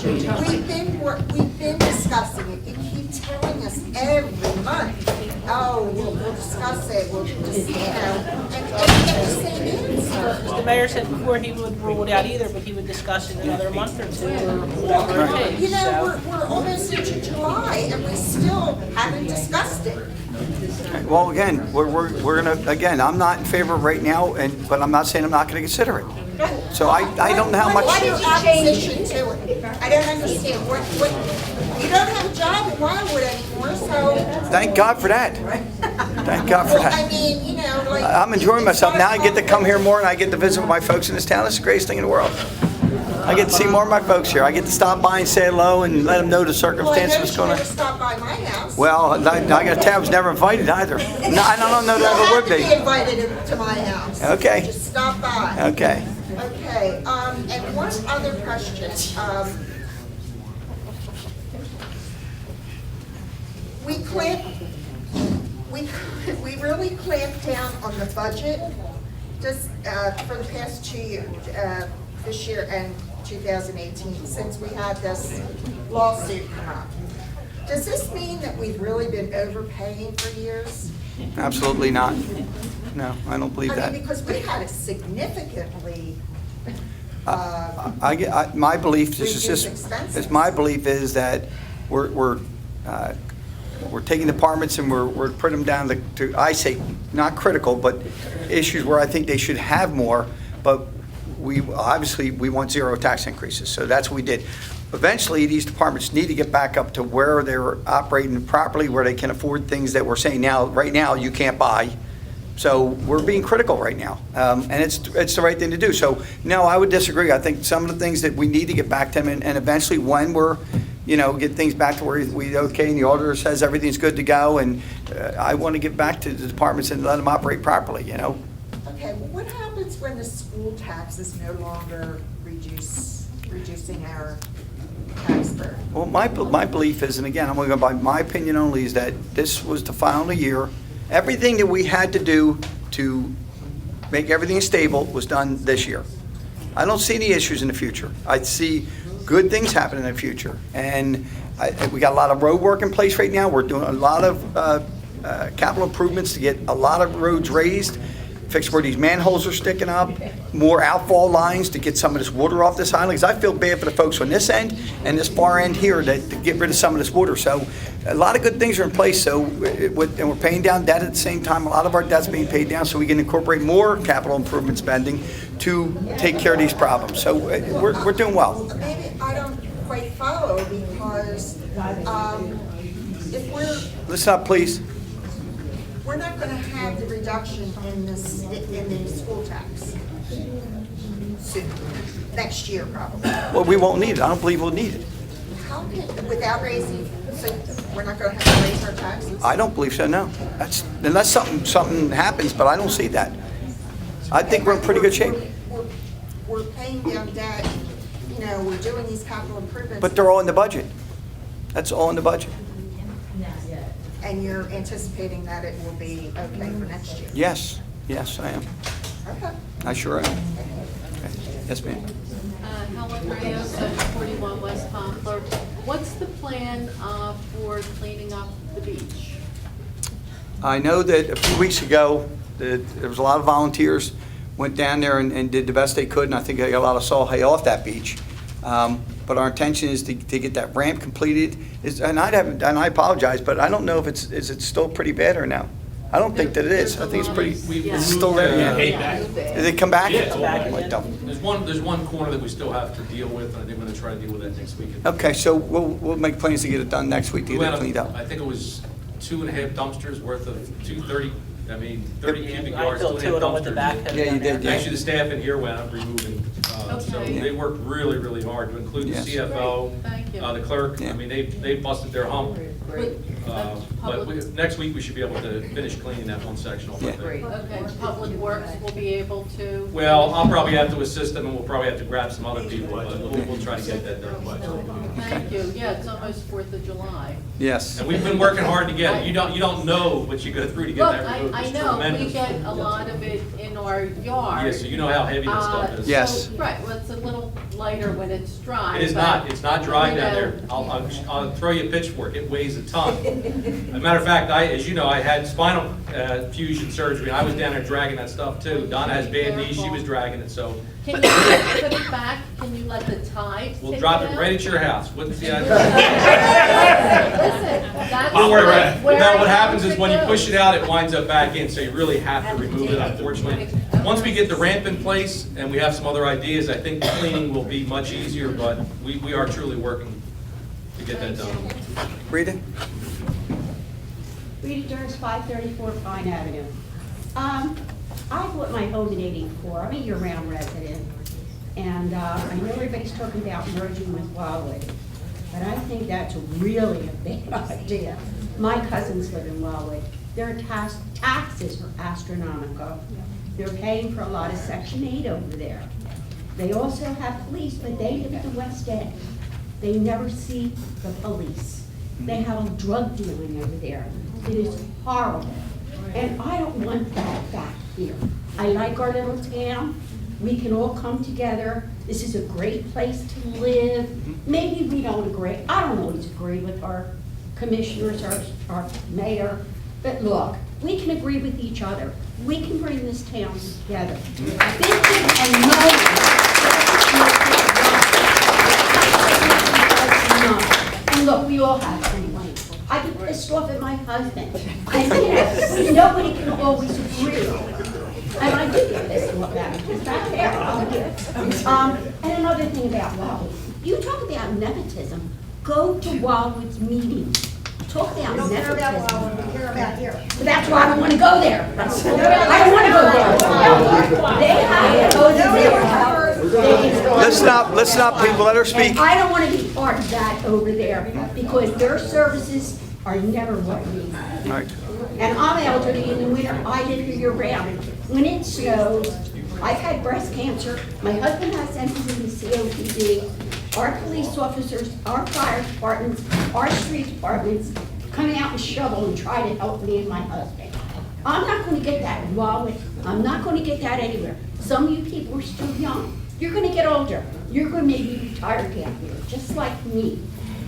We've been discussing it. You keep telling us every month, oh, we'll discuss it, we'll just, and get the same answer. The mayor said before he would rule it out either, but he would discuss it in another month or two or whatever it takes. You know, So, we're almost into July and we still haven't discussed it. Well, again, we're going to, again, I'm not in favor of right now, but I'm not saying I'm not going to consider it. So I don't know how much. What is your opposition to it? I don't understand. What, you don't have a job in Wildwood anymore, so. Thank God for that. Thank God for Well, I that. mean, like. I'm enjoying myself. Now I get to come here more and I get to visit with my folks in this town. It's the greatest thing in the world. I get to see more of my folks here. I get to stop by and say hello and let them know the circumstances what's going Well, I on. noticed you never stopped by my house. Well, I got to tell you, I was never invited either. No, I don't know that I ever would You have to be be. invited to my house. Okay. Just stop by. Okay. Okay, and one other question. We really clamped down on the budget just for the past 2 years, this year and 2018, since we had this lawsuit come up. Does this mean that we've really been overpaying for years? Absolutely not. No, I don't believe I that. mean, because we had a significantly, My belief, this is Reduce just, expenses. is my belief is that we're taking departments and we're putting them down to, I say, not critical, but issues where I think they should have more, but we want zero tax increases, so that's what we did. Eventually, these departments need to get back up to where they're operating properly, where they can afford things that we're saying now, right now, you can't buy. So we're being critical right now, and it's the right thing to do. So, no, I would disagree. I think some of the things that we need to get back to them, and eventually when we're, get things back to where we, okay, and the auditor says everything's good to go, and I want to get back to the departments and let them operate properly, okay, well, what happens when the school tax is no longer reducing our tax burden? Well, my belief is, and again, I'm going to go by my opinion only, is that this was the final year. Everything that we had to do to make everything stable was done this year. I don't see any issues in the future. I see good things happen in the future. And we got a lot of road work in place right now. We're doing a lot of capital improvements to get a lot of roads raised, fix where these manholes are sticking up, more outfall lines to get some of this water off this island. Because I feel bad for the folks on this end and this far end here to get rid of some of this water. So a lot of good things are in place. So and we're paying down debt at the same time. A lot of our debt's being paid down, so we can incorporate more capital improvement spending to take care of these problems. So we're doing well. Maybe I don't quite follow, because if Listen up, please. we're not going to have the reduction in the school tax soon, next year probably. Well, we won't need it. I don't believe we'll need it. How can, without raising, so we're not going to have to raise our taxes? I don't believe so, no. That's, unless something happens, but I don't see that. I think we're in pretty good shape. We're paying down debt, we're doing these capital improvements. But they're all in the budget. That's all in the budget. And you're anticipating that it will be okay for next year? Yes, I am. Okay. I sure am. Okay. Yes, ma'am. Helen Reyes, 741 West Poplar. What's the plan for cleaning up the beach? I know that a few weeks ago, that there was a lot of volunteers went down there and did the best they could, and I think they got a lot of saw hay off that beach. But our intention is to get that ramp completed. And I apologize, but I don't know if is it still pretty bad or no? I don't think that it is. I think it's pretty, We it's still there. moved, Yeah. Did it come back? Yeah, it's all back Like double. There's one corner that we still have to deal with, and I think we're gonna try to deal with that next week. Okay, so we'll make plans to get it done next week to We get went it cleaned up. I think it was 2.5 dumpsters worth of 30 cubic I yards, filled 2.5 two of them with the dumpsters. backhoe. Yeah, you did, yeah. Actually, the staff in here went out removing, so Okay. they worked really, really hard, to include the Yes. CFO, Thank you. the clerk. Yeah. I mean, they busted their hump. But Public- next week, we should be able to finish cleaning that one section off, I Yeah. think. Okay, Public Works will be able to. Well, I'll probably have to assist them, and we'll probably have to grab some other people, but we'll try to get that done. Thank you, yeah, it's almost 4th of July. Yes. And we've been working hard to get it. You don't know what you go through to get Look, that removed. I It's know, we tremendous. get a lot of it in our yard. Yeah, so you know how heavy that stuff is. Yes. So, right, well, it's a little lighter when it's dry. It is but, not, it's not dry you down know, there. I'll throw you a pitchfork, it weighs a ton. As a matter of fact, as you know, I had spinal fusion surgery, and I was down there dragging that stuff too. Donna has bad knees, she was dragging it, so Can you put it back, can you let the tide we'll take drop it it out? right at your house. What's the Listen, that's Don't worry about it. where Now, I what happens want is to when you go. push it out, it winds up back in, so you really have to remove it, unfortunately. Once we get the ramp in place and we have some other ideas, I think the cleaning will be much easier, but we are truly working to get that done. Rita? Rita Durst, 534 Pine Avenue. I bought my home in '84. I'm a year-round resident. And I know everybody's talking about merging with Wildwood, but I think that's really a bad idea. My cousins live in Wildwood. Their taxes are astronomical. They're paying for a lot of Section 8 over there. They also have police, but they live at the West End. They never see the police. They have a drug dealing over there. It is horrible. And I don't want that back here. I like our little town. We can all come together. This is a great place to live. Maybe we don't agree. I don't always agree with our commissioners, our mayor. But look, we can agree with each other. We can bring this town together. Bitching and moaning. And look, we all have complaints. I get pissed off at my husband. And nobody can always agree. And I do get pissed off at him. It's not fair. And another thing about Wildwood. You talk about nepotism. Go to Wildwood's meetings. Talk about We don't care about nepotism. Wildwood, we care about here. But that's why I don't want to go there. I don't want to go there. They have to go there. Let's not, people, let her speak. And I don't want to be part of that over there because their services are never what we need. All right. And I'm elderly in the winter, I live here year round. When it snows, I've had breast cancer, my husband has emphysema and COPD. Our police officers, our fire departments, our street departments come out and shovel and try to help me and my husband. I'm not going to get that in Wildwood. I'm not going to get that anywhere. Some of you people are still young. You're going to get older. You're going to maybe retire down here, just like me.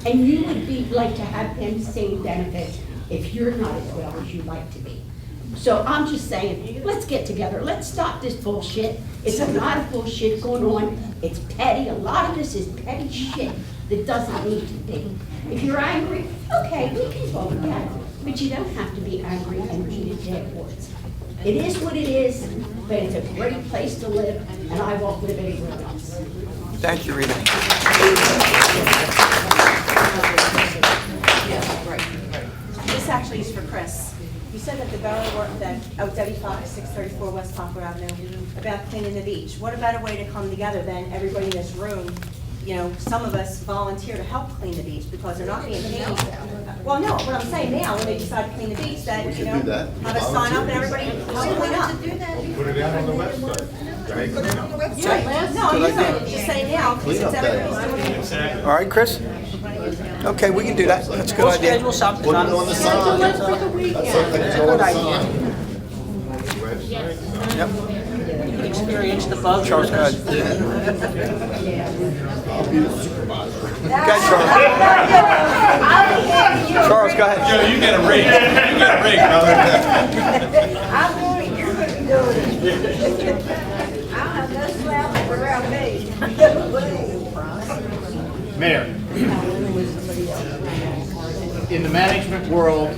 And you would like to have them same benefits if you're not as well as you'd like to be. So I'm just saying, let's get together. Let's stop this bullshit. It's a lot of bullshit going on. It's petty. A lot of this is petty shit that doesn't need to be. If you're angry, okay, we can talk about it. But you don't have to be angry and beat a dead horse. It is what it is, but it's a great place to live, and I won't live anywhere else. Thank you, Rita. This actually is for Chris. You said that the borough worked that, Debbie Fox, 634 West Poplar Avenue, about cleaning the beach. What a better way to come together than everybody in this room, you know, some of us volunteer to help clean the beach because they're not being paid. Well, no, what I'm saying now, when they decide to clean the beach, that, We you can know, do that. have us sign up and everybody help clean up. Put it out on the website. Yeah, no, you know, just say now, since everybody's doing it. All right, Chris? Okay, we can do that. That's a good idea. Schedule something. Put it on the sign. That's something that can go on the sign. Yep. You can experience the bug. Charles, go ahead. I'll be the supervisor. Okay, Charles. Charles, go ahead. Joe, you get a rig. You get a rig, brother. I'm doing it, you're gonna be doing it. I don't have no slapping around me. Mayor, in the management world,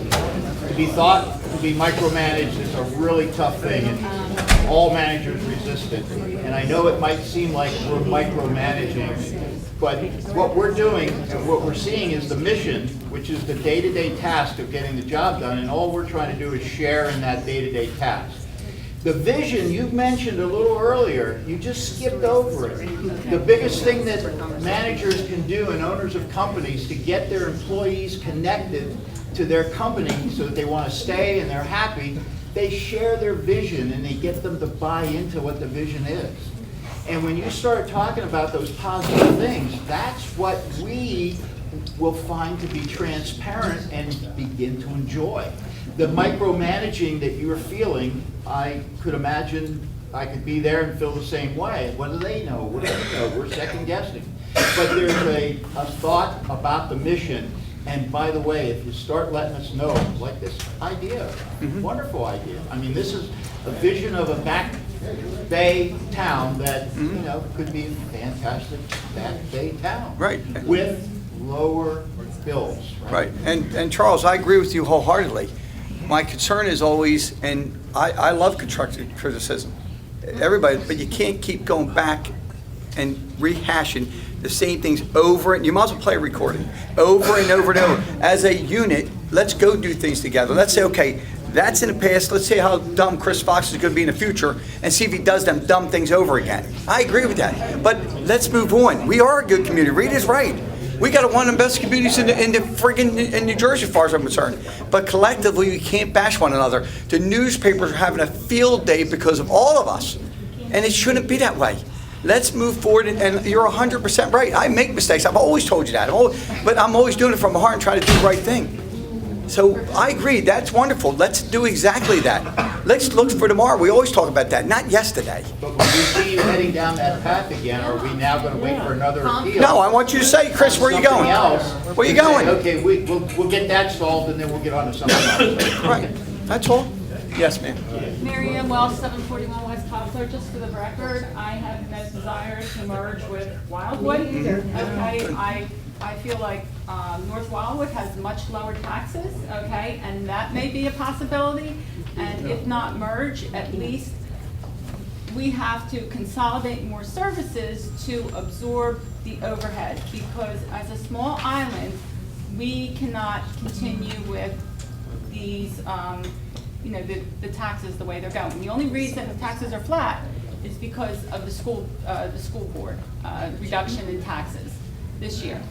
to be thought be micromanaged is a really tough thing, and all managers resist it. And I know it might seem like we're micromanaging, but what we're doing and what we're seeing is the mission, which is the day-to-day task of getting the job done, and all we're trying to do is share in that day-to-day task. The vision you mentioned a little earlier, you just skipped over it. The biggest thing that managers can do and owners of companies to get their employees connected to their company so that they want to stay and they're happy, they share their vision and they get them to buy into what the vision is. And when you start talking about those positive things, that's what we will find to be transparent and begin to enjoy. The micromanaging that you're feeling, I could imagine I could be there and feel the same way. What do they know? What do they know? We're second guessing. But there's a thought about the mission. And by the way, if you start letting us know, like this idea, wonderful idea. I mean, this is a vision of a back bay town that, you know, could be a fantastic back bay town. Right. With lower bills. Right, and Charles, I agree with you wholeheartedly. My concern is always, and I love constructive criticism, everybody, but you can't keep going back and rehashing the same things over, and you might as well play a recording, over and over and over. As a unit, let's go do things together. Let's say, okay, that's in the past, let's see how dumb Chris Fox is going to be in the future, and see if he does them dumb things over again. I agree with that, but let's move on. We are a good community. Rita's right. We got one of the best communities in the friggin' in New Jersey, as far as I'm concerned. But collectively, we can't bash one another. The newspapers are having a field day because of all of us, and it shouldn't be that way. Let's move forward, and you're 100% right. I make mistakes. I've always told you that. But I'm always doing it from my heart and trying to do the right thing. So I agree. That's wonderful. Let's do exactly that. Let's look for tomorrow. We always talk about that, not yesterday. But when we see you heading down that path again, are we now going to wait for another appeal? No, I want you to say, Chris, where are you going? Where are you going? Okay, we'll get that solved, and then we'll get on to something else. Right. That's all. Yes, ma'am. Mary Ann Wells, 741 West Poplar. Just for the record, I have no desire to merge with Wildwood. Okay, I feel like North Wildwood has much lower taxes, okay, and that may be a possibility. And if not merge, at least we have to consolidate more services to absorb the overhead, because as a small island, we cannot continue with these, the taxes the way they're going. The only reason the taxes are flat is because of the school board reduction in taxes this year.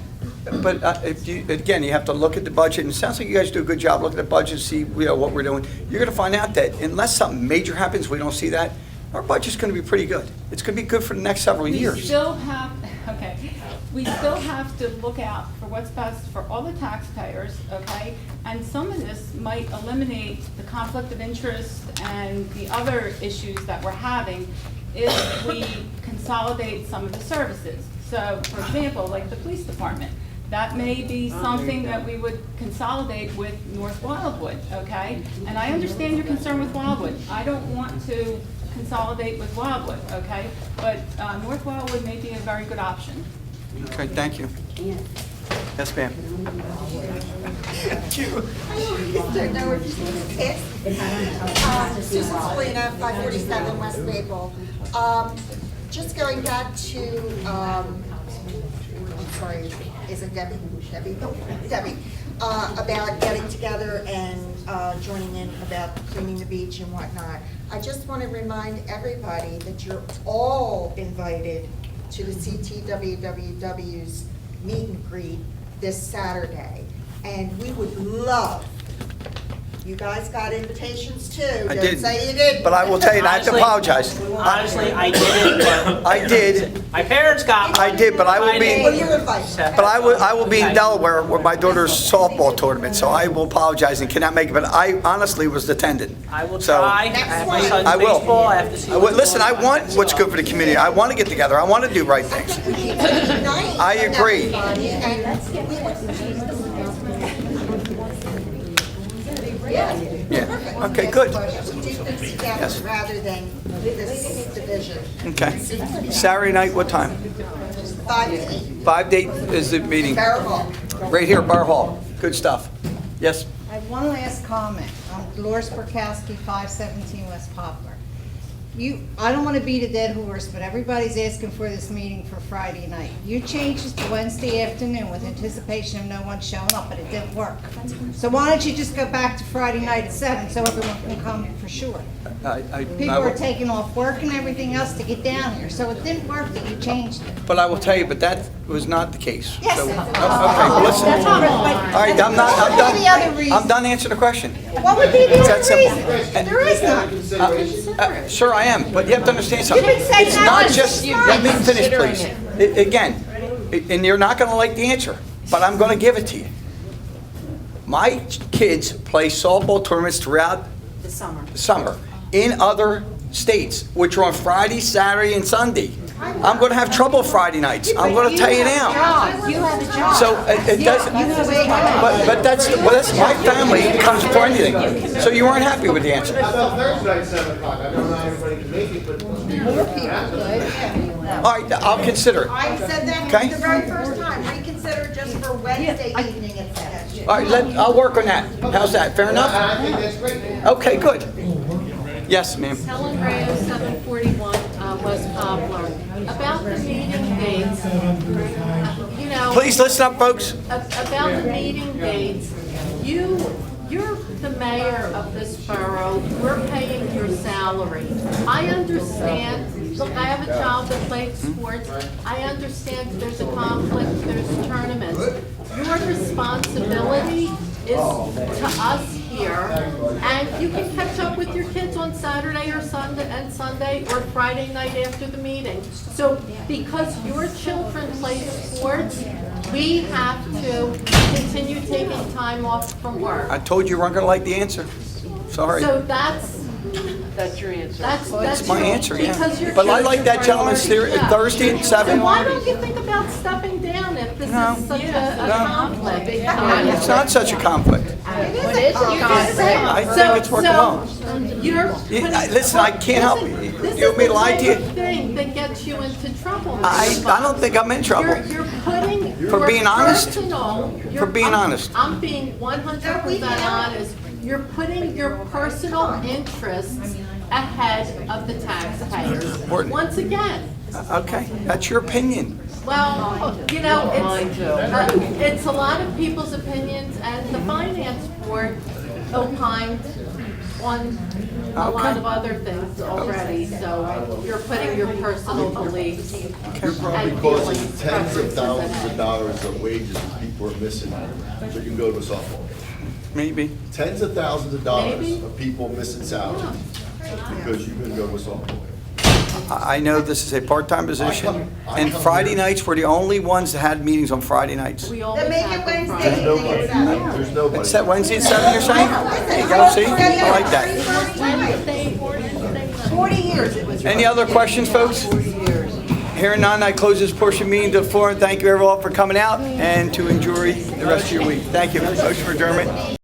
But again, you have to look at the budget, and it sounds like you guys do a good job looking at the budget, see what we're doing. You're going to find out that unless something major happens, we don't see that, our budget's going to be pretty good. It's going to be good for the next several years. We still have to look out for what's best for all the taxpayers, okay? And some of this might eliminate the conflict of interest and the other issues that we're having if we consolidate some of the services. So, for example, like the police department, that may be something that we would consolidate with North Wildwood, okay? And I understand your concern with Wildwood. I don't want to consolidate with Wildwood, okay? But North Wildwood may be a very good option. Okay, thank you. Yes, ma'am. Susan Selena, 547 West Maple. Just going back to, I'm sorry, is it Debbie? Debbie, about getting together and joining in about cleaning the beach and whatnot. I just want to remind everybody that you're all invited to the CTWWW's meet and greet this Saturday. And we would love, you guys got invitations too. I Don't did, say you didn't. but I will tell you, and I have to apologize. Honestly, I didn't, but I did. my parents got me. I did, but I will be. Well, you're invited. But I will be in Delaware with my daughter's softball tournament, so I will apologize and cannot make it. But I honestly was attending. I will So, try. I have my son's I will. baseball. I have to see. Listen, I want what's good for the community. I want to get together. I want to do right things. I agree. Yeah. Okay. Good. We do things together Yes. rather than this division. Okay. Saturday night, what time? 5 to 8. 5 to 8 is the meeting. Barrel Hall. Right here, Bar Hall. Good stuff. Yes? I have one last comment. I'm Dolores Burkowski, 517 West Poplar. I don't want to beat a dead horse, but everybody's asking for this meeting for Friday night. You changed it to Wednesday afternoon with anticipation of no one showing up, but it didn't work. So why don't you just go back to Friday night at 7 so everyone can come for sure? People are taking off work and everything else to get down here, so it didn't work that you changed it. But I will tell you, but that was not the case. Yes, So- it was. Okay, well, listen. That's all right, but- All right, I'm What would be the other reason? I'm done answering the question. What would be the It's that other simple. reason? There is none. Sure, I am, but you have to understand something. You've been saying It's that not for just, 6 let me months. finish, please. Again, and you're not gonna like the answer, but I'm gonna give it to you. My kids play softball tournaments throughout The summer. the summer in other states, which are on Friday, Saturday, and Sunday. I'm gonna have trouble Friday nights. I'm gonna tell you now. You have a job. So it doesn't, but that's my family comes for anything. So you weren't happy with the answer. Thursday night, 7 o'clock. I don't know how everybody can make it, but More people could. All right, I'll consider it. I said that Okay. the very first time, reconsider just for Wednesday evening instead. All right, I'll work on that. How's that? Fair enough? I think that's great. Okay, good. Yes, ma'am. Helen Rayo, 741 West Poplar. About the meeting dates, you know. Please listen up, folks. About the meeting dates, you're the mayor of this borough, we're paying your salary. I understand, look, I have a child that plays sports, I understand there's a conflict, there's tournaments. Your responsibility is to us here, and you can catch up with your kids on Saturday or Sunday or Friday night after the meeting. So because your children play sports, we have to continue taking time off from work. I told you weren't gonna like the answer. Sorry. So that's your answer. That's my your- answer, yeah. because your But I like that children's gentleman's theory, priority, yeah. Thursday at 7. So why don't you think about stepping down if this is such a conflict? It's not such a conflict. What is it? I think it's working well. You're Listen, I can't help you. This You want me is to the lie type to you? of thing that gets you into trouble. I don't think I'm in trouble. You're putting For your being honest? personal- For being honest. I'm being 100% honest. You're putting your personal interests ahead of the taxpayers. Important. Once again, Okay, that's your opinion. well, you know, it's a lot of people's opinions, and the finance board opined on a lot of other things already, so you're putting your personal beliefs. You're probably causing tens of thousands of dollars of wages that people are missing, so you can go to a softball game. Maybe. Tens of thousands of dollars Maybe. of people missing salaries because you can go to a softball game. I know this is a part-time position, and Friday nights were the only ones that had meetings on Friday nights. We Then always make have it them Wednesday Friday. evening at 7. There's nobody. It's that Wednesday at 7, you're saying? There you go, see? I like that. Wednesday, 40 years it was. Any other questions, folks? Hearing none, I close this portion of the meeting to the floor, and thank you everyone for coming out, and to enjoy the rest of your week. Thank you. Motion for adjournment.